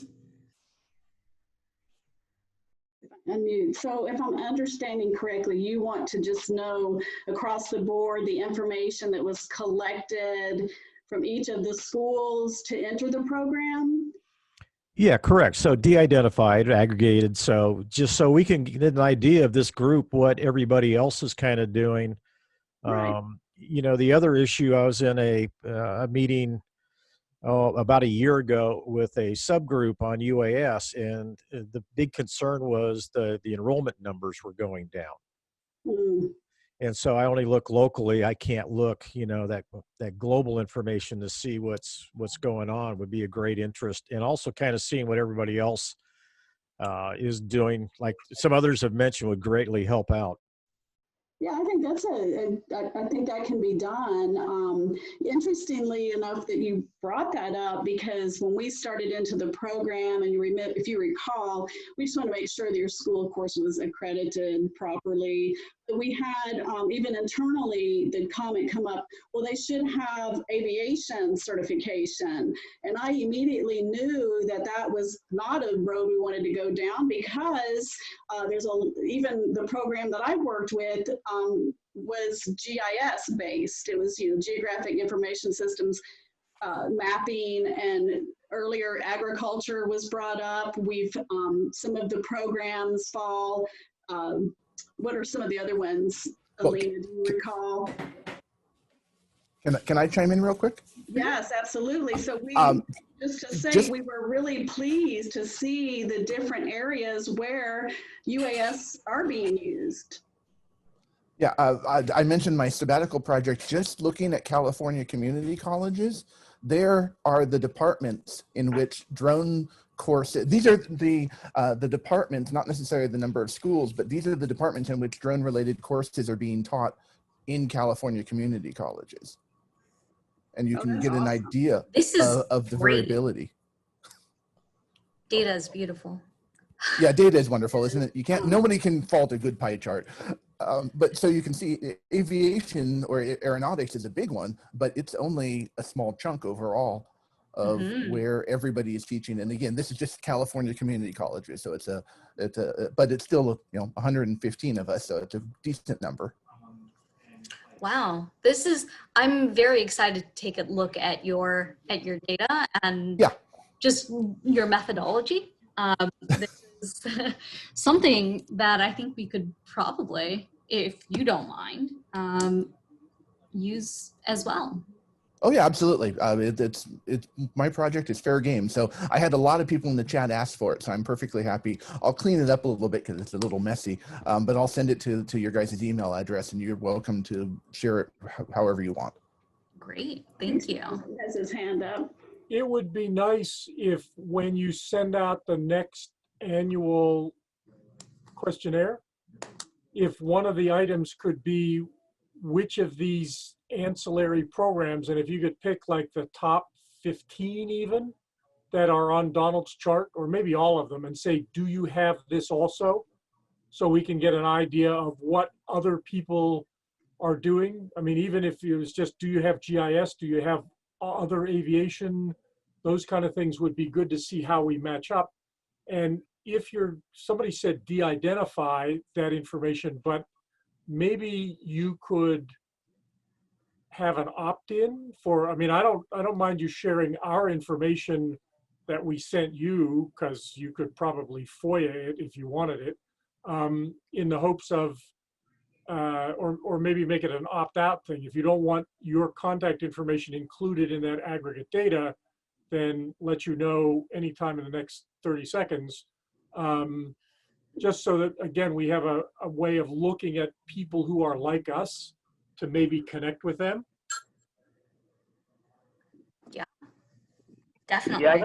And so if I'm understanding correctly, you want to just know across the board the information that was collected from each of the schools to enter the program? Yeah, correct. So de-identified, aggregated. So just so we can get an idea of this group, what everybody else is kind of doing. Right. You know, the other issue, I was in a meeting about a year ago with a subgroup on UAS, and the big concern was the enrollment numbers were going down. Mm. And so I only look locally. I can't look, you know, that global information to see what's going on would be a great interest. And also kind of seeing what everybody else is doing, like some others have mentioned, would greatly help out. Yeah, I think I think that can be done. Interestingly enough that you brought that up, because when we started into the program, and if you recall, we just want to make sure that your school, of course, was accredited properly. But we had, even internally, the comment come up, well, they should have aviation certification. And I immediately knew that that was not a road we wanted to go down, because even the program that I worked with was GIS based. It was, Geographic Information Systems mapping, and earlier agriculture was brought up. We've some of the programs fall. What are some of the other ones, Alina, do you recall? Can I chime in real quick? Yes, absolutely. So just to say, we were really pleased to see the different areas where UAS are being used. Yeah, I mentioned my sabbatical project. Just looking at California community colleges, there are the departments in which drone courses. These are the departments, not necessarily the number of schools, but these are the departments in which drone-related courses are being taught in California community colleges, and you can get an idea of the variability. Data is beautiful. Yeah, data is wonderful, isn't it? Nobody can fault a good pie chart. But so you can see aviation or aeronautics is a big one, but it's only a small chunk overall of where everybody is teaching. And again, this is just California community colleges. So but it's still, 115 of us. So it's a decent number. Wow, I'm very excited to take a look at your data and just your methodology. This is something that I think we could probably, if you don't mind, use as well. Oh yeah, absolutely. It's my project is fair game. So I had a lot of people in the chat ask for it, so I'm perfectly happy. I'll clean it up a little bit because it's a little messy, but I'll send it to your guys' email address, and you're welcome to share it however you want. Great, thank you. He has his hand up. It would be nice if, when you send out the next annual questionnaire, if one of the items could be which of these ancillary programs, and if you could pick like the top 15 even that are on Donald's chart, or maybe all of them, and say, do you have this also? So we can get an idea of what other people are doing. I mean, even if it was just, do you have GIS? Do you have other aviation? Those kind of things would be good to see how we match up. And if somebody said de-identify that information, but maybe you could have an opt-in for, I mean, I don't mind you sharing our information that we sent you, because you could probably FOIA it if you wanted it, in the hopes of, or maybe make it an opt-out thing. If you don't want your contact information included in that aggregate data, then let you know anytime in the next 30 seconds. Just so that, again, we have a way of looking at people who are like us to maybe connect with them. Yeah, definitely. Yeah,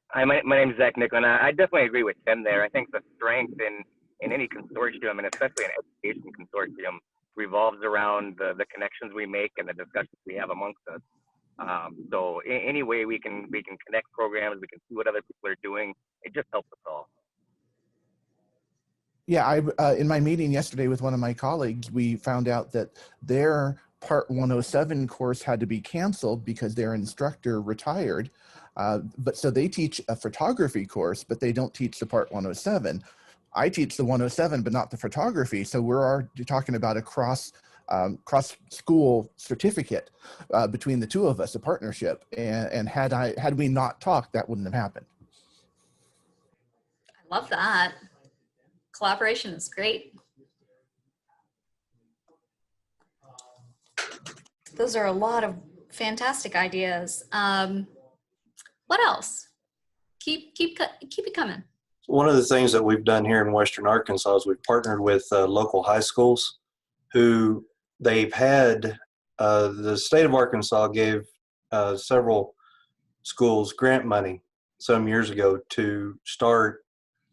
hi, my name is Zach Nicklin. I definitely agree with Tim there. I think the strength in any consortium, and especially an education consortium, revolves around the connections we make and the discussions we have amongst us. So any way we can connect programs, we can see what other people are doing. It just helps us all. Yeah, in my meeting yesterday with one of my colleagues, we found out that their Part 107 course had to be canceled because their instructor retired. But so they teach a photography course, but they don't teach the Part 107. I teach the 107, but not the photography. So we're already talking about a cross school certificate between the two of us, a partnership. And had we not talked, that wouldn't have happened. I love that. Collaboration is great. Those are a lot of fantastic ideas. What else? Keep it coming. One of the things that we've done here in Western Arkansas is we've partnered with local high schools who they've had, the state of Arkansas gave several schools grant money some years ago to start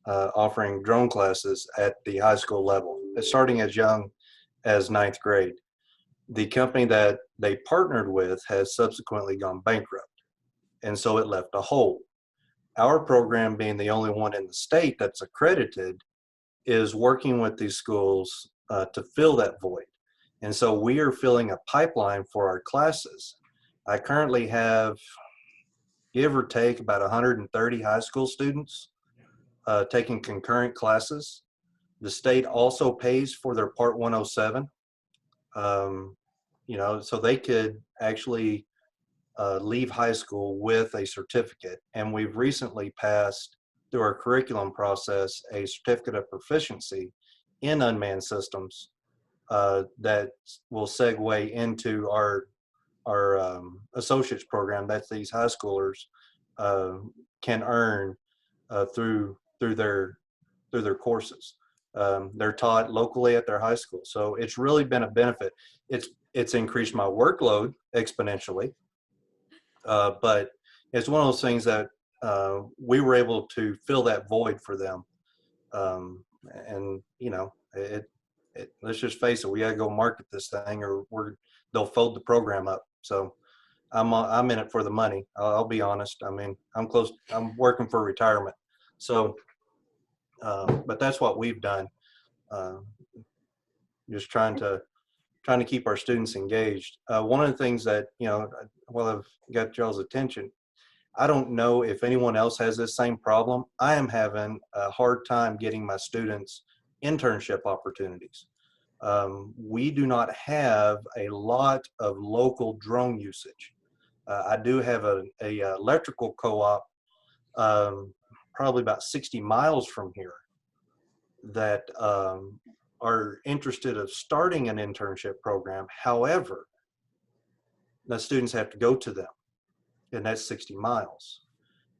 offering drone classes at the high school level, starting as young as 9th grade. The company that they partnered with has subsequently gone bankrupt, and so it left a hole. Our program, being the only one in the state that's accredited, is working with these schools to fill that void. And so we are filling a pipeline for our classes. I currently have, give or take, about 130 high school students taking concurrent classes. The state also pays for their Part 107, you know, so they could actually leave high school with a certificate. And we've recently passed through our curriculum process a certificate of proficiency in unmanned systems that will segue into our associates program that these high schoolers can earn through their courses. They're taught locally at their high school, so it's really been a benefit. It's increased my workload exponentially, but it's one of those things that we were able to fill that void for them. And you know, let's just face it, we got to go market this thing, or they'll fold the program up. So I'm in it for the money. I'll be honest. I mean, I'm working for retirement. So, but that's what we've done. Just trying to keep our students engaged. One of the things that, you know, while I've got y'all's attention, I don't know if anyone else has this same problem. I am having a hard time getting my students internship opportunities. We do not have a lot of local drone usage. I do have a electrical co-op probably about 60 miles from here that are interested of starting an internship program. However, the students have to go to them, and that's 60 miles.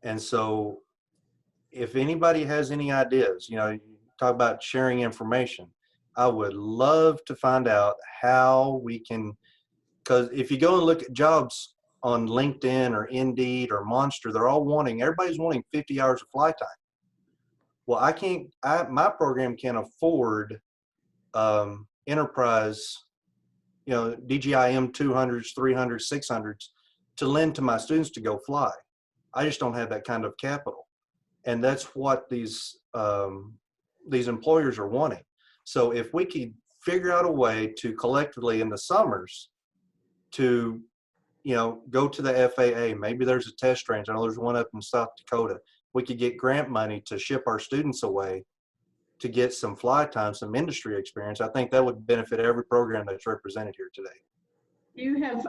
And so if anybody has any ideas, you know, you talk about sharing information, I would love to find out how we can, because if you go and look at jobs on LinkedIn or Indeed or Monster, everybody's wanting 50 hours of flight time. Well, my program can't afford enterprise, you know, DJI M200s, 300s, 600s to lend to my students to go fly. I just don't have that kind of capital. And that's what these employers are wanting. So if we could figure out a way to collectively in the summers to, you know, go to the FAA, maybe there's a test range. I know there's one up in South Dakota. We could get grant money to ship our students away to get some flight time, some industry experience. I think that would benefit every program that's represented here today. You have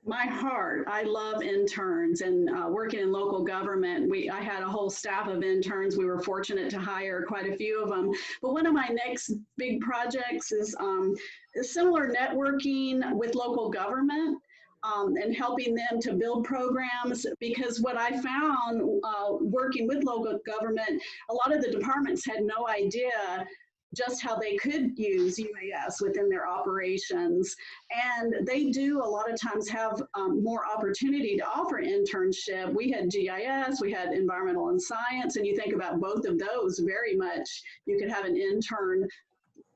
my heart. I love interns, and working in local government, I had a whole staff of interns. We were fortunate to hire quite a few of them. But one of my next big projects is similar networking with local government. And helping them to build programs, because what I found working with local government, a lot of the departments had no idea just how they could use UAS within their operations. And they do a lot of times have more opportunity to offer internship. We had GIS, we had environmental and science, and you think about both of those very much, you could have an intern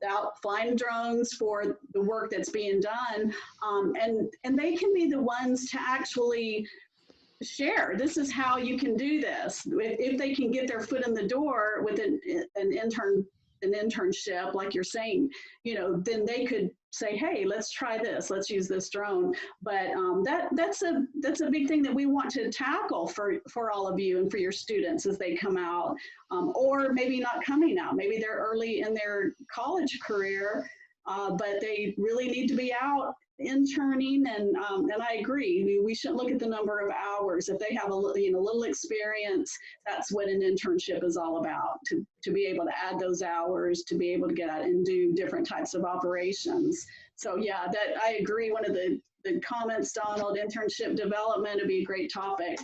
out flying drones for the work that's being done. And they can be the ones to actually share. This is how you can do this. If they can get their foot in the door with an internship, like you're saying, then they could say, hey, let's try this. Let's use this drone. But that's a big thing that we want to tackle for all of you and for your students as they come out, or maybe not coming out. Maybe they're early in their college career, but they really need to be out interning, and I agree. We shouldn't look at the number of hours. If they have a little experience, that's what an internship is all about. To be able to add those hours, to be able to get out and do different types of operations. So yeah, that I agree. One of the comments, Donald, internship development would be a great topic.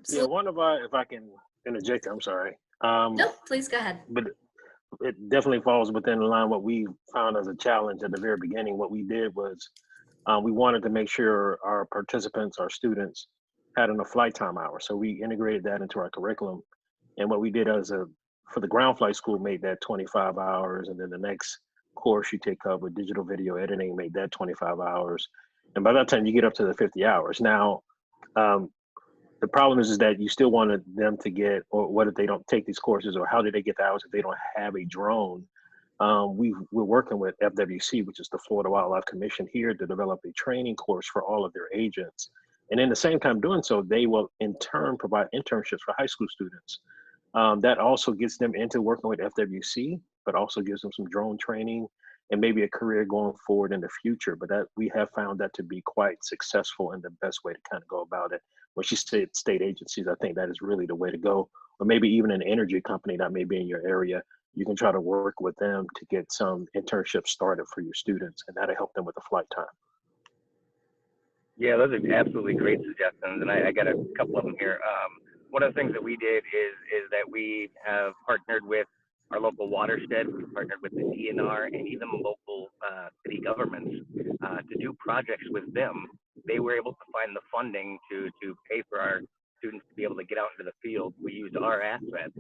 Yeah, one of our, if I can interject, I'm sorry. No, please go ahead. But it definitely falls within the line what we found as a challenge at the very beginning. What we did was we wanted to make sure our participants, our students, had enough flight time hours. So we integrated that into our curriculum. And what we did as for the ground flight school, made that 25 hours. And then the next course you take up with digital video editing, made that 25 hours. And by that time you get up to the 50 hours. Now, the problem is that you still wanted them to get, or what if they don't take these courses, or how do they get the hours if they don't have a drone? We're working with FWC, which is the Florida Wildlife Commission here, to develop a training course for all of their agents. And in the same time doing so, they will in turn provide internships for high school students. That also gets them into working with FWC, but also gives them some drone training and maybe a career going forward in the future. But that we have found that to be quite successful and the best way to kind of go about it. When she said state agencies, I think that is really the way to go. Or maybe even an energy company that may be in your area, you can try to work with them to get some internships started for your students, and that'll help them with the flight time. Yeah, those are absolutely great suggestions, and I got a couple of them here. One of the things that we did is that we have partnered with our local watershed. We partnered with the DNR and even local city governments to do projects with them. They were able to find the funding to pay for our students to be able to get out into the field. We used our assets,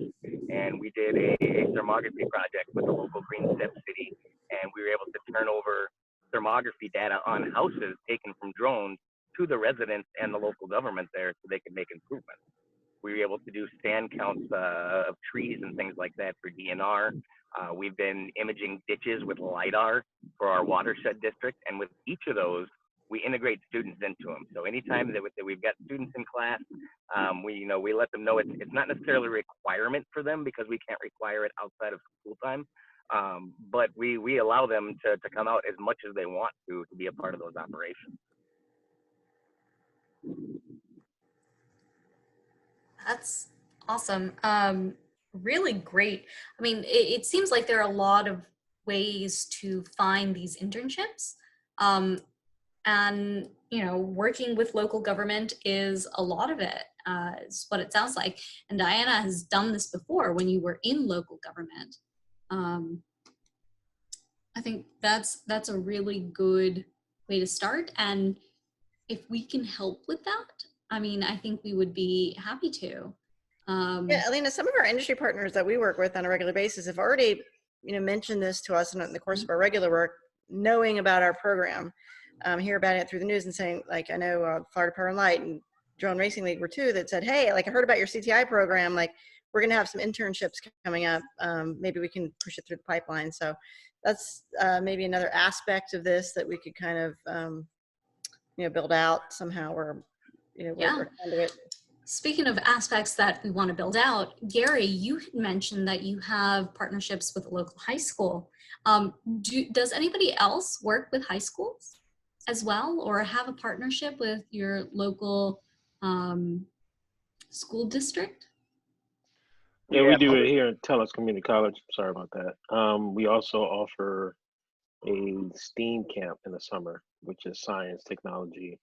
and we did a thermography project with a local Green Step city, and we were able to turn over thermography data on houses taken from drones to the residents and the local government there so they could make improvements. We were able to do stand counts of trees and things like that for DNR. We've been imaging ditches with LiDAR for our watershed district, and with each of those, we integrate students into them. So anytime that we've got students in class, we let them know it's not necessarily a requirement for them because we can't require it outside of school time, but we allow them to come out as much as they want to be a part of those operations. That's awesome. Really great. I mean, it seems like there are a lot of ways to find these internships. And, working with local government is a lot of it, is what it sounds like. And Diana has done this before when you were in local government. I think that's a really good way to start. And if we can help with that, I mean, I think we would be happy to. Yeah, Alina, some of our industry partners that we work with on a regular basis have already, mentioned this to us in the course of our regular work, knowing about our program, hear about it through the news and saying, like, I know Florida Power and Light and Drone Racing League were too, that said, hey, like, I heard about your CTI program, like, we're going to have some internships coming up. Maybe we can push it through the pipeline. So that's maybe another aspect of this that we could kind of, build out somehow, or we're into it. Speaking of aspects that we want to build out, Gary, you had mentioned that you have partnerships with a local high school. Does anybody else work with high schools as well, or have a partnership with your local school district? Yeah, we do it here at Telus Community College. Sorry about that. We also offer a STEAM camp in the summer, which is science, technology,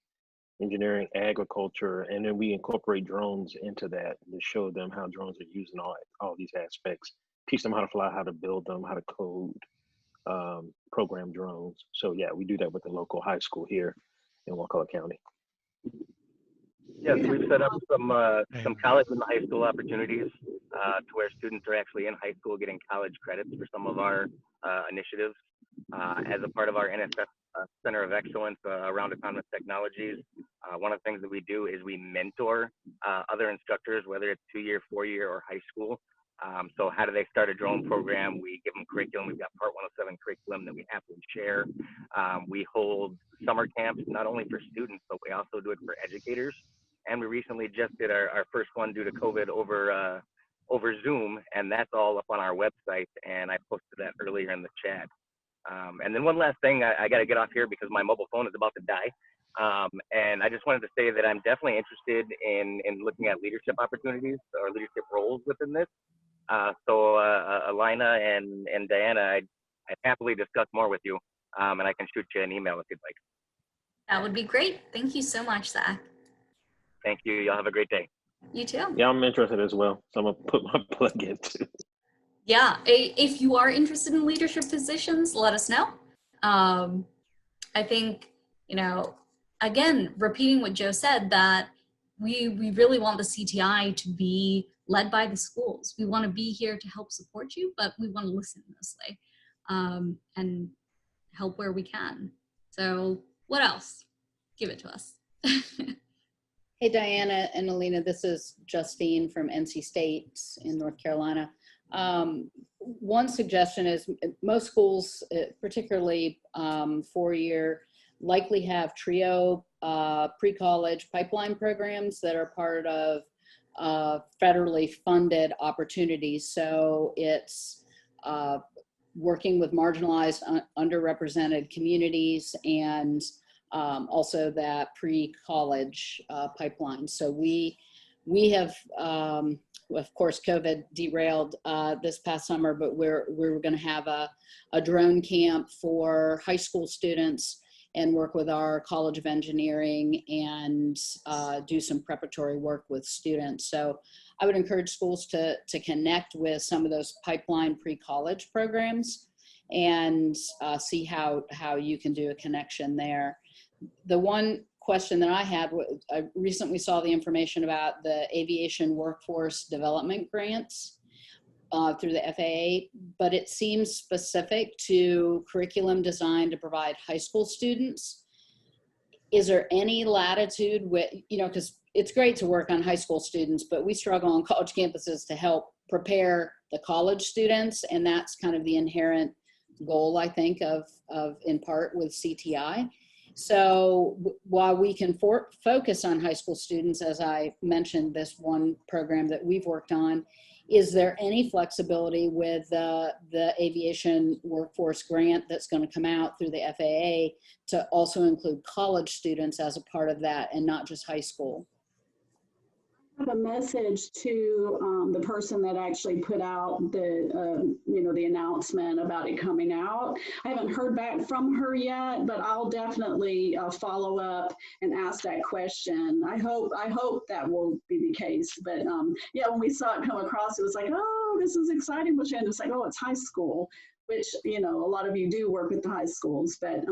engineering, agriculture, and then we incorporate drones into that to show them how drones are used in all these aspects, teach them how to fly, how to build them, how to code, program drones. So yeah, we do that with the local high school here in Wakulla County. Yes, we've set up some college and high school opportunities to where students are actually in high school getting college credits for some of our initiatives. As a part of our NSF Center of Excellence around autonomous technologies, one of the things that we do is we mentor other instructors, whether it's 2-year, 4-year, or high school. So how do they start a drone program? We give them curriculum. We've got Part 107 curriculum that we happily share. We hold summer camps, not only for students, but we also do it for educators. And we recently just did our first one due to COVID over Zoom, and that's all up on our website, and I posted that earlier in the chat. And then one last thing, I got to get off here because my mobile phone is about to die. And I just wanted to say that I'm definitely interested in looking at leadership opportunities or leadership roles within this. So Alina and Diana, I'd happily discuss more with you, and I can shoot you an email if you'd like. That would be great. Thank you so much, Zach. Thank you. Y'all have a great day. You too. Yeah, I'm interested as well. So I'm gonna put my plug in too. Yeah, if you are interested in leadership positions, let us know. I think, you know, again, repeating what Joe said, that we really want the CTI to be led by the schools. We want to be here to help support you, but we want to listen mostly and help where we can. So what else? Give it to us. Hey, Diana and Alina, this is Justine from NC State in North Carolina. One suggestion is most schools, particularly 4-year, likely have TRIO pre-college pipeline programs that are part of federally funded opportunities. So it's working with marginalized, underrepresented communities, and also that pre-college pipeline. So we have, of course, COVID derailed this past summer, but we're going to have a drone camp for high school students and work with our College of Engineering and do some preparatory work with students. So I would encourage schools to connect with some of those pipeline pre-college programs and see how you can do a connection there. The one question that I had, I recently saw the information about the aviation workforce development grants through the FAA, but it seems specific to curriculum designed to provide high school students. Is there any latitude with, you know, because it's great to work on high school students, but we struggle on college campuses to help prepare the college students, and that's kind of the inherent goal, I think, of in part with CTI. So while we can focus on high school students, as I mentioned, this one program that we've worked on, is there any flexibility with the aviation workforce grant that's going to come out through the FAA to also include college students as a part of that and not just high school? I have a message to the person that actually put out the, the announcement about it coming out. I haven't heard back from her yet, but I'll definitely follow up and ask that question. I hope that will be the case. But yeah, when we saw it come across, it was like, oh, this is exciting. Which end? It's like, oh, it's high school, which, a lot of you do work with the high schools, but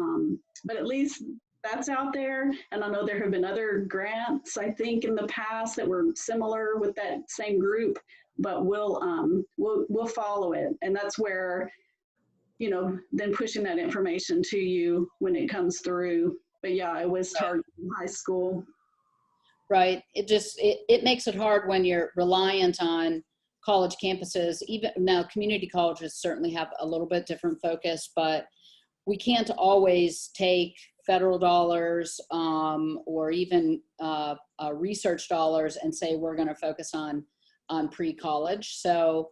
at least that's out there. And I know there have been other grants, I think, in the past that were similar with that same group, but we'll follow it. And that's where, then pushing that information to you when it comes through. But yeah, it was targeting high school. Right. It makes it hard when you're reliant on college campuses. Even now, community colleges certainly have a little bit different focus, but we can't always take federal dollars or even research dollars and say we're going to focus on pre-college. So,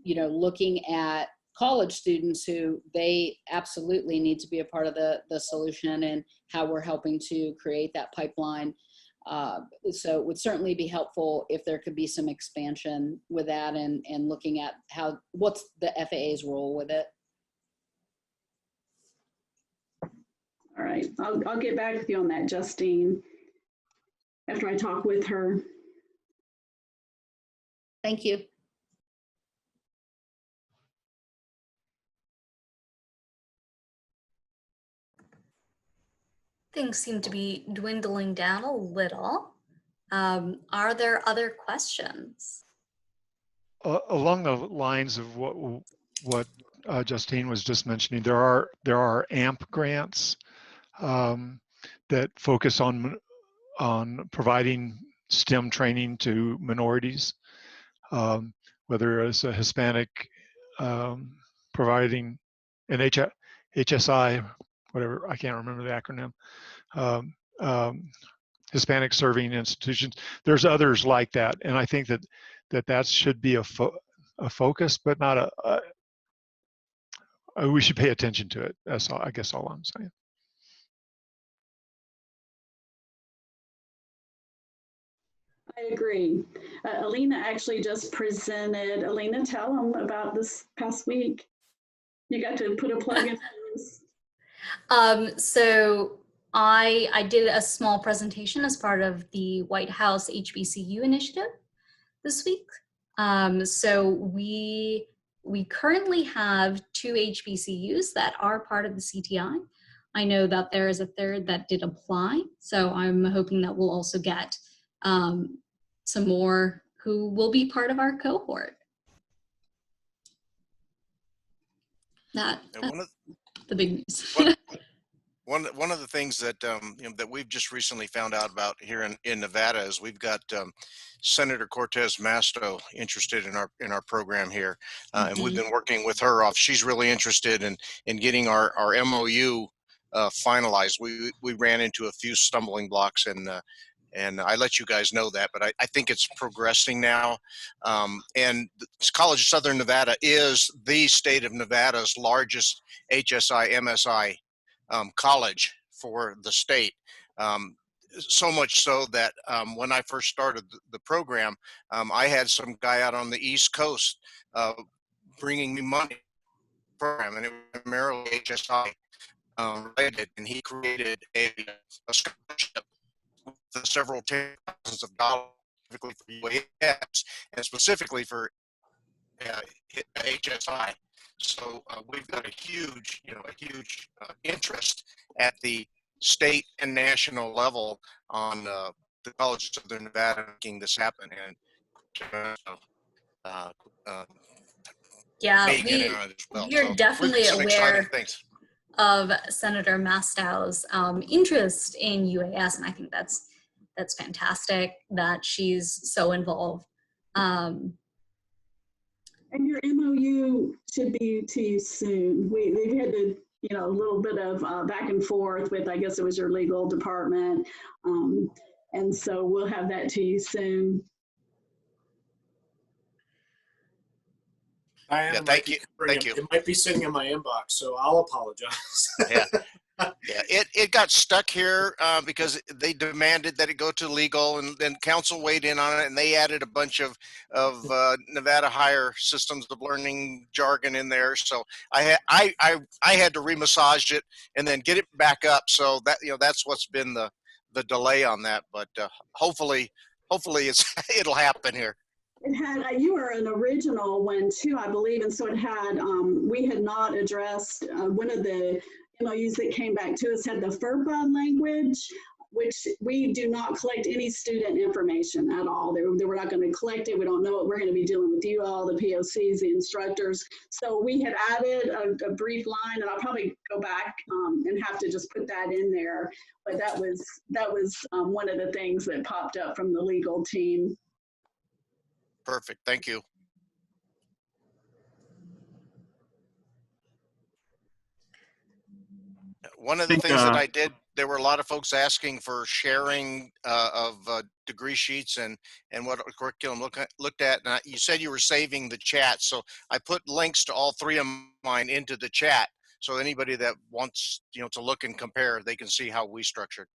looking at college students who they absolutely need to be a part of the solution and how we're helping to create that pipeline. So it would certainly be helpful if there could be some expansion with that and looking at what's the FAA's role with it. All right, I'll get back with you on that, Justine, after I talk with her. Thank you. Things seem to be dwindling down a little. Are there other questions? along the lines of what Justine was just mentioning, there are AMP grants that focus on providing STEM training to minorities, whether it's a Hispanic, providing an HSI, whatever, I can't remember the acronym, Hispanic serving institutions. There's others like that, and I think that should be a focus, but not we should pay attention to it. That's all, I guess all I'm saying. I agree. Alina actually just presented. Alina, tell them about this past week. You got to put a plug in. So I did a small presentation as part of the White House HBCU initiative this week. So we currently have 2 HBCUs that are part of the CTI. I know that there is a third that did apply, so I'm hoping that we'll also get some more who will be part of our cohort. That's the big news. One of the things that that we've just recently found out about here in Nevada is we've got Senator Cortez Masto interested in our program here, and we've been working with her off. She's really interested in getting our MOU finalized. We ran into a few stumbling blocks, and I let you guys know that, but I think it's progressing now. And the College of Southern Nevada is the state of Nevada's largest HSI, MSI college for the state. So much so that when I first started the program, I had some guy out on the East Coast bringing me money program, and it was primarily HSI related, and he created a scholarship with several thousands of dollars specifically for UAS and specifically for HSI. So we've got a huge interest at the state and national level on the College of Southern Nevada making this happen. And yeah, we're so definitely some aware things of Senator Mastow's interest in UAS, and I think that's fantastic that she's so involved. And your MOU should be to you soon. They've had to, a little bit of back and forth with, I guess it was your legal department. And so we'll have that to you soon. Diana, thank you. It might be sitting in my inbox, so I'll apologize. Yeah. Yeah, it got stuck here because they demanded that it go to legal, and then council weighed in on it, and they added a bunch of Nevada higher systems of learning jargon in there. So I had to remassage it and then get it back up. So that that's what's been the delay on that. But hopefully it'll happen here. It had, you were an original one too, I believe, and so it had, we had not addressed one of the MOUs that came back to us had the FERPA language, which we do not collect any student information at all. They were not going to collect it. We don't know what we're going to be dealing with you all, the POCs, the instructors. So we had added a brief line, and I'll probably go back and have to just put that in there. But that was one of the things that popped up from the legal team. Perfect. Thank you. One of the things that I did, there were a lot of folks asking for sharing of degree sheets and what curriculum looked at. And you said you were saving the chat, so I put links to all 3 of mine into the chat. So anybody that wants to look and compare, they can see how we structured.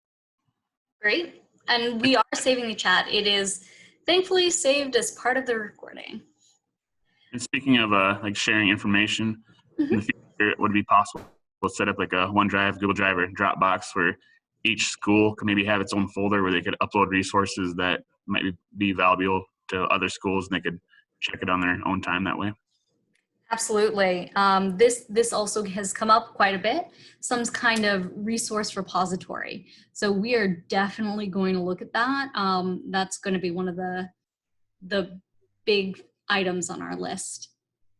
Great, and we are saving the chat. It is thankfully saved as part of the recording. And speaking of like sharing information, in the future, would it be possible to set up like a OneDrive, Google Drive, or Dropbox where each school could maybe have its own folder where they could upload resources that might be valuable to other schools, and they could check it on their own time that way? Absolutely. This also has come up quite a bit, some kind of resource repository. So we are definitely going to look at that. That's going to be one of the big items on our list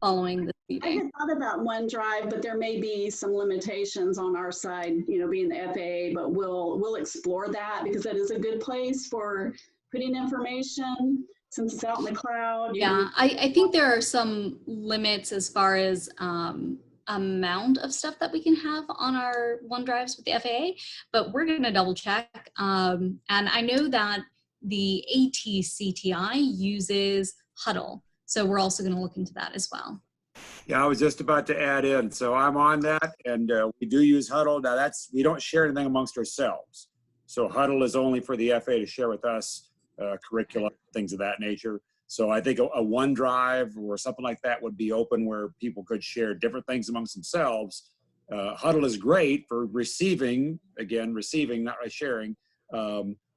following this I meeting. had thought about OneDrive, but there may be some limitations on our side, you know, being the FAA, but we'll explore that because that is a good place for putting information since it's out in the cloud. Yeah, I think there are some limits as far as amount of stuff that we can have on our OneDrives with the FAA, but we're going to double check. And I know that the AT-CTI uses Huddle, so we're also going to look into that as well. Yeah, I was just about to add in. So I'm on that, and we do use Huddle. Now we don't share anything amongst ourselves. So Huddle is only for the FAA to share with us curriculum, things of that nature. So I think a OneDrive or something like that would be open where people could share different things amongst themselves. Huddle is great for receiving, again, receiving, not sharing.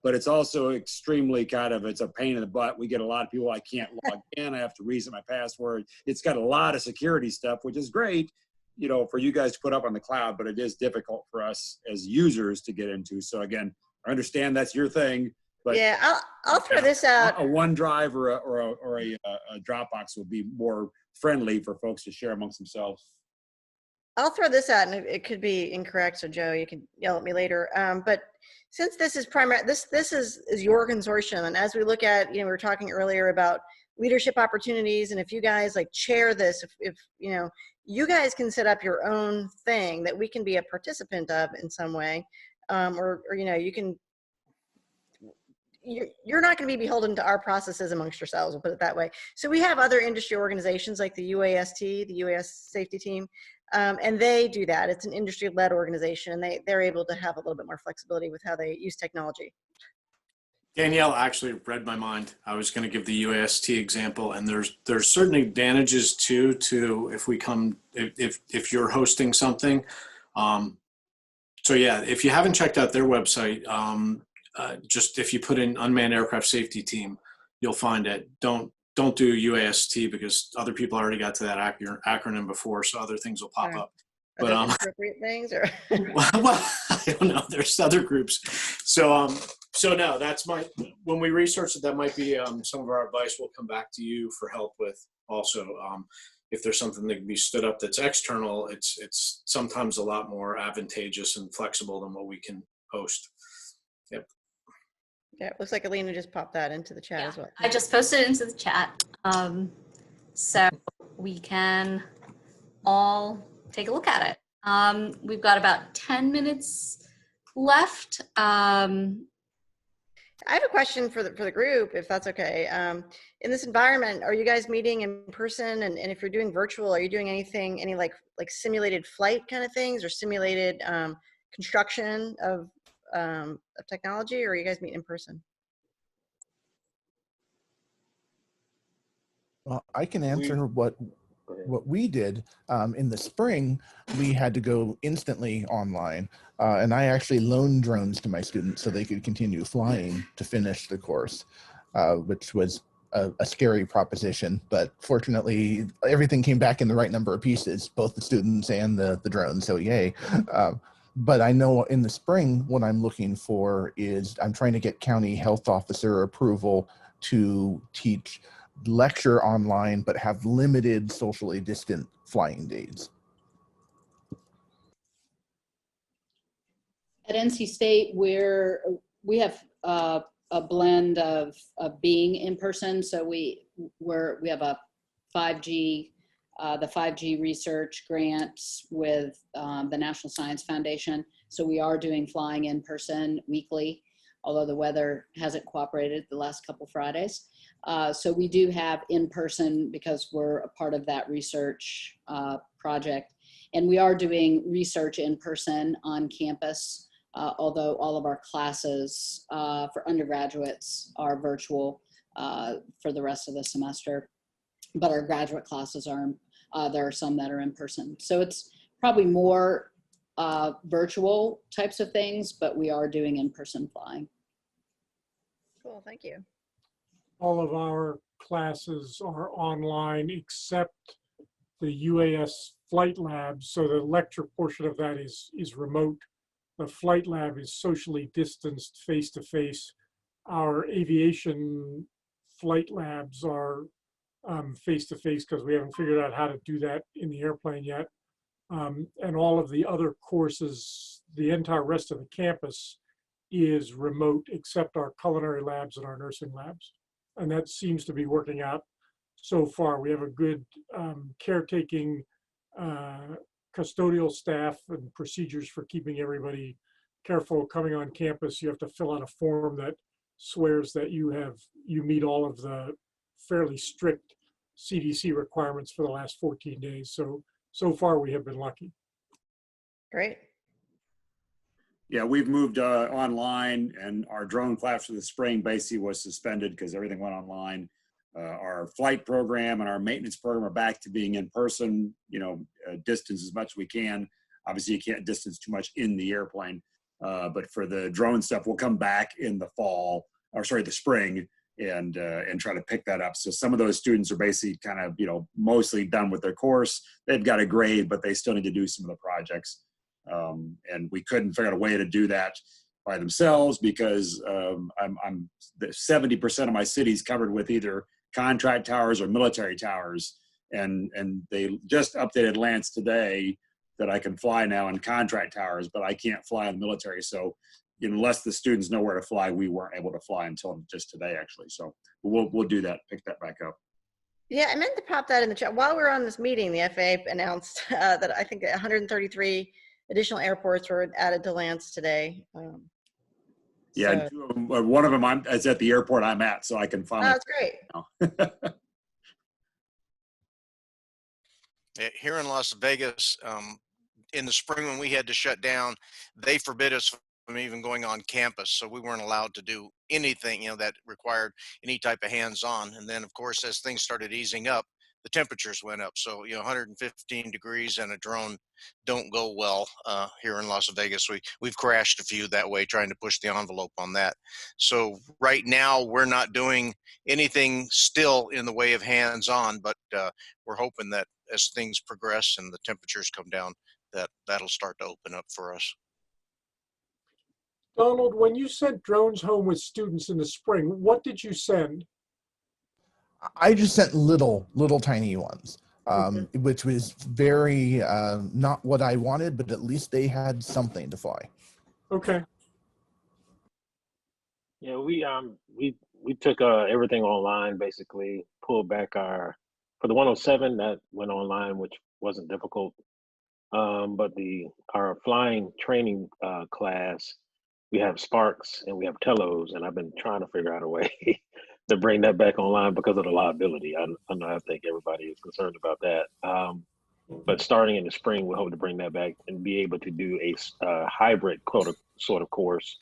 But it's also extremely it's a pain in the butt. We get a lot of people, I can't log in, I have to reset my password. It's got a lot of security stuff, which is great, you know, for you guys to put up on the cloud, but it is difficult for us as users to get into. So again, I understand that's your thing, but yeah, I'll throw this out. A OneDrive or a Dropbox would be more friendly for folks to share amongst themselves. I'll throw this out, and it could be incorrect, so Joe, you can yell at me later. But since this is this is your consortium, and as we look at, you know, we were talking earlier about leadership opportunities, and if you guys like chair this, if you know, you guys can set up your own thing that we can be a participant of in some way, or you know, you can. You're not going to be beholden to our processes amongst yourselves, we'll put it that way. So we have other industry organizations like the UAS-CTI, the UAS Safety Team, and they do that. It's an industry-led organization, and they're able to have a little bit more flexibility with how they use technology. Danielle actually read my mind. I was going to give the UAST example, and there's certain advantages too to if you're hosting something. So yeah, if you haven't checked out their website, just if you put in Unmanned Aircraft Safety Team, you'll find it. Don't do UAST because other people already got to that acronym before, so other things will pop up. Are those appropriate things, or? well, I don't know. There's other groups. So no, that's when we research it, that might be some of our advice. We'll come back to you for help with also. If there's something that can be stood up that's external, it's sometimes a lot more advantageous and flexible than what we can host. Yep. Yeah, it looks like Alina just popped that into the chat as well. I just posted it into the chat, so we can all take a look at it. We've got about 10 minutes left. I have a question for the group, if that's okay. In this environment, are you guys meeting in person? And if you're doing virtual, are you doing any like simulated flight kind of things, or simulated construction of technology, or are you guys meeting in person? Well, I can answer what we did. In the spring, we had to go instantly online, and I actually loaned drones to my students so they could continue flying to finish the course, which was a scary proposition, but fortunately everything came back in the right number of pieces, both the students and the drones, so yay. But I know in the spring, what I'm looking for is I'm trying to get county health officer approval to teach lecture online, but have limited socially distant flying days. At NC State, we have a blend of being in person. So we have a 5G, the 5G research grants with the National Science Foundation. So we are doing flying in person weekly, although the weather hasn't cooperated the last couple Fridays. So we do have in person because we're a part of that research project. And we are doing research in person on campus. Although all of our classes for undergraduates are virtual for the rest of the semester, but our graduate classes are, there are some that are in person. So it's probably more virtual types of things, but we are doing in-person flying. Cool, thank you. All of our classes are online except the UAS flight lab. So the lecture portion of that is remote. The flight lab is socially distanced, face-to-face. Our aviation flight labs are face to face because we haven't figured out how to do that in the airplane yet. And all of the other courses, the entire rest of the campus is remote except our culinary labs and our nursing labs. And that seems to be working out so far. We have a good caretaking custodial staff and procedures for keeping everybody careful coming on campus. You have to fill out a form that swears that you meet all of the fairly strict CDC requirements for the last 14 days. So far we have been lucky. Great. Yeah, we've moved online, and our drone class for the spring basically was suspended because everything went online. Our flight program and our maintenance program are back to being in person, distance as much as we can. Obviously, you can't distance too much in the airplane. But for the drone stuff, we'll come back in the spring, and try to pick that up. So some of those students are basically kind of, mostly done with their course. They've got a grade, but they still need to do some of the projects. And we couldn't figure out a way to do that by themselves because I'm 70% of my city's covered with either contract towers or military towers. And they just updated Lance today that I can fly now in contract towers, but I can't fly in the military. So unless the students know where to fly, we weren't able to fly until just today, actually. So we'll do that, pick that back up. Yeah, I meant to pop that in the chat. While we were on this meeting, the FAA announced that I think 133 additional airports were added to Lance today. Yeah, one of them is at the airport I'm at, so I can finally. Oh, that's great. Here in Las Vegas, in the spring when we had to shut down, they forbid us from even going on campus. So we weren't allowed to do anything, that required any type of hands-on. And then, of course, as things started easing up, the temperatures went up. So, 115 degrees and a drone don't go well here in Las Vegas. We've crashed a few that way, trying to push the envelope on that. So right now, we're not doing anything still in the way of hands-on, but we're hoping that as things progress and the temperatures come down, that'll start to open up for us. Donald, when you sent drones home with students in the spring, what did you send? I just sent little tiny ones, which was very not what I wanted, but at least they had something to fly. Okay. Yeah, we took everything online, basically pulled back for the 107 that went online, which wasn't difficult. But our flying training class, we have Sparks and we have Telos, and I've been trying to figure out a way to bring that back online because of the liability. I think everybody is concerned about that. But starting in the spring, we hope to bring that back and be able to do a hybrid sort of course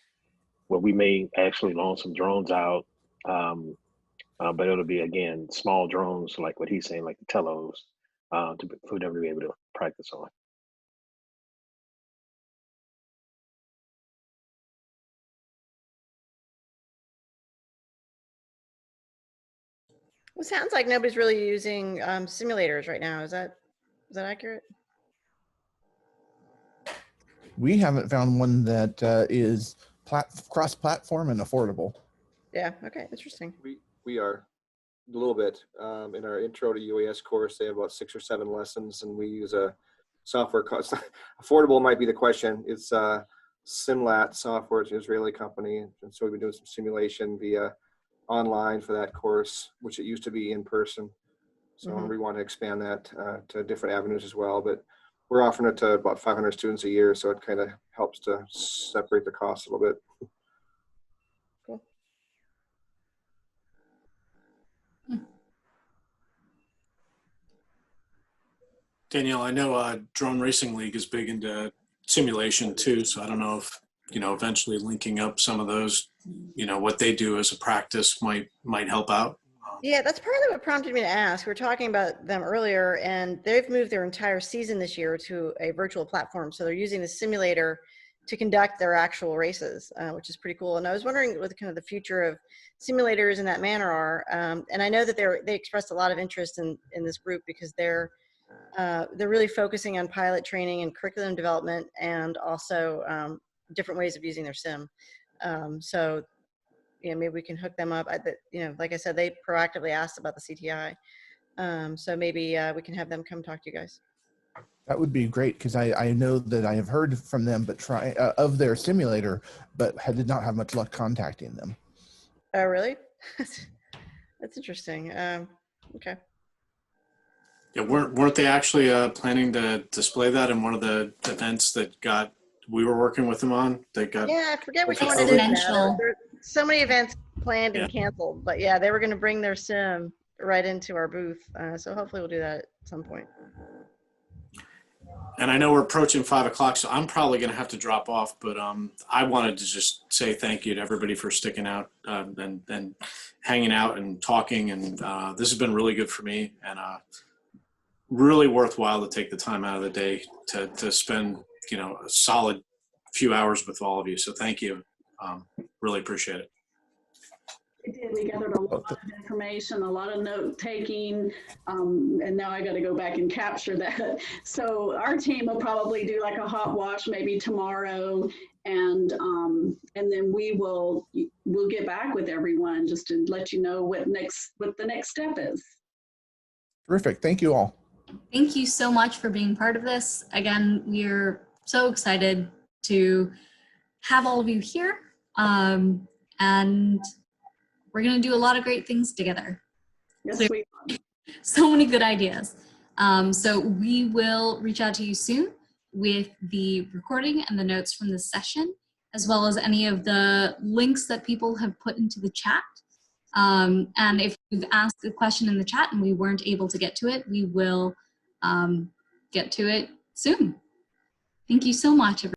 where we may actually loan some drones out, but it'll be, again, small drones, like what he's saying, like the Telos, for them to be able to practice on. Well, it sounds like nobody's really using simulators right now. Is that accurate? We haven't found one that is cross-platform and affordable. Yeah. Okay. Interesting. We are a little bit in our intro to UAS course. They have about 6 or 7 lessons, and we use a software cost. Affordable might be the question. It's Simlat software. It's an Israeli company, and so we've been doing some simulation via online for that course, which it used to be in person. So we want to expand that to different avenues as well. But we're offering it to about 500 students a year, so it kind of helps to separate the cost a little bit. Cool. Danielle, I know Drone Racing League is big into simulation too, so I don't know if eventually linking up some of those, what they do as a practice might help out. Yeah, that's partly what prompted me to ask. We were talking about them earlier, and they've moved their entire season this year to a virtual platform. So they're using the simulator to conduct their actual races, which is pretty cool. And I was wondering what kind of the future of simulators in that manner are. And I know that they expressed a lot of interest in this group because they're really focusing on pilot training and curriculum development, and also different ways of using their sim. Maybe we can hook them up. Like I said, they proactively asked about the CTI. So maybe we can have them come talk to you guys. That would be great, because I know that I have heard from them, but of their simulator, but did not have much luck contacting them. Oh, really? That's interesting. Okay. Yeah, weren't they actually planning to display that in one of the events that we were working with them on? That got Yeah, I forget which one it is now. There are so many events planned and canceled, but yeah, they were going to bring their sim right into our booth. So hopefully we'll do that at some point. And I know we're approaching 5 o'clock, so I'm probably going to have to drop off. But I wanted to just say thank you to everybody for sticking out and hanging out and talking. And this has been really good for me, and really worthwhile to take the time out of the day to spend, a solid few hours with all of you. So thank you. Really appreciate it. We did. We gathered a lot of information, a lot of note taking, and now I got to go back and capture that. So our team will probably do like a hot wash maybe tomorrow, and then we'll get back with everyone just to let you know what the next step is. Terrific. Thank you all. Thank you so much for being part of this. Again, we're so excited to have all of you here, and we're going to do a lot of great things together. Yes, we are. So many good ideas. So we will reach out to you soon with the recording and the notes from this session, as well as any of the links that people have put into the chat. And if you've asked a question in the chat and we weren't able to get to it, we will get to it soon. Thank you so much, everyone.